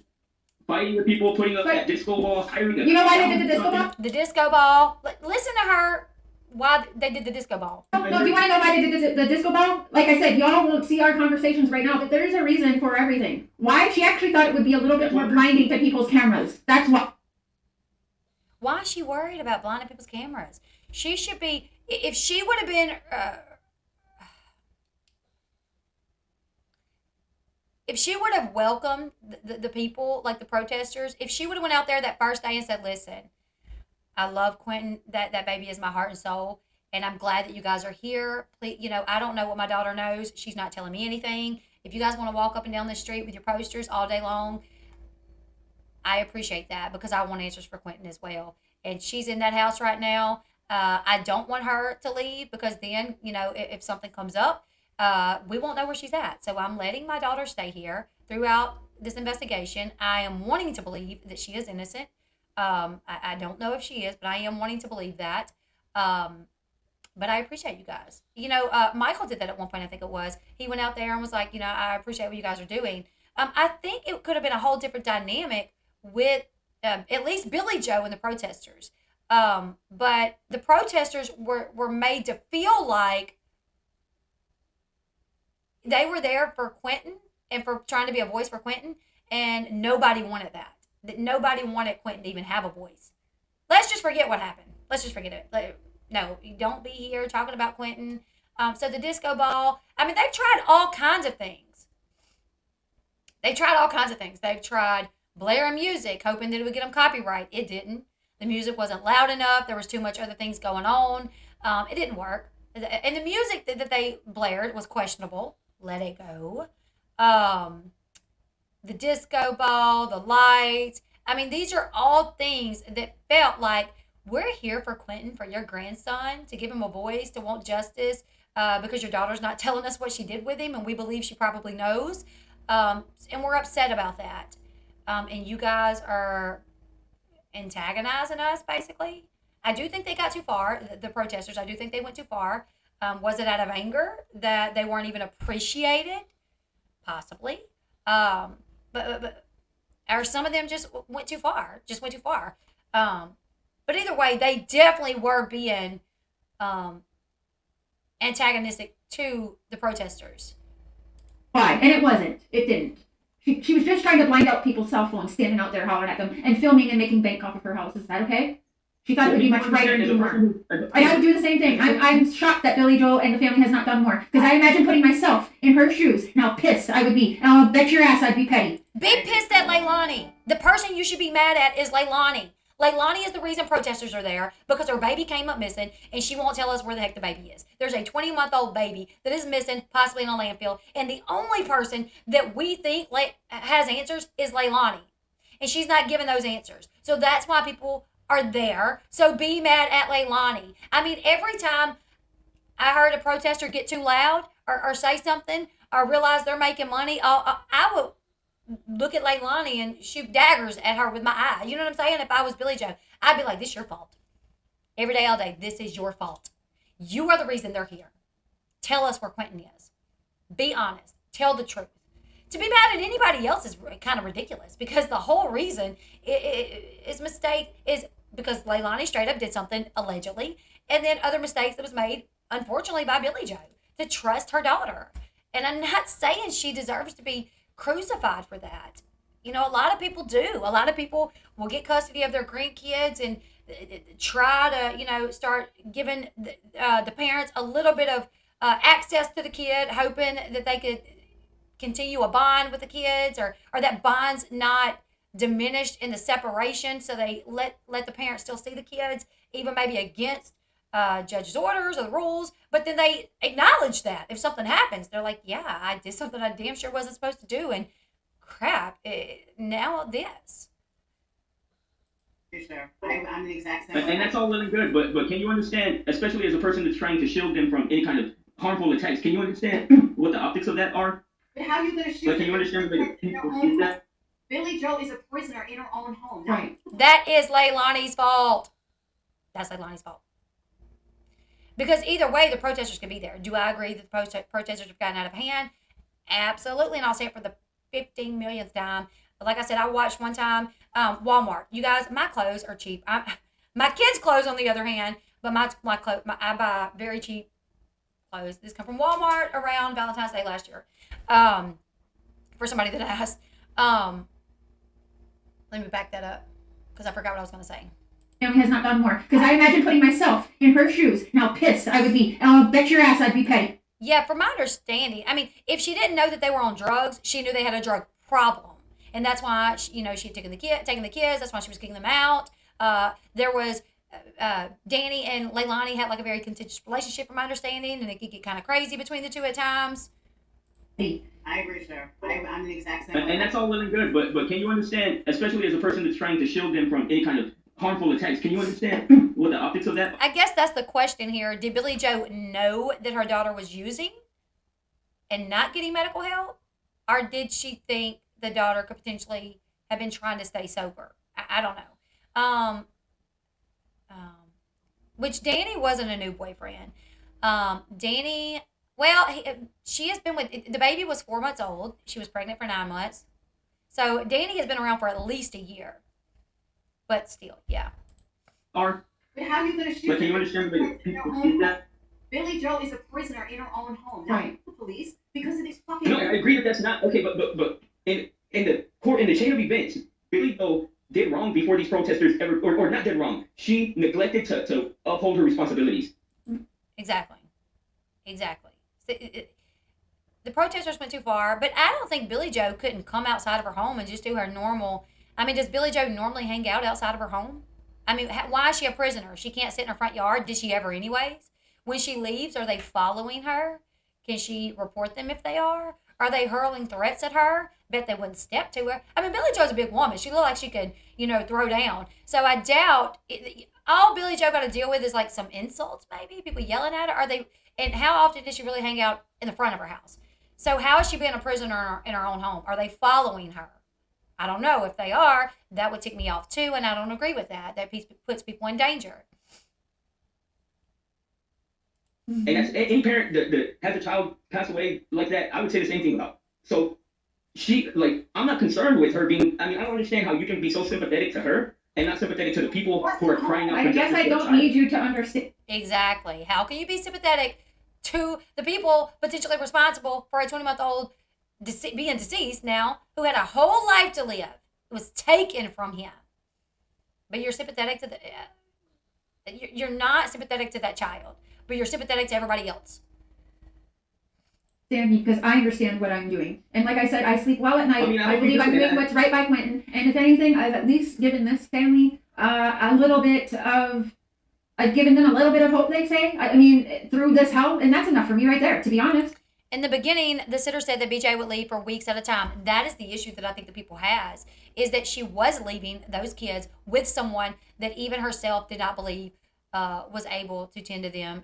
Fighting with people, putting up that disco ball, hiring You know why they did the disco ball? The disco ball. Listen to her. Why they did the disco ball. No, do you want to know why they did the disco ball? Like I said, y'all won't see our conversations right now, but there's a reason for everything. Why? She actually thought it would be a little bit more blinding to people's cameras. That's why. Why is she worried about blinding people's cameras? She should be, if she would have been, if she would have welcomed the people, like the protesters, if she would have went out there that first day and said, listen, I love Quinton. That baby is my heart and soul. And I'm glad that you guys are here. Please, I don't know what my daughter knows. She's not telling me anything. If you guys want to walk up and down the street with your posters all day long, I appreciate that because I want answers for Quinton as well. And she's in that house right now. I don't want her to leave because then, if something comes up, we won't know where she's at. So I'm letting my daughter stay here throughout this investigation. I am wanting to believe that she is innocent. I don't know if she is, but I am wanting to believe that. But I appreciate you guys. Michael did that at one point, I think it was. He went out there and was like, I appreciate what you guys are doing. I think it could have been a whole different dynamic with at least Billy Joe and the protesters. But the protesters were made to feel like they were there for Quinton and for trying to be a voice for Quinton, and nobody wanted that. That nobody wanted Quinton to even have a voice. Let's just forget what happened. Let's just forget it. No, you don't be here talking about Quinton. So the disco ball, they've tried all kinds of things. They've tried blaring music, hoping that it would get them copyright. It didn't. The music wasn't loud enough. There was too much other things going on. It didn't work. And the music that they blared was questionable. Let it go. The disco ball, the lights. These are all things that felt like we're here for Quinton, for your grandson, to give him a voice, to want justice, because your daughter's not telling us what she did with him, and we believe she probably knows. And we're upset about that. And you guys are antagonizing us, basically. I do think they got too far, the protesters. I do think they went too far. Was it out of anger that they weren't even appreciated? Possibly. But or some of them just went too far. But either way, they definitely were being antagonistic to the protesters. Why? And it wasn't. It didn't. She was just trying to blind out people's cell phones, standing out there hollering at them and filming and making bank off of her house. Is that okay? She thought it would be much brighter to do more. And I would do the same thing. I'm shocked that Billy Joe and the family has not done more. Because I imagine putting myself in her shoes and how pissed I would be. And I'll bet your ass I'd be petty. Be pissed at Leilani. The person you should be mad at is Leilani. Leilani is the reason protesters are there because her baby came up missing and she won't tell us where the heck the baby is. There's a 20-month-old baby that is missing, possibly in a landfill, and the only person that we think has answers is Leilani. And she's not giving those answers. So that's why people are there. So be mad at Leilani. Every time I heard a protester get too loud or say something or realize they're making money, I would look at Leilani and shoot daggers at her with my eye. You know what I'm saying? If I was Billy Joe, I'd be like, this is your fault. Every day, all day, this is your fault. You are the reason they're here. Tell us where Quinton is. Be honest. Tell the truth. To be mad at anybody else is kind of ridiculous because the whole reason is because Leilani straight up did something allegedly, and then other mistakes that was made, unfortunately, by Billy Joe to trust her daughter. And I'm not saying she deserves to be crucified for that. A lot of people do. A lot of people will get custody of their grandkids and try to, start giving the parents a little bit of access to the kid, hoping that they could continue a bond with the kids or that bond's not diminished in the separation, so they let the parents still see the kids, even maybe against judge's orders or the rules, but then they acknowledge that if something happens, they're like, yeah, I did something I damn sure wasn't supposed to do, and crap, now this. Sure. I'm the exact same. And that's all well and good, but can you understand, especially as a person that's trying to shield them from any kind of harmful attacks, can you understand what the optics of that are? But how are you going to shield Can you understand them in that? Billy Joe is a prisoner in her own home. Right. That is Leilani's fault. That's Leilani's fault. Because either way, the protesters can be there. Do I agree that the protesters have gotten out of hand? Absolutely, and I'll say it for the 15 millionth time. But like I said, I watched one time Walmart. You guys, my clothes are cheap. My kids' clothes, on the other hand, but my clothes, I buy very cheap clothes. This come from Walmart around Valentine's Day last year. For somebody that asked. Let me back that up because I forgot what I was going to say. Family has not done more. Because I imagine putting myself in her shoes and how pissed I would be. And I'll bet your ass I'd be petty. Yeah, from my understanding, if she didn't know that they were on drugs, she knew they had a drug problem. And that's why, she had taken the kids. That's why she was kicking them out. There was Danny and Leilani had like a very contentious relationship, from my understanding, and it could get kind of crazy between the two at times. I agree, sir. I'm the exact same. And that's all well and good, but can you understand, especially as a person that's trying to shield them from any kind of harmful attacks, can you understand what the optics of that? I guess that's the question here. Did Billy Joe know that her daughter was using and not getting medical help? Or did she think the daughter could potentially have been trying to stay sober? I don't know. Which Danny wasn't a new boyfriend. Danny, well, she has been with, the baby was 4 months old. She was pregnant for 9 months. So Danny has been around for at least a year. But still, yeah. Or, But how are you going to shoot? but can you understand that? Billy Joe is a prisoner in her own home, not Right. the police, because of these fucking. No, I agree that that's not okay, but in the court, in the chain of events, Billy Joe did wrong before these protesters ever, or not did wrong. She neglected to uphold her responsibilities. Exactly. The protesters went too far, but I don't think Billy Joe couldn't come outside of her home and just do her normal. I mean, does Billy Joe normally hang out outside of her home? I mean, why is she a prisoner? She can't sit in her front yard. Did she ever anyways? When she leaves, are they following her? Can she report them if they are? Are they hurling threats at her? Bet they wouldn't step to her. I mean, Billy Joe's a big woman. She looked like she could, throw down. So I doubt all Billy Joe got to deal with is like some insults, maybe people yelling at her. And how often does she really hang out in the front of her house? So how is she being a prisoner in her own home? Are they following her? I don't know. If they are, that would tick me off too, and I don't agree with that. That puts people in danger. And that's any parent that has a child pass away like that, I would say the same thing about. So I'm not concerned with her being, I don't understand how you can be so sympathetic to her and not sympathetic to the people who are crying out for I guess justice I for don't their child. need you to understand. Exactly. How can you be sympathetic to the people potentially responsible for a 20-month-old being deceased now, who had a whole life to live? It was taken from him. But you're sympathetic to you're not sympathetic to that child, but you're sympathetic to everybody else. Sandy, because I understand what I'm doing. And like I said, I sleep well at night. I believe I'm doing what's right by Quinton. And if anything, I've at least given this family a little bit of, I've given them a little bit of hope, they say. I mean, through this help. And that's enough for me right there, to be honest. In the beginning, the sitter said that BJ would leave for weeks at a time. That is the issue that I think the people has, is that she was leaving those kids with someone that even herself did not believe was able to tend to them,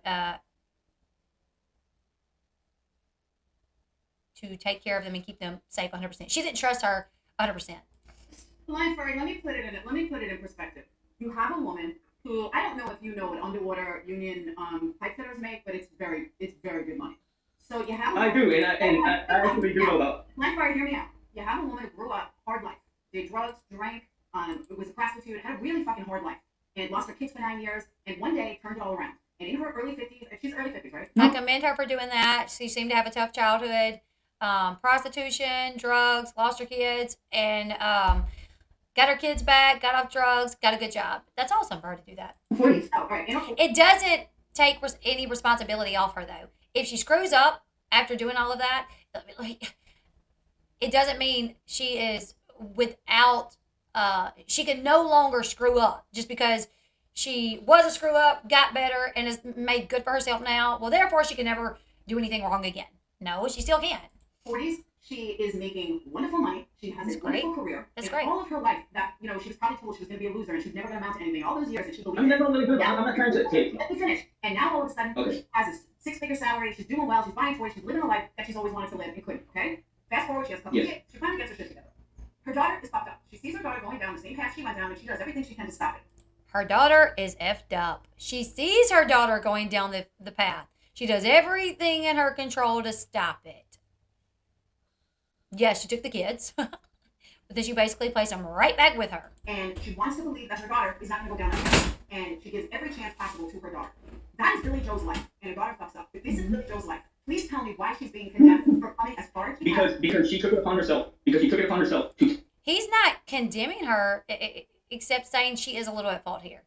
to take care of them and keep them safe 100%. She didn't trust her 100%. Let me put it in perspective. You have a woman who, I don't know if you know what underwater union pipe fitters make, but it's very good money. So you have. I do, and I actually do know about. Landfire, hear me out. You have a woman who grew up hard life. Did drugs, drank, was a prostitute, had a really fucking hard life, and lost her kids for 9 years, and one day turned it all around. And in her early 50s, she's early 50s, right? I commend her for doing that. She seemed to have a tough childhood. Prostitution, drugs, lost her kids, and got her kids back, got off drugs, got a good job. That's awesome for her to do that. 40s. Oh, right. It doesn't take any responsibility off her, though. If she screws up after doing all of that, it doesn't mean she is without, she can no longer screw up just because she was a screw up, got better, and is made good for herself now. Well, therefore, she can never do anything wrong again. No, she still can. 40s, she is making wonderful money. She has a wonderful career. That's and great. All of her life, that she was probably told she was going to be a loser and she's never going to amount to anything. All those years that she believed. That's not really good. I'm not trying to take. Let me finish. And now all of a sudden, Okay. she has a 6-figure salary. She's doing well. She's buying toys. She's living a life that she's always wanted to live and couldn't. Okay. Fast forward, she has a couple kids. She finally gets her shit together. Her daughter is fucked up. She sees her daughter going down the same path she went down, and she does everything she can to stop it. Her daughter is effed up. She sees her daughter going down the path. She does everything in her control to stop it. Yes, she took the kids, but then she basically placed them right back with her. And she wants to believe that her daughter is not going to go down that path. And she gives every chance possible to her daughter. That is Billy Joe's life, and her daughter fucks up. If this is Billy Joe's life, please tell me why she's being condemned for coming as far as she has. Because she took it upon herself. Because she took it upon herself to. He's not condemning her, except saying she is a little at fault here.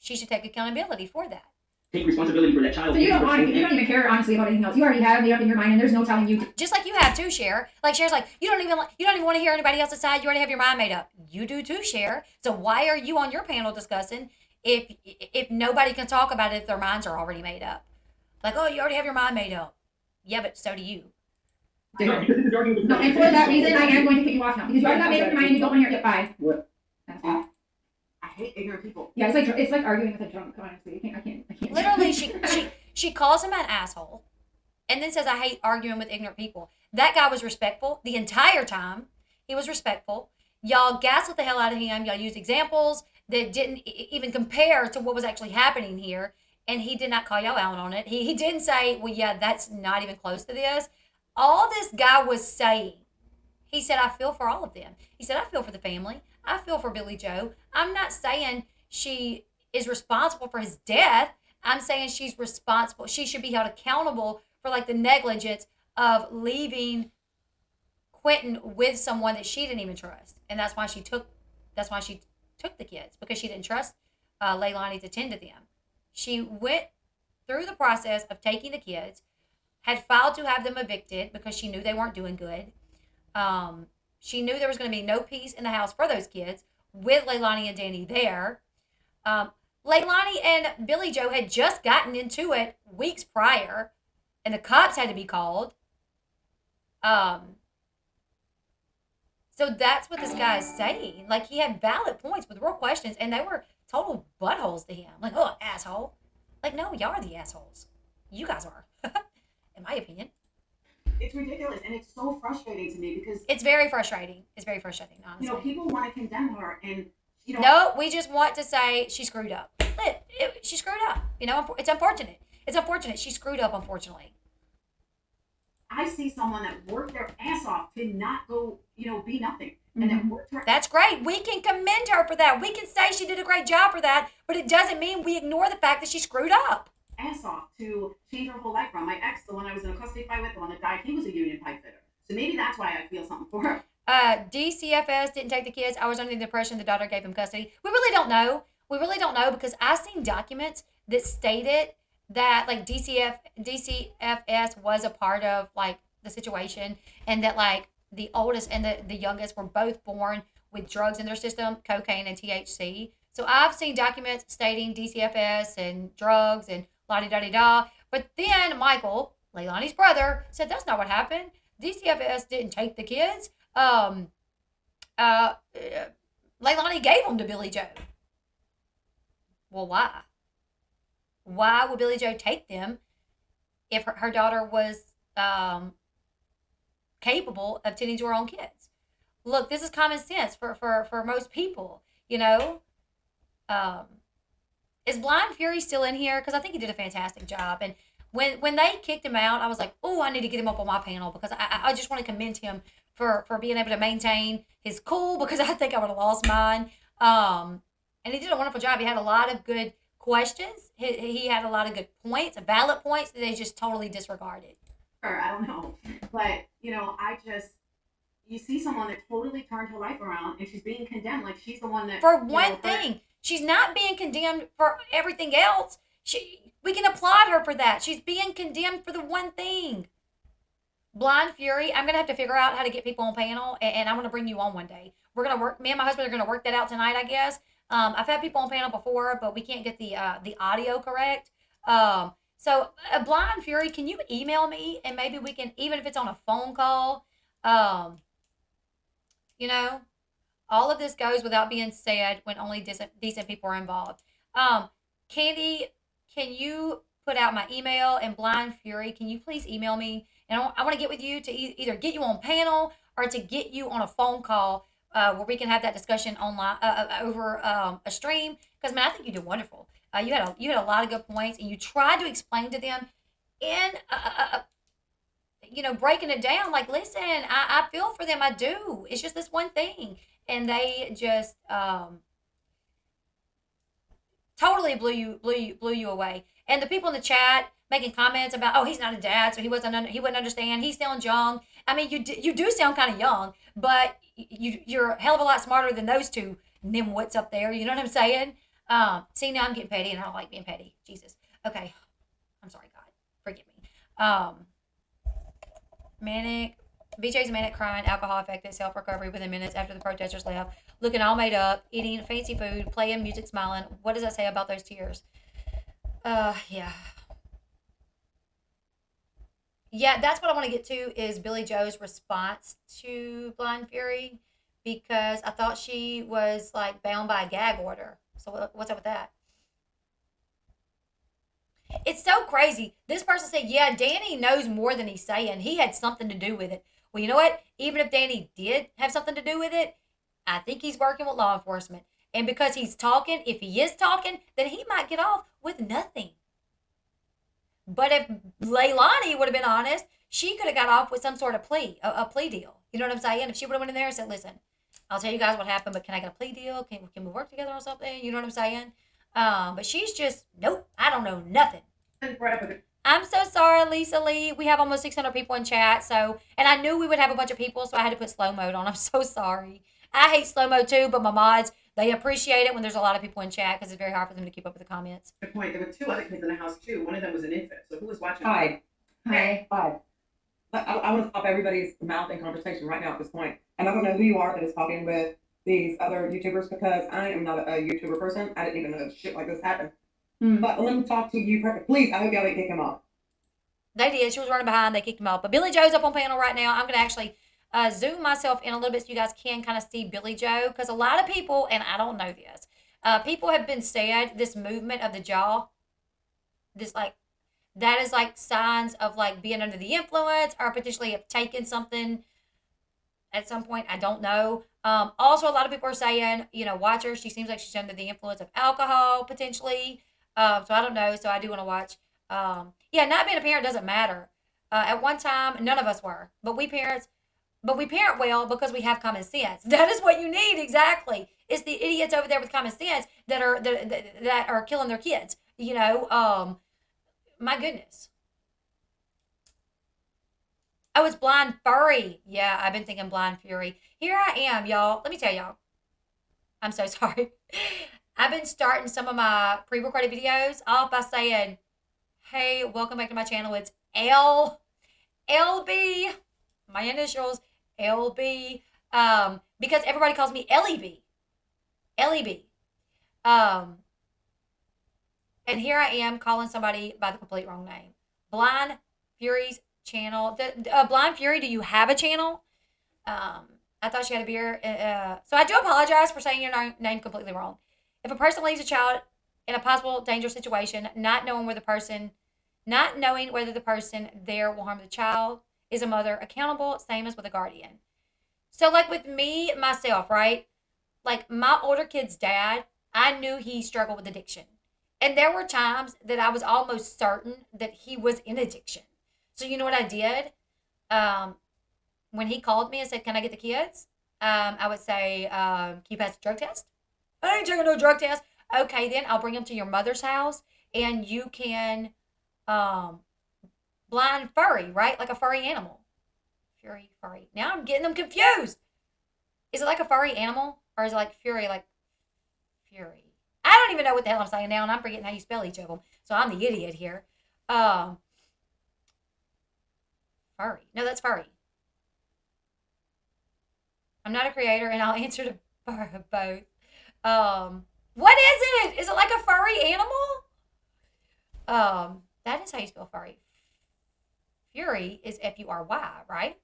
She should take accountability for that. Take responsibility for that child. So you don't even care honestly about anything else. You already have it made up in your mind, and there's no telling you. Just like you have too, Cher. Like Cher's like, you don't even want to hear anybody else's side. You already have your mind made up. You do too, Cher. So why are you on your panel discussing if nobody can talk about it if their minds are already made up. Like, oh, you already have your mind made up. Yeah, but so do you. No, because this argument was No, and for that reason, I am going to kick you off now because you already got made up your mind and you don't want to hear it. Bye. What? That's all. I hate ignorant people. Yeah, it's like arguing with a drunk. Honestly, I can't. Literally, she calls him an asshole, and then says, "I hate arguing with ignorant people." That guy was respectful the entire time. He was respectful. Y'all gaslit the hell out of him. Y'all used examples that didn't even compare to what was actually happening here, and he did not call y'all out on it. He didn't say, "Well, yeah, that's not even close to this." All this guy was saying, he said, "I feel for all of them." He said, "I feel for the family. I feel for Billy Joe. I'm not saying she is responsible for his death. I'm saying she's responsible. She should be held accountable for like the negligence of leaving Quinton with someone that she didn't even trust. And that's why she took the kids, because she didn't trust Leilani to tend to them. She went through the process of taking the kids, had filed to have them evicted because she knew they weren't doing good. She knew there was going to be no peace in the house for those kids with Leilani and Danny there. Leilani and Billy Joe had just gotten into it weeks prior, and the cops had to be called. So that's what this guy is saying. Like, he had valid points with real questions, and they were total buttholes to him. Like, oh, asshole. Like, no, y'all are the assholes. You guys are, in my opinion. It's ridiculous, and it's so frustrating to me because it's very frustrating. It's very frustrating, honestly. You know, people want to condemn her, and you know. No, we just want to say she screwed up. She screwed up. You know, it's unfortunate. It's unfortunate. She screwed up, unfortunately. I see someone that worked their ass off to not go, you know, be nothing, and that worked her. That's great. We can commend her for that. We can say she did a great job for that, but it doesn't mean we ignore the fact that she screwed up. Ass off to change her whole life around. My ex, the one I was in a custody fight with, the one that died, he was a union pipe fitter. So maybe that's why I feel something for her. DCFS didn't take the kids. I was under the impression the daughter gave him custody. We really don't know. We really don't know because I've seen documents that stated that like DCFS was a part of like the situation, and that like the oldest and the youngest were both born with drugs in their system, cocaine and THC. So I've seen documents stating DCFS and drugs and la-di-da-di-da. But then Michael, Leilani's brother, said that's not what happened. DCFS didn't take the kids. Leilani gave them to Billy Joe. Well, why? Why would Billy Joe take them if her daughter was capable of tending to her own kids? Look, this is common sense for most people, you know. Is Blind Fury still in here? Because I think he did a fantastic job. And when they kicked him out, I was like, oh, I need to get him up on my panel because I just want to commend him for being able to maintain his cool, because I think I would have lost mine. And he did a wonderful job. He had a lot of good questions. He had a lot of good points, valid points that they just totally disregarded. Or I don't know. But, you know, you see someone that totally turned her life around and she's being condemned like she's the one that... For one thing. She's not being condemned for everything else. We can applaud her for that. She's being condemned for the one thing. Blind Fury, I'm going to have to figure out how to get people on panel, and I'm going to bring you on one day. We're going to work, me and my husband are going to work that out tonight, I guess. I've had people on panel before, but we can't get the audio correct. So Blind Fury, can you email me, and maybe we can, even if it's on a phone call, you know, all of this goes without being said when only decent people are involved. Candy, can you put out my email? And Blind Fury, can you please email me? And I want to get with you to either get you on panel or to get you on a phone call where we can have that discussion online over a stream. Because man, I think you did wonderful. You had a lot of good points, and you tried to explain to them in you know, breaking it down. Like, listen, I feel for them. I do. It's just this one thing. And they just totally blew you away. And the people in the chat making comments about, oh, he's not a dad, so he wouldn't understand. He sounds young. I mean, you do sound kind of young, but you're a hell of a lot smarter than those two nimwits up there. You know what I'm saying? See, now I'm getting petty, and I don't like being petty. Jesus. Okay. I'm sorry, God. Forgive me. BJ's manic crying, alcohol affected self-recovery within minutes after the protesters left. looking all made up, eating fancy food, playing music, smiling. What does that say about those tears? Yeah. Yeah, that's what I want to get to is Billy Joe's response to Blind Fury because I thought she was like bound by a gag order. So what's up with that? It's so crazy. This person said, yeah, Danny knows more than he's saying. He had something to do with it. Well, you know what? Even if Danny did have something to do with it, I think he's working with law enforcement. And because he's talking, if he is talking, then he might get off with nothing. But if Leilani would have been honest, she could have got off with some sort of plea, a plea deal. You know what I'm saying? If she would have went in there and said, listen, I'll tell you guys what happened, but can I get a plea deal? Can we work together on something? You know what I'm saying? But she's just, nope, I don't know nothing. I'm so sorry, Lisa Lee. We have almost 600 people in chat. So, and I knew we would have a bunch of people, so I had to put slow mode on. I'm so sorry. I hate slow mode too, but my mods, they appreciate it when there's a lot of people in chat because it's very hard for them to keep up with the comments. Good point. There were 2 other kids in the house too. One of them was an infant. So who was watching? Hi. Hi. Hi. I want to stop everybody's mouth in conversation right now at this point. And I don't know who you are that is talking with these other YouTubers because I am not a YouTuber person. I didn't even know shit like this happened. But let me talk to you. Please, I hope y'all didn't kick him off. They did. She was running behind. They kicked him off. But Billy Joe's up on panel right now. I'm going to actually zoom myself in a little bit so you guys can kind of see Billy Joe. Because a lot of people, and I don't know this, people have been said this movement of the jaw, this like, that is like signs of like being under the influence or potentially have taken something at some point. I don't know. Also, a lot of people are saying, you know, watch her. She seems like she's under the influence of alcohol potentially. So I don't know. So I do want to watch. Yeah, not being a parent doesn't matter. At one time, none of us were, but we parent well because we have common sense. That is what you need exactly. It's the idiots over there with common sense that are killing their kids. You know, my goodness. Oh, it's Blind Furry. Yeah, I've been thinking Blind Fury. Here I am, y'all. Let me tell y'all. I'm so sorry. I've been starting some of my pre-recorded videos off by saying, hey, welcome back to my channel. It's Elle Bee. My initials, Elle Bee. Because everybody calls me Elle Bee. Elle Bee. And here I am calling somebody by the complete wrong name. Blind Fury's channel. Blind Fury, do you have a channel? I thought she had a beer. So I do apologize for saying your name completely wrong. If a person leaves a child in a possible dangerous situation, not knowing whether the person there will harm the child, is a mother accountable? Same as with a guardian. So like with me, myself, right? Like my older kid's dad, I knew he struggled with addiction. And there were times that I was almost certain that he was in addiction. So you know what I did? When he called me and said, can I get the kids? I would say, can you pass the drug test? I ain't taking no drug test. Okay, then I'll bring them to your mother's house and you can blind furry, right? Like a furry animal. Furry. Now I'm getting them confused. Is it like a furry animal? Or is it like fury, like fury? I don't even know what the hell I'm saying now, and I'm forgetting how you spell each of them. So I'm the idiot here. Furry. No, that's furry. I'm not a creator, and I'll answer to both. What is it? Is it like a furry animal? That is how you spell furry. Fury is Fury, right?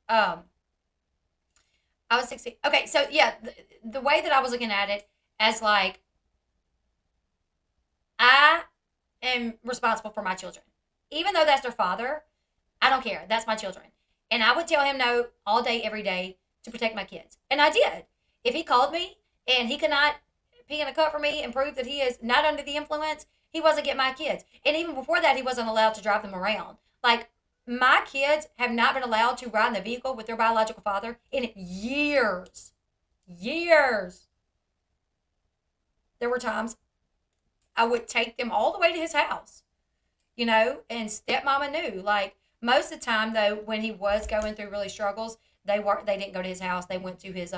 I was 16. Okay, so yeah, the way that I was looking at it as like, I am responsible for my children. Even though that's their father, I don't care. That's my children. And I would tell him no all day, every day to protect my kids. And I did. If he called me and he could not pee in a cup for me and prove that he is not under the influence, he wasn't getting my kids. And even before that, he wasn't allowed to drive them around. Like, my kids have not been allowed to ride in the vehicle with their biological father in years. Years. There were times I would take them all the way to his house, you know, and stepmama knew. Like, most of the time, though, when he was going through really struggles, they didn't go to his house. They went to his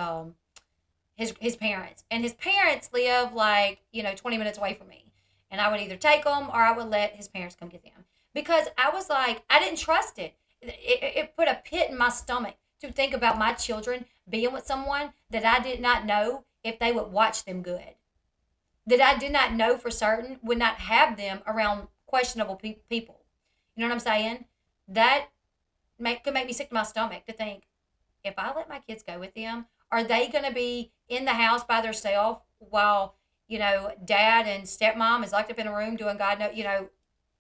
parents. And his parents live, like, 20 minutes away from me. And I would either take them or I would let his parents come get them. Because I was like, I didn't trust it. It put a pit in my stomach to think about my children being with someone that I did not know if they would watch them good, that I did not know for certain would not have them around questionable people. You know what I'm saying? That could make me sick to my stomach to think, if I let my kids go with them, are they going to be in the house by themselves while, dad and stepmom is locked up in a room doing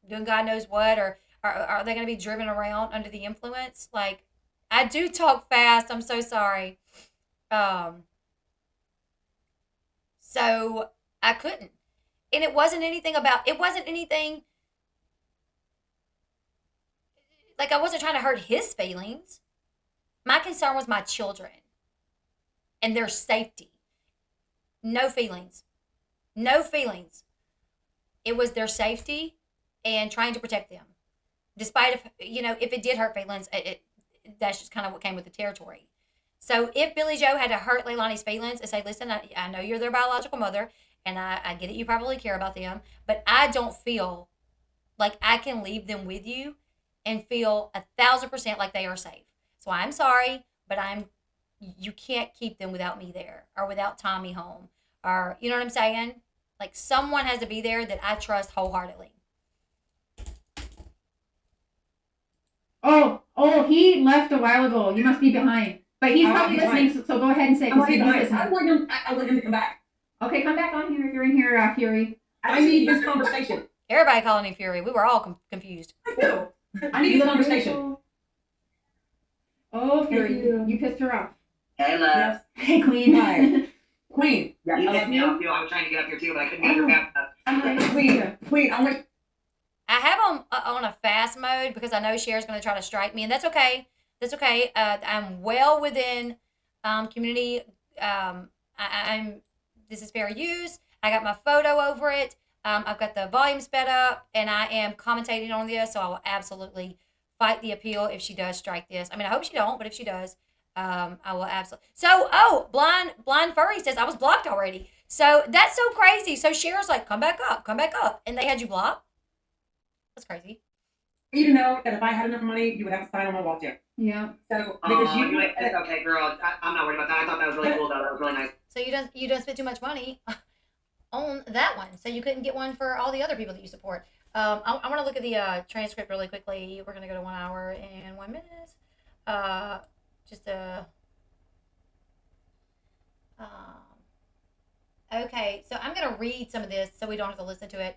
doing God knows what, or are they going to be driven around under the influence? Like, I do talk fast. I'm so sorry. So I couldn't. And it wasn't anything, like, I wasn't trying to hurt his feelings. My concern was my children and their safety. No feelings. No feelings. It was their safety and trying to protect them. Despite if it did hurt feelings, that's just kind of what came with the territory. So if Billy Joe had to hurt Leilani's feelings and say, listen, I know you're their biological mother, and I get it, you probably care about them, but I don't feel like I can leave them with you and feel 1,000% like they are safe. So I'm sorry, but you can't keep them without me there, or without Tommy home, or, you know what I'm saying? Like, someone has to be there that I trust wholeheartedly. Oh, he left a while ago. You must be behind. But he's probably listening, so go ahead and say. I'm already behind. I want him to come back. Okay, come back on here if you're in here, Fury. I need this conversation. Everybody calling him Fury. We were all confused. I know. I need this conversation. Oh, Fury, you pissed her off. Hey, love. Yes. Hey, Queen. Hi. Queen. Yeah, you hit me up too. I was trying to get up here too, but I couldn't get your back up. Queen, I'm like. I have them on a fast mode because I know Cher's going to try to strike me, and that's okay. That's okay. I'm well within community. This is fair use. I got my photo over it. I've got the volume sped up, and I am commentating on this, so I will absolutely fight the appeal if she does strike this. I mean, I hope she don't, but if she does, I will absolutely. So, Blind Furry says I was blocked already. So that's so crazy. So Cher's like, come back up, and they had you blocked. That's crazy. You know that if I had enough money, you would have to sign on my wall too. Yeah. So because it's okay, girl. I'm not worried about that. I thought that was really cool, though. That was really nice. So you don't spend too much money on that one, so you couldn't get one for all the other people that you support. I want to look at the transcript really quickly. We're gonna go to 1 hour and 1 minute. Okay, so I'm gonna read some of this so we don't have to listen to it.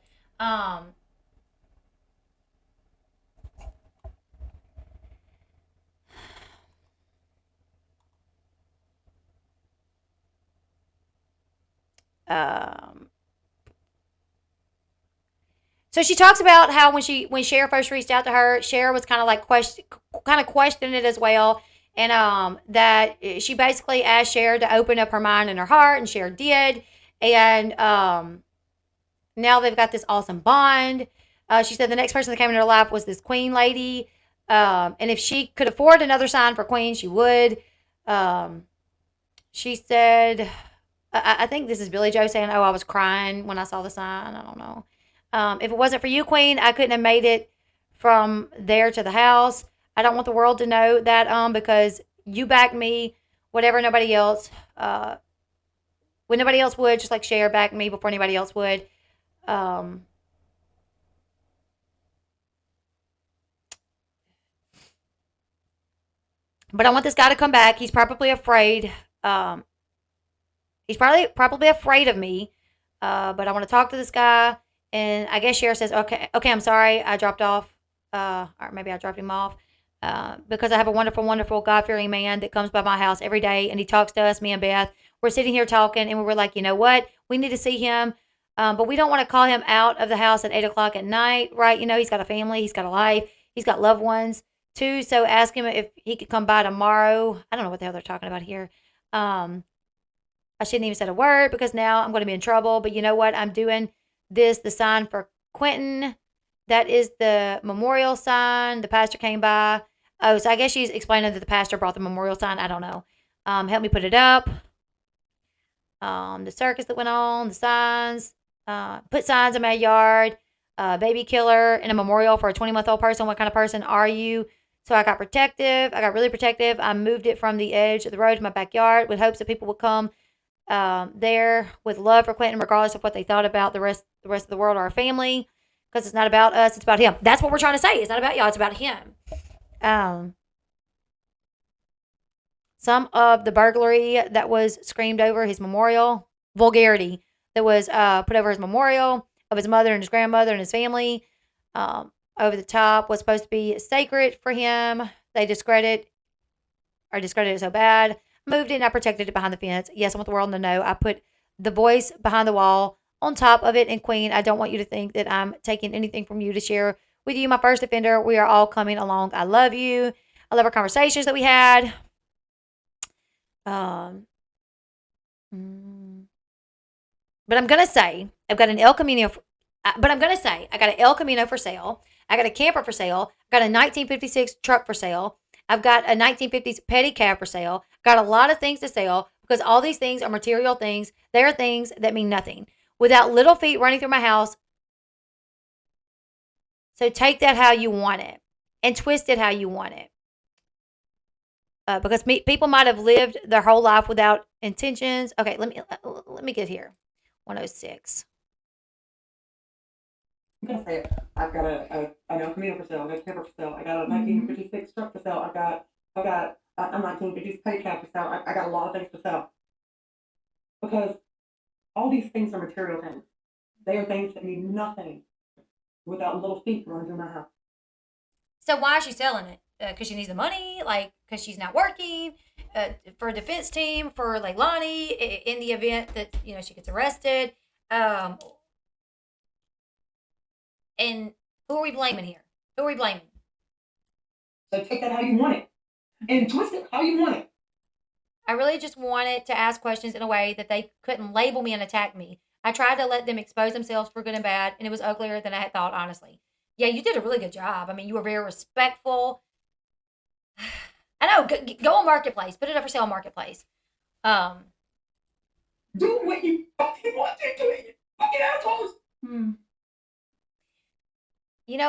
So she talks about how when Cher first reached out to her, Cher was kind of like questioning it as well, and that she basically asked Cher to open up her mind and her heart, and Cher did, and now they've got this awesome bond. She said the next person that came into her life was this Queen lady, and if she could afford another sign for Queen, she would. She said, I think this is Billy Joe saying, "Oh, I was crying when I saw the sign." I don't know. If it wasn't for you, Queen, I couldn't have made it from there to the house. I don't want the world to know that because you backed me, whatever nobody else, when nobody else would, just like Cher backed me before anybody else would. But I want this guy to come back. He's probably afraid. He's probably afraid of me. But I want to talk to this guy. And I guess Cher says, okay, I'm sorry, I dropped off, or maybe I dropped him off, because I have a wonderful, wonderful, God-fearing man that comes by my house every day, and he talks to us, me and Beth. We're sitting here talking, and we were like, you know what? We need to see him, but we don't want to call him out of the house at 8 o'clock at night, right? You know, he's got a family, he's got a life, he's got loved ones, too, so ask him if he could come by tomorrow. I don't know what the hell they're talking about here. I shouldn't even said a word, because now I'm going to be in trouble, but you know what? I'm doing the sign for Quinton. That is the memorial sign. The pastor came by. Oh, so I guess she's explaining that the pastor brought the memorial sign. I don't know. Help me put it up. The circus that went on, the signs. Put signs in my yard. Baby killer and a memorial for a 20-month-old person. What kind of person are you? So I got protective. I got really protective. I moved it from the edge of the road to my backyard with hopes that people would come there with love for Quinton, regardless of what they thought about the rest of the world or our family. Because it's not about us, it's about him. That's what we're trying to say. It's not about y'all, it's about him. Some of the burglary that was screamed over his memorial, vulgarity that was put over his memorial of his mother and his grandmother and his family, over the top, was supposed to be sacred for him. They discredited it so bad. Moved it and I protected it behind the fence. Yes, I want the world to know. I put the voice behind the wall on top of it. And Queen, I don't want you to think that I'm taking anything from you to share with you, my first offender. We are all coming along. I love you. I love our conversations that we had. But I'm gonna say I've got an El Camino. But I'm gonna say I got an El Camino for sale. I got a camper for sale. I got a 1956 truck for sale. I've got a 1950s pedicab for sale. Got a lot of things to sell because all these things are material things. They are things that mean nothing. Without little feet running through my house. So take that how you want it and twist it how you want it. Because people might have lived their whole life without intentions. Okay, let me get here. 106. I'm gonna say it. I've got an El Camino for sale. I got a camper for sale. I got a 1956 truck for sale. I've got a 1950s pedicab for sale. I got a lot of things for sale because all these things are material things. They are things that mean nothing without little feet running through my house. So why is she selling it? Because she needs the money, like because she's not working, for a defense team, for Leilani, in the event that she gets arrested. And who are we blaming here? Who are we blaming? So take that how you want it, and twist it how you want it. I really just wanted to ask questions in a way that they couldn't label me and attack me. I tried to let them expose themselves for good and bad, and it was uglier than I had thought, honestly. Yeah, you did a really good job. I mean, you were very respectful. I know. Go on Marketplace. Put it up for sale on Marketplace. Do what you fucking want to do, you fucking assholes.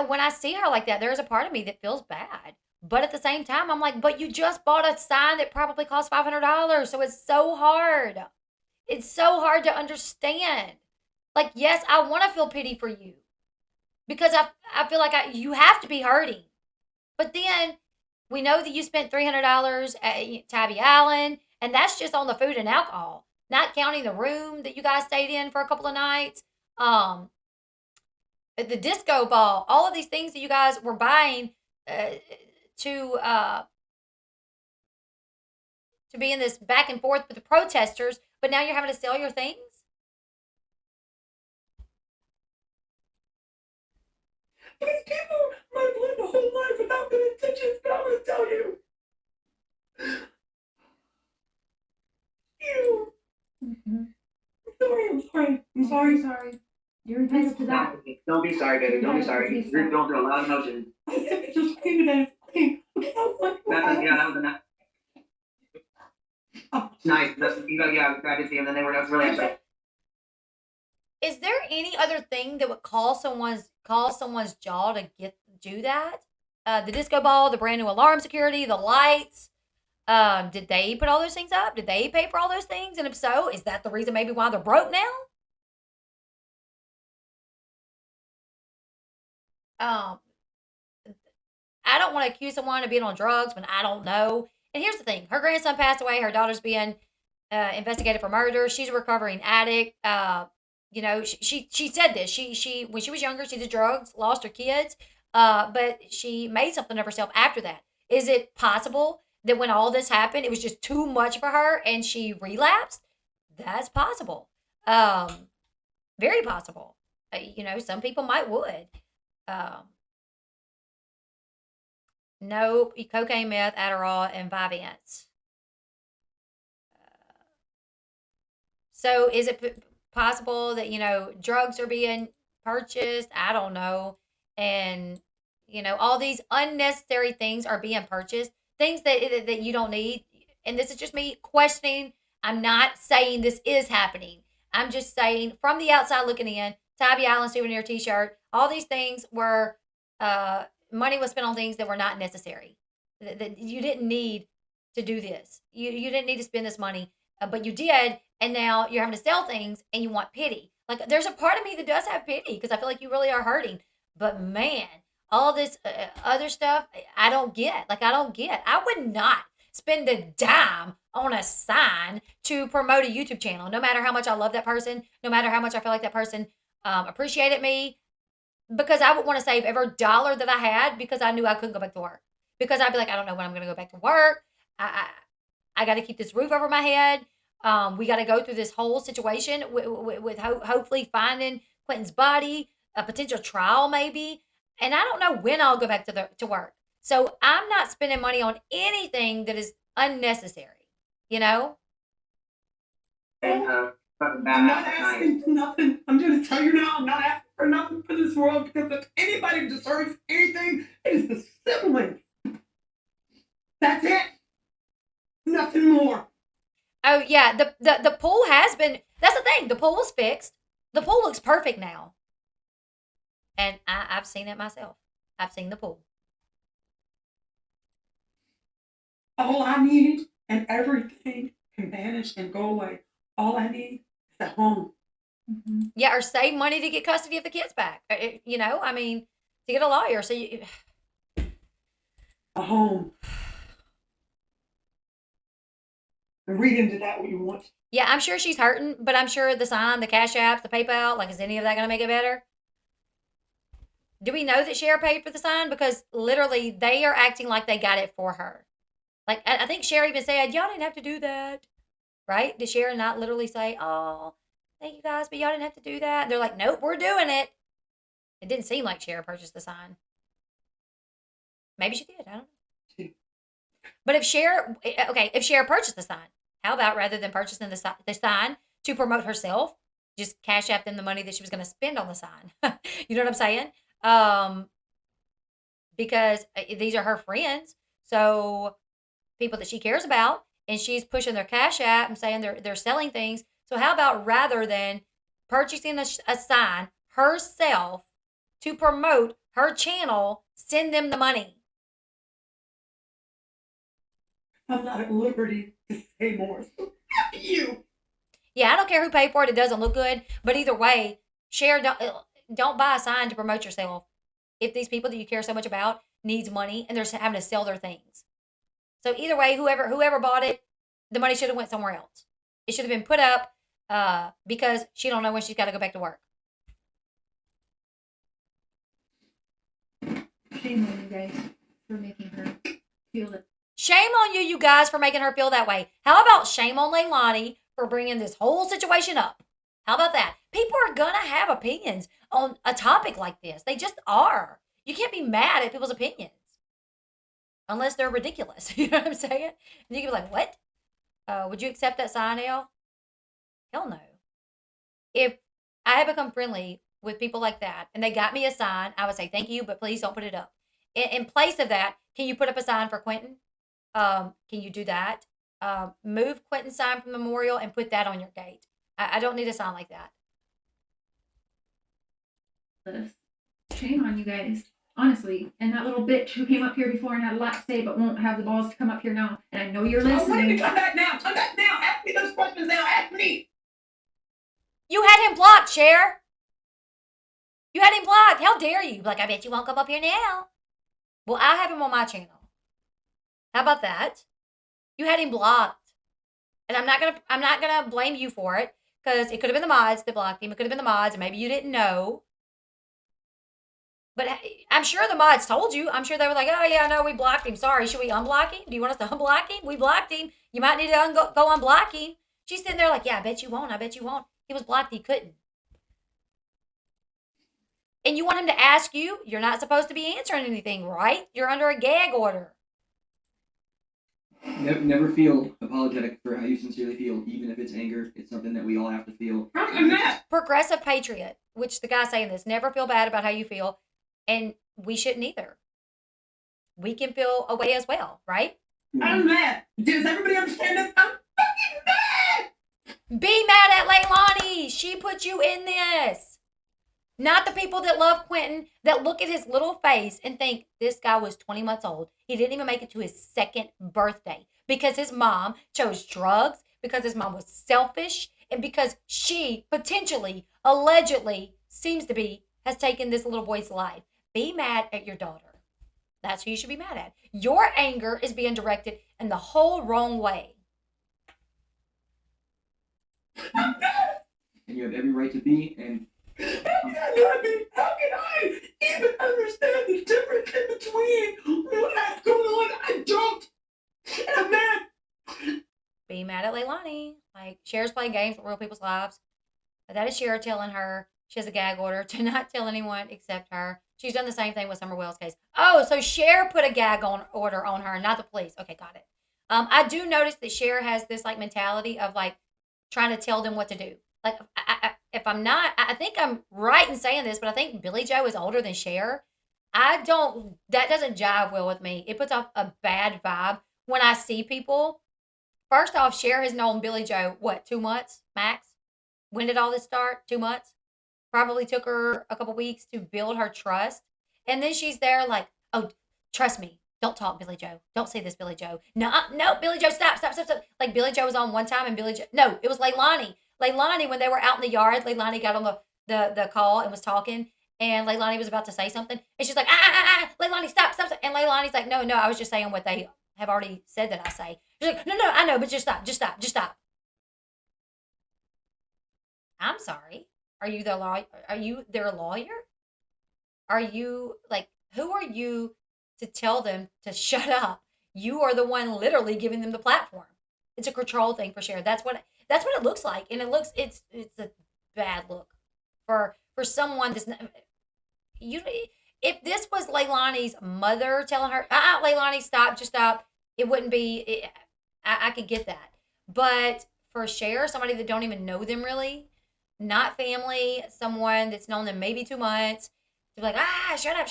When I see her like that, there's a part of me that feels bad. But at the same time, I'm like, but you just bought a sign that probably cost $500. So it's so hard. It's so hard to understand. Like, yes, I want to feel pity for you. Because I feel like you have to be hurting. But then we know that you spent $300 at Tabby Allen. And that's just on the food and alcohol. Not counting the room that you guys stayed in for a couple of nights. The disco ball, all of these things that you guys were buying to be in this back and forth with the protesters, but now you're having to sell your things? These people might have lived a whole life without good intentions, but I'm going to tell you. I'm sorry. You're entitled to that. Don't be sorry, baby. Don't be sorry. You're going through a lot of emotions. I said that you're screaming at us. That was enough. Nice. You got glad to see them. Then they were really upset. Is there any other thing that would cause someone's jaw to do that? The disco ball, the brand new alarm security, the lights. Did they put all those things up? Did they pay for all those things? And if so, is that the reason maybe why they're broke now? I don't want to accuse someone of being on drugs when I don't know. And here's the thing. Her grandson passed away. Her daughter's being investigated for murder. She's a recovering addict. She said this. She when she was younger, she did drugs, lost her kids, but she made something of herself after that. Is it possible that when all this happened, it was just too much for her and she relapsed? That's possible. Very possible. Some people would. Nope, cocaine, meth, Adderall, and Vyvanse. So is it possible that, drugs are being purchased? I don't know. And, all these unnecessary things are being purchased. Things that you don't need. And this is just me questioning. I'm not saying this is happening. I'm just saying from the outside looking in, Tabby Allen souvenir t-shirt, all these things were money was spent on things that were not necessary. That you didn't need to do this. You didn't need to spend this money, but you did, and now you're having to sell things, and you want pity. Like, there's a part of me that does have pity because I feel like you really are hurting. But man, all this other stuff, I don't get. Like, I don't get. I would not spend a dime on a sign to promote a YouTube channel, no matter how much I love that person, no matter how much I feel like that person appreciated me, because I would want to save every dollar that I had because I knew I couldn't go back to work. Because I'd be like, I don't know when I'm going to go back to work. I got to keep this roof over my head. We got to go through this whole situation with hopefully finding Quinton's body, a potential trial maybe. And I don't know when I'll go back to work. So I'm not spending money on anything that is unnecessary, you know? And I'm not asking for nothing. I'm going to tell you now, I'm not asking for nothing for this world, because if anybody deserves anything, it is the siblings. That's it. Nothing more. Oh yeah, the pool has been. That's the thing. The pool was fixed. The pool looks perfect now, and I've seen it myself. I've seen the pool. All I need, and everything can vanish and go away. All I need is a home. Mm-hmm. Yeah, or save money to get custody of the kids back. You know, I mean, to get a lawyer. So A home. And read into that what you want. yeah, I'm sure she's hurting, but I'm sure the sign, the Cash Apps, the PayPal, like, is any of that going to make it better? Do we know that Cher paid for the sign? Because literally they are acting like they got it for her. Like, I think Cher even said, y'all didn't have to do that. Right? Did Cher not literally say, oh, thank you guys, but y'all didn't have to do that? And they're like, nope, we're doing it. It didn't seem like Cher purchased the sign. Maybe she did. I don't know. But if Cher purchased the sign, how about rather than purchasing the sign to promote herself, just cash out them the money that she was going to spend on the sign? You know what I'm saying? Because these are her friends, so people that she cares about, and she's pushing their Cash App and saying they're selling things. So how about rather than purchasing a sign herself to promote her channel, send them the money? I'm not at liberty to say more. So F you. Yeah, I don't care who paid for it. It doesn't look good. But either way, Cher, don't buy a sign to promote yourself if these people that you care so much about needs money and they're having to sell their things. So either way, whoever bought it, the money should have went somewhere else. It should have been put up because she don't know when she's got to go back to work. Shame on you guys for making her feel it. Shame on you guys, for making her feel that way. How about shame on Leilani for bringing this whole situation up? How about that? People are going to have opinions on a topic like this. They just are. You can't be mad at people's opinions unless they're ridiculous. You know what I'm saying? And you can be like, what? Would you accept that sign, Elle? Hell no. If I had become friendly with people like that and they got me a sign, I would say, thank you, but please don't put it up. In place of that, can you put up a sign for Quinton? Can you do that? Move Quinton's sign from the memorial and put that on your gate. I don't need a sign like that. Shame on you guys, honestly. And that little bitch who came up here before and had a lot to say but won't have the balls to come up here now. And I know you're listening. Come back now. Come back now. Ask me those questions now. Ask me. You had him blocked, Cher. You had him blocked. How dare you? Like, I bet you won't come up here now. Well, I have him on my channel. How about that? You had him blocked. And I'm not gonna blame you for it, because it could have been the mods that blocked him. It could have been the mods, and maybe you didn't know. But I'm sure the mods told you. I'm sure they were like, oh yeah, no, we blocked him. Sorry, should we unblock him? Do you want us to unblock him? We blocked him. You might need to go unblock him. She's sitting there like, yeah, I bet you won't. I bet you won't. He was blocked. He couldn't. And you want him to ask you? You're not supposed to be answering anything, right? You're under a gag order. Never feel apologetic for how you sincerely feel, even if it's anger. It's something that we all have to feel. Progressive patriot, which the guy saying this, never feel bad about how you feel, and we shouldn't either. We can feel a way as well, right? I'm mad. Does everybody understand this? I'm fucking mad. Be mad at Leilani. She put you in this. Not the people that love Quinton, that look at his little face and think this guy was 20 months old. He didn't even make it to his second birthday because his mom chose drugs, because his mom was selfish, and because she potentially, allegedly, seems to be, has taken this little boy's life. Be mad at your daughter. That's who you should be mad at. Your anger is being directed in the whole wrong way. And you have every right to be, and How can I even understand the difference in between what's going on? I don't. And I'm mad. Be mad at Leilani. Like, Cher's playing games with real people's lives. That is Cher telling her she has a gag order to not tell anyone except her. She's done the same thing with Summer Wells' case. Oh, so Cher put a gag order on her, not the police. Okay, got it. I do notice that Cher has this like mentality of like trying to tell them what to do. Like, if I'm not, I think I'm right in saying this, but I think Billy Joe is older than Cher. That doesn't jive well with me. It puts off a bad vibe when I see people. First off, Cher has known Billy Joe, what, 2 months max? When did all this start? 2 months? Probably took her a couple weeks to build her trust. And then she's there like, oh, trust me. Don't talk, Billy Joe. Don't say this, Billy Joe. No, Billy Joe, stop. Like, Billy Joe was on one time and Billy Joe, no, it was Leilani. Leilani, when they were out in the yard, Leilani got on the call and was talking. And Leilani was about to say something. And she's like, Leilani, stop. And Leilani's like, no, I was just saying what they have already said that I say. She's like, no, I know, but just stop. I'm sorry. Are you their lawyer? Are you their lawyer? Are you, like, who are you to tell them to shut up? You are the one literally giving them the platform. It's a control thing for sure. That's what it looks like. And it's a bad look for someone that's not, if this was Leilani's mother telling her, Leilani, stop, just stop, it wouldn't be, I could get that. But for Cher, somebody that don't even know them really, not family, someone that's known them maybe 2 months, to be like, shut up.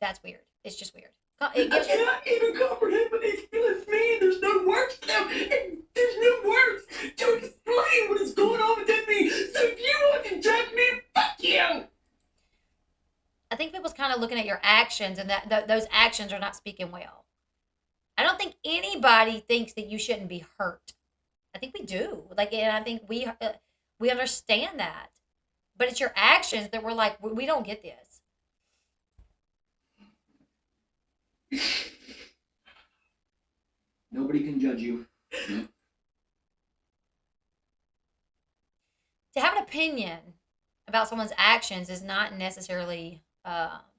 That's weird. It's just weird. I cannot even comprehend what these feelings mean. There's no words for them. And there's no words to explain what is going on within me. So if you want to judge me, fuck you. I think people's kind of looking at your actions, and that those actions are not speaking well. I don't think anybody thinks that you shouldn't be hurt. I think we do. Like, and I think we understand that. But it's your actions that we're like, we don't get this. nobody can judge you. To have an opinion about someone's actions is not necessarily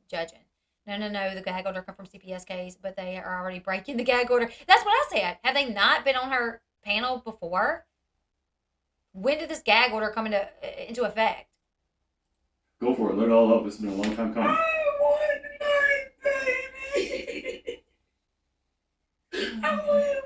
judging. No, the gag order come from CPS case, but they are already breaking the gag order. That's what I said. Have they not been on her panel before? When did this gag order come into effect? Go for it. Let it all up. It's been a long time coming. I want my baby. I want him.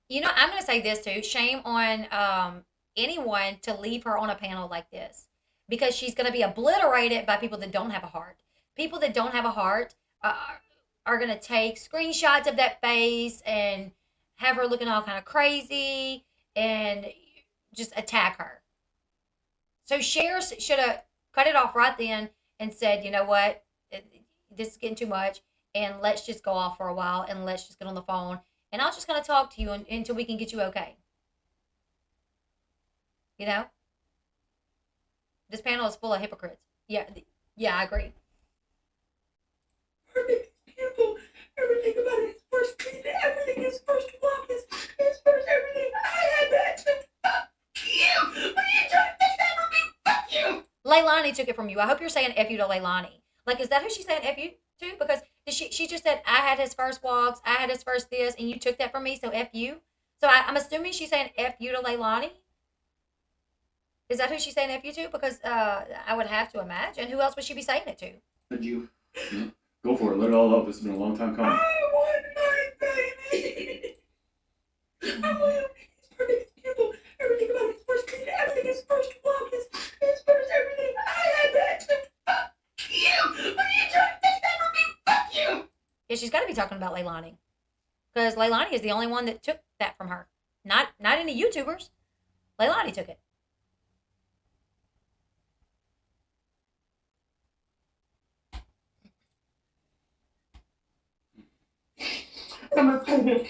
You know, I'm going to say this too. Shame on anyone to leave her on a panel like this, because she's going to be obliterated by people that don't have a heart. People that don't have a heart are going to take screenshots of that face and have her looking all kind of crazy and just attack her. So Cher should have cut it off right then and said, you know what, this is getting too much, and let's just go off for a while, and let's just get on the phone, and I'll just kind of talk to you until we can get you okay. You know? This panel is full of hypocrites. Yeah, I agree. Perfect. It's beautiful. Everything about it is first treatment. Everything is first walk. Is first everything. I had that too. Fuck you. What are you trying to take that from me? Fuck you. Leilani took it from you. I hope you're saying F you to Leilani. Like, is that who she's saying F you to? Because she just said, I had his first walks, I had his first this, and you took that from me, so F you. So I'm assuming she's saying F you to Leilani. Is that who she's saying F you to? Because I would have to imagine. Who else would she be saying it to? Judge you. Yeah. Go for it. Let it all up. It's been a long time coming. I want my baby. I want him. He's perfect. It's beautiful. Everything about it is first treatment. Everything is first walk. Is first everything. I had that too. Fuck you. What are you trying to take that from me? Fuck you. Yeah, she's got to be talking about Leilani. Because Leilani is the only one that took that from her. Not any YouTubers. Leilani took it. I'm gonna say this.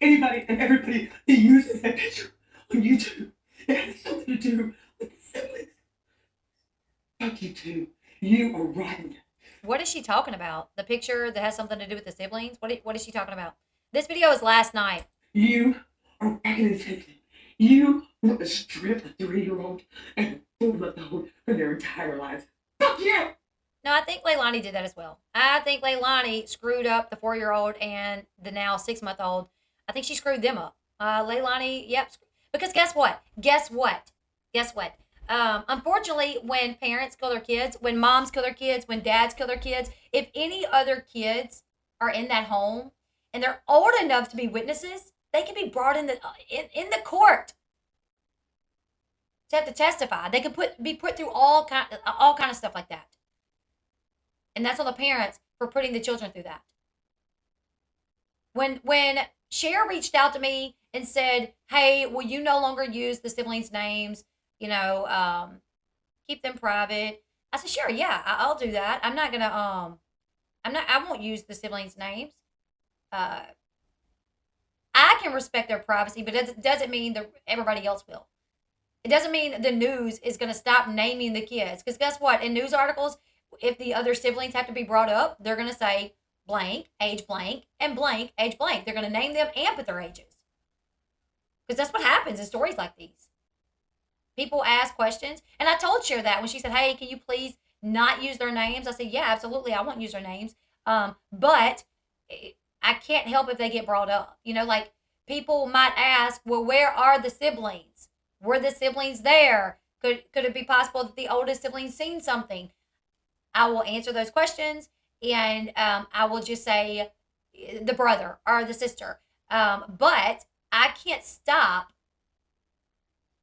Anybody and everybody that uses that picture on YouTube that has something to do with the siblings, fuck you too. You are rotten. What is she talking about? The picture that has something to do with the siblings? What is she talking about? This video was last night. You are fucking insensitive. You want to strip a 3-year-old and fool them for their entire lives. Fuck you! No, I think Leilani did that as well. I think Leilani screwed up the 4-year-old and the now 6-month-old. I think she screwed them up. Leilani, yep. Because guess what? Unfortunately, when parents kill their kids, when moms kill their kids, when dads kill their kids, if any other kids are in that home and they're old enough to be witnesses, they can be brought in the court to have to testify. They can be put through all kind of stuff like that. And that's on the parents for putting the children through that. When Cher reached out to me and said, "Hey, will you no longer use the siblings' names? You know, keep them private." I said, "Sure, yeah, I'll do that. I'm not gonna I won't use the siblings' names. I can respect their privacy, but it doesn't mean that everybody else will. It doesn't mean the news is going to stop naming the kids. Because guess what? In news articles, if the other siblings have to be brought up, they're going to say blank, age blank, and blank, age blank. They're going to name them and put their ages. Because that's what happens in stories like these. People ask questions. And I told Cher that when she said, "Hey, can you please not use their names?" I said, "Yeah, absolutely. I won't use their names. But I can't help if they get brought up. You know, like people might ask, well, where are the siblings? Were the siblings there? Could it be possible that the oldest sibling seen something?" I will answer those questions, and I will just say the brother or the sister. But I can't stop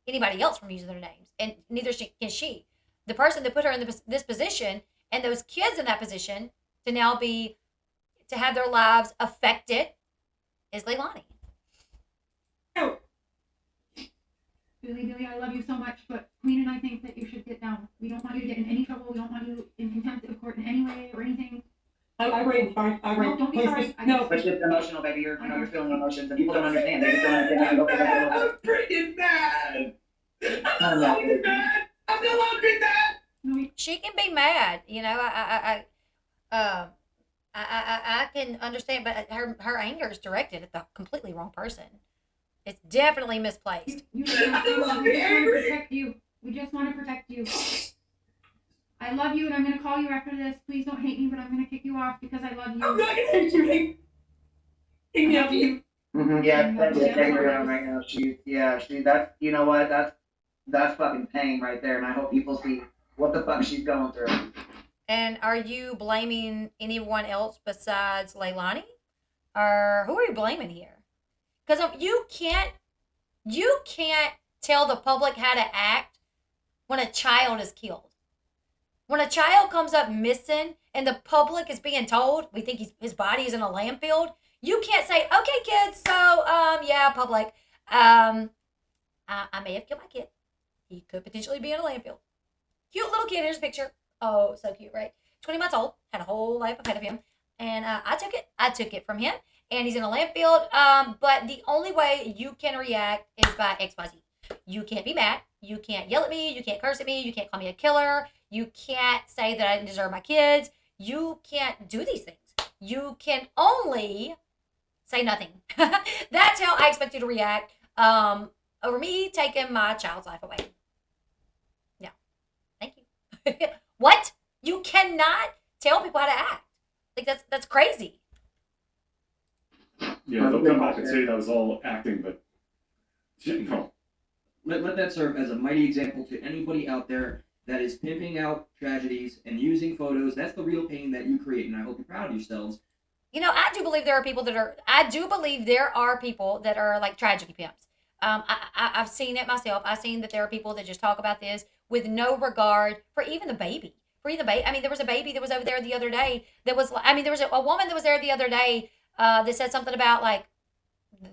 anybody else from using their names, and neither can she. The person that put her in this position and those kids in that position to have their lives affected is Leilani. Oh. Billy, I love you so much, but Queen and I think that you should get down. We don't want you to get in any trouble. We don't want you in contempt of court in any way or anything. I agree. I'm sorry. I agree. No, don't be Please, sorry. no. But it's emotional, baby. You're feeling emotions, and people don't understand. They just don't understand how to go through that. I'm freaking mad. I'm not freaking mad. I'm no longer mad. No, She can be mad, you know. I can understand, but her anger is directed at the completely wrong person. It's definitely misplaced. you just want to protect you. We just want to protect you. I love you, and I'm going to call you after this. Please don't hate me, but I'm going to kick you off because I love you. I'm not gonna hate you. Hate me up you. Yeah, that's Kendra right now. That's, you know what, that's fucking pain right there, and I hope people see what the fuck she's going through. And are you blaming anyone else besides Leilani? Or who are you blaming here? Because you can't tell the public how to act when a child is killed. When a child comes up missing and the public is being told, we think his body is in a landfill, you can't say, "Okay, kids, so, yeah, public, I may have killed my kid. He could potentially be in a landfill. Cute little kid, here's a picture. Oh, so cute, right? 20 months old, had a whole life ahead of him. And I took it from him, and he's in a landfill. But the only way you can react is by XYZ. You can't be mad. You can't yell at me. You can't curse at me. You can't call me a killer. You can't say that I didn't deserve my kids. You can't do these things. You can only say nothing. That's how I expect you to react over me taking my child's life away. Yeah. Thank you. What? You cannot tell people how to act. Like that's crazy. Yeah, they'll come back and say that was all acting, but no. Let that serve as a mighty example to anybody out there that is pimping out tragedies and using photos. That's the real pain that you create, and I hope you're proud of yourselves. You know, I do believe there are people that are like tragedy pimps. I've seen it myself. I've seen that there are people that just talk about this with no regard for even the baby. I mean, there was a baby that was over there the other day there was a woman that was there the other day that said something about like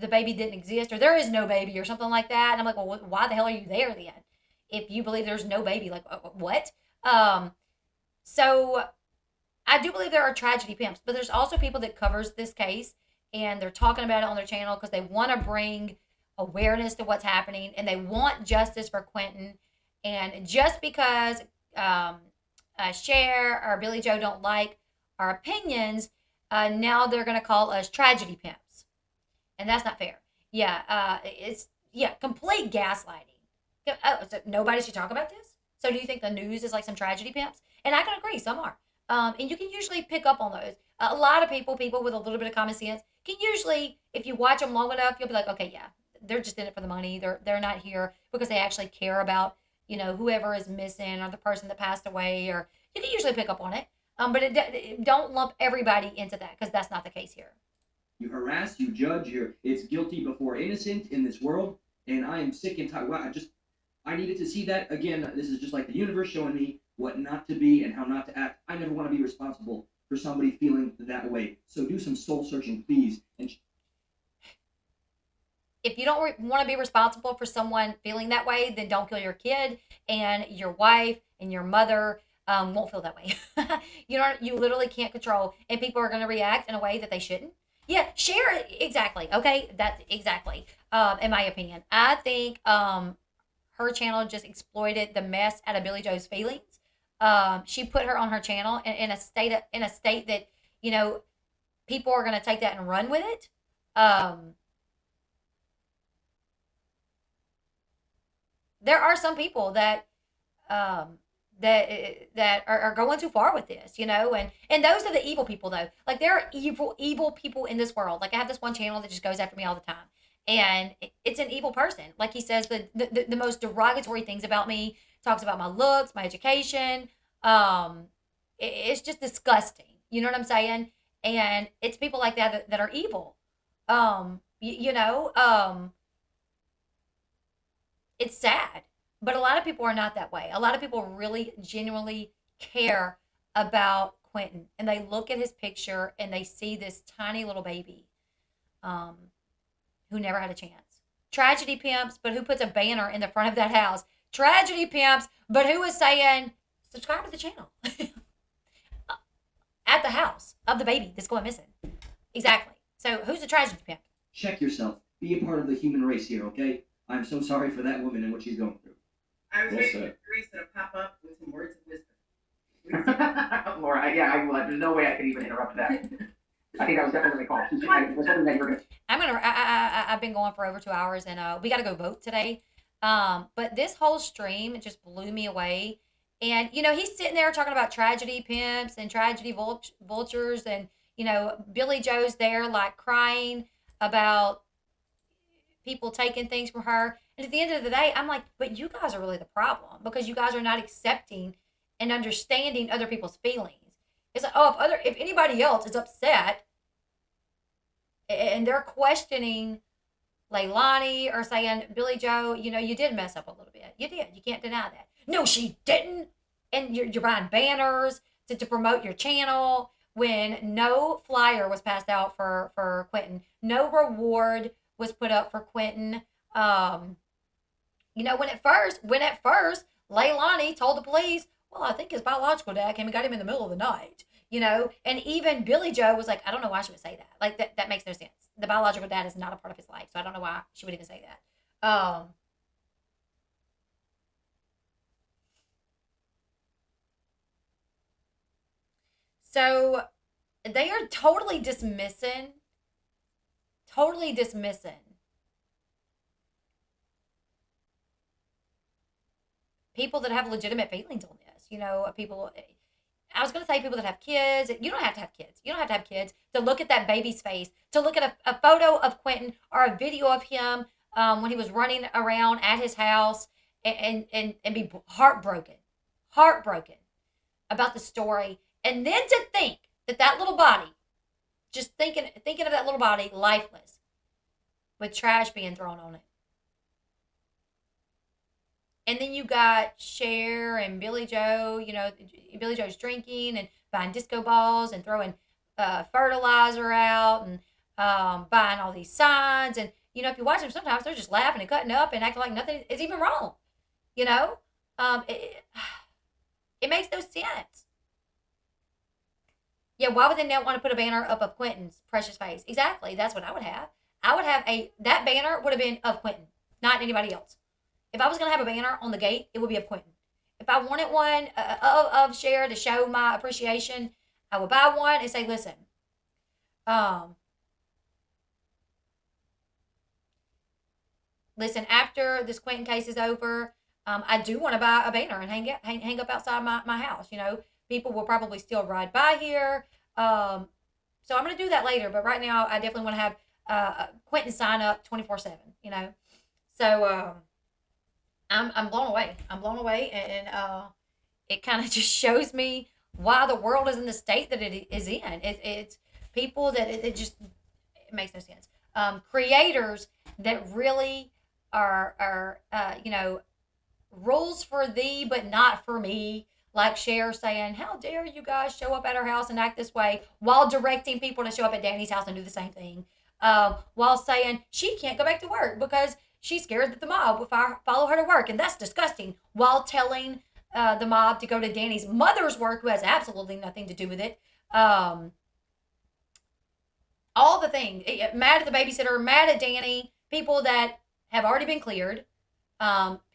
the baby didn't exist or there is no baby or something like that. And I'm like, well, why the hell are you there then? If you believe there's no baby, like what? So I do believe there are tragedy pimps, but there's also people that covers this case and they're talking about it on their channel because they want to bring awareness to what's happening and they want justice for Quinton. And just because Cher or Billy Joe don't like our opinions, now they're going to call us tragedy pimps. And that's not fair. Yeah, it's complete gaslighting. So nobody should talk about this? So do you think the news is like some tragedy pimps? And I can agree, some are. And you can usually pick up on those. A lot of people with a little bit of common sense, can usually, if you watch them long enough, you'll be like, okay, yeah, they're just in it for the money. They're not here because they actually care about, whoever is missing or the person that passed away, or you can usually pick up on it. But don't lump everybody into that because that's not the case here. You harass, you judge, it's guilty before innocent in this world, and I am sick and tired. Wow, I needed to see that again. This is just like the universe showing me what not to be and how not to act. I never want to be responsible for somebody feeling that way. So do some soul searching, please. And if you don't want to be responsible for someone feeling that way, then don't kill your kid, and your wife and your mother won't feel that way. You literally can't control, and people are going to react in a way that they shouldn't. Yeah, share it. Exactly. Okay, that's exactly. In my opinion, I think her channel just exploited the mess out of Billy Joe's feelings. She put her on her channel in a state that people are going to take that and run with it. There are some people that are going too far with this, and those are the evil people though. Like there are evil people in this world. Like I have this one channel that just goes after me all the time, and it's an evil person. Like he says the most derogatory things about me, talks about my looks, my education. It's just disgusting. You know what I'm saying? And it's people like that are evil. It's sad, but a lot of people are not that way. A lot of people really genuinely care about Quinton, and they look at his picture and they see this tiny little baby who never had a chance. Tragedy pimps, but who puts a banner in the front of that house? Tragedy pimps, but who is saying, subscribe to the channel at the house of the baby that's going missing? Exactly. So who's the tragedy pimp? check yourself. Be a part of the human race here, okay? I'm so sorry for that woman and what she's going through. I was Well waiting said. for Teresa to pop up with some words of wisdom. Laura, I will. There's no way I could even interrupt that. I think that was definitely called. I was hoping that you were going to. I've been going for over 2 hours, and we got to go vote today. But this whole stream just blew me away. And he's sitting there talking about tragedy pimps and tragedy vultures, and Billy Joe's there like crying about people taking things from her. And at the end of the day, I'm like, but you guys are really the problem, because you guys are not accepting and understanding other people's feelings. It's like, oh, if anybody else is upset and they're questioning Leilani or saying, Billy Joe, you did mess up a little bit. You did. You can't deny that. No, she didn't. And you're buying banners to promote your channel when no flyer was passed out for Quinton. No reward was put up for Quinton. When at first Leilani told the police, well, I think his biological dad came and got him in the middle of the night. And even Billy Joe was like, I don't know why she would say that. Like, that makes no sense. The biological dad is not a part of his life, so I don't know why she would even say that. So they are totally dismissing people that have legitimate feelings on this. People, I was going to say people that have kids. You don't have to have kids. You don't have to have kids to look at that baby's face, to look at a photo of Quinton or a video of him when he was running around at his house and be heartbroken about the story. And then to think that little body, just thinking of that little body, lifeless, with trash being thrown on it. And then you got Cher and Billy Joe, Billy Joe's drinking and buying disco balls and throwing fertilizer out and buying all these signs. And, if you watch them, sometimes they're just laughing and cutting up and acting like nothing is even wrong. It makes no sense. Yeah, why would they not want to put a banner up of Quinton's precious face? Exactly. That's what I would have. I would have that banner would have been of Quinton, not anybody else. If I was gonna have a banner on the gate, it would be of Quinton. If I wanted one of Cher to show my appreciation, I would buy one and say, listen, um, listen, after this Quinton case is over, I do want to buy a banner and hang up outside my house. You know, people will probably still ride by here. So I'm going to do that later. But right now, I definitely want to have Quinton sign up 24/7, you know. So I'm blown away. I'm blown away. And it kind of just shows me why the world is in the state that it is in. It's people that it makes no sense. Creators that really are you know, rules for thee but not for me, like Cher saying, how dare you guys show up at our house and act this way, while directing people to show up at Danny's house and do the same thing, while saying she can't go back to work because she's scared that the mob will follow her to work, and that's disgusting, while telling the mob to go to Danny's mother's work, who has absolutely nothing to do with it. All the things, mad at the babysitter, mad at Danny, people that have already been cleared,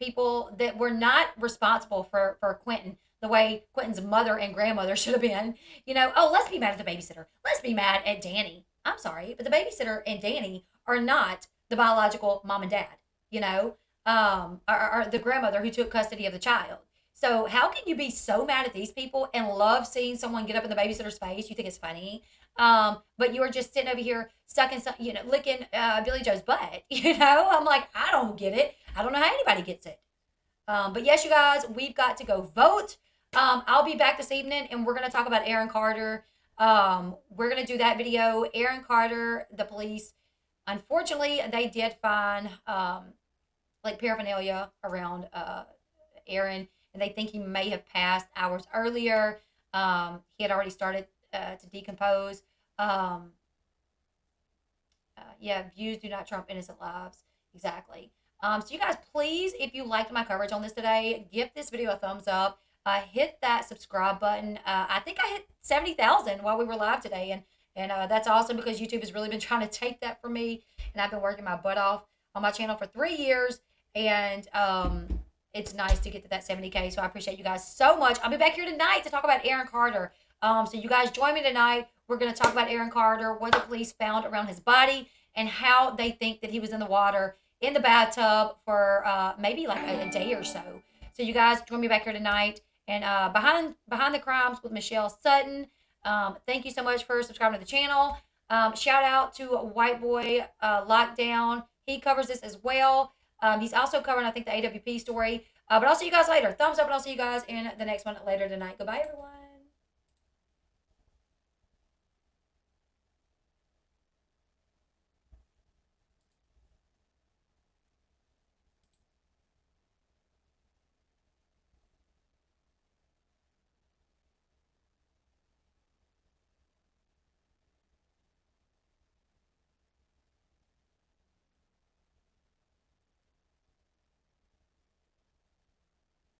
people that were not responsible for Quinton the way Quinton's mother and grandmother should have been. You know, oh, let's be mad at the babysitter. Let's be mad at Danny. I'm sorry, but the babysitter and Danny are not the biological mom and dad, you know, or the grandmother who took custody of the child. So how can you be so mad at these people and love seeing someone get up in the babysitter's face? You think it's funny. But you are just sitting over here sucking, you know, licking Billy Joe's butt. You know, I'm like, I don't get it. I don't know how anybody gets it. But yes, you guys, we've got to go vote. I'll be back this evening, and we're gonna talk about Aaron Carter. We're gonna do that video. Aaron Carter, the police. Unfortunately, they did find like paraphernalia around Aaron, and they think he may have passed hours earlier. He had already started to decompose. Yeah, views do not trump innocent lives. Exactly. So you guys, please, if you liked my coverage on this today, give this video a thumbs up. Hit that subscribe button. I think I hit 70,000 while we were live today, and that's awesome because YouTube has really been trying to take that from me, and I've been working my butt off on my channel for 3 years, and it's nice to get to that 70K. So I appreciate you guys so much. I'll be back here tonight to talk about Aaron Carter. So you guys join me tonight. We're going to talk about Aaron Carter, what the police found around his body, and how they think that he was in the water, in the bathtub for maybe like a day or so. So you guys join me back here tonight. And Behind the Crimes with Michelle Sutton. Thank you so much for subscribing to the channel. Shout out to White Boy Lockdown. He covers this as well. He's also covering, I think, the AWP story. But I'll see you guys later. Thumbs up, and I'll see you guys in the next one later tonight. Goodbye, everyone.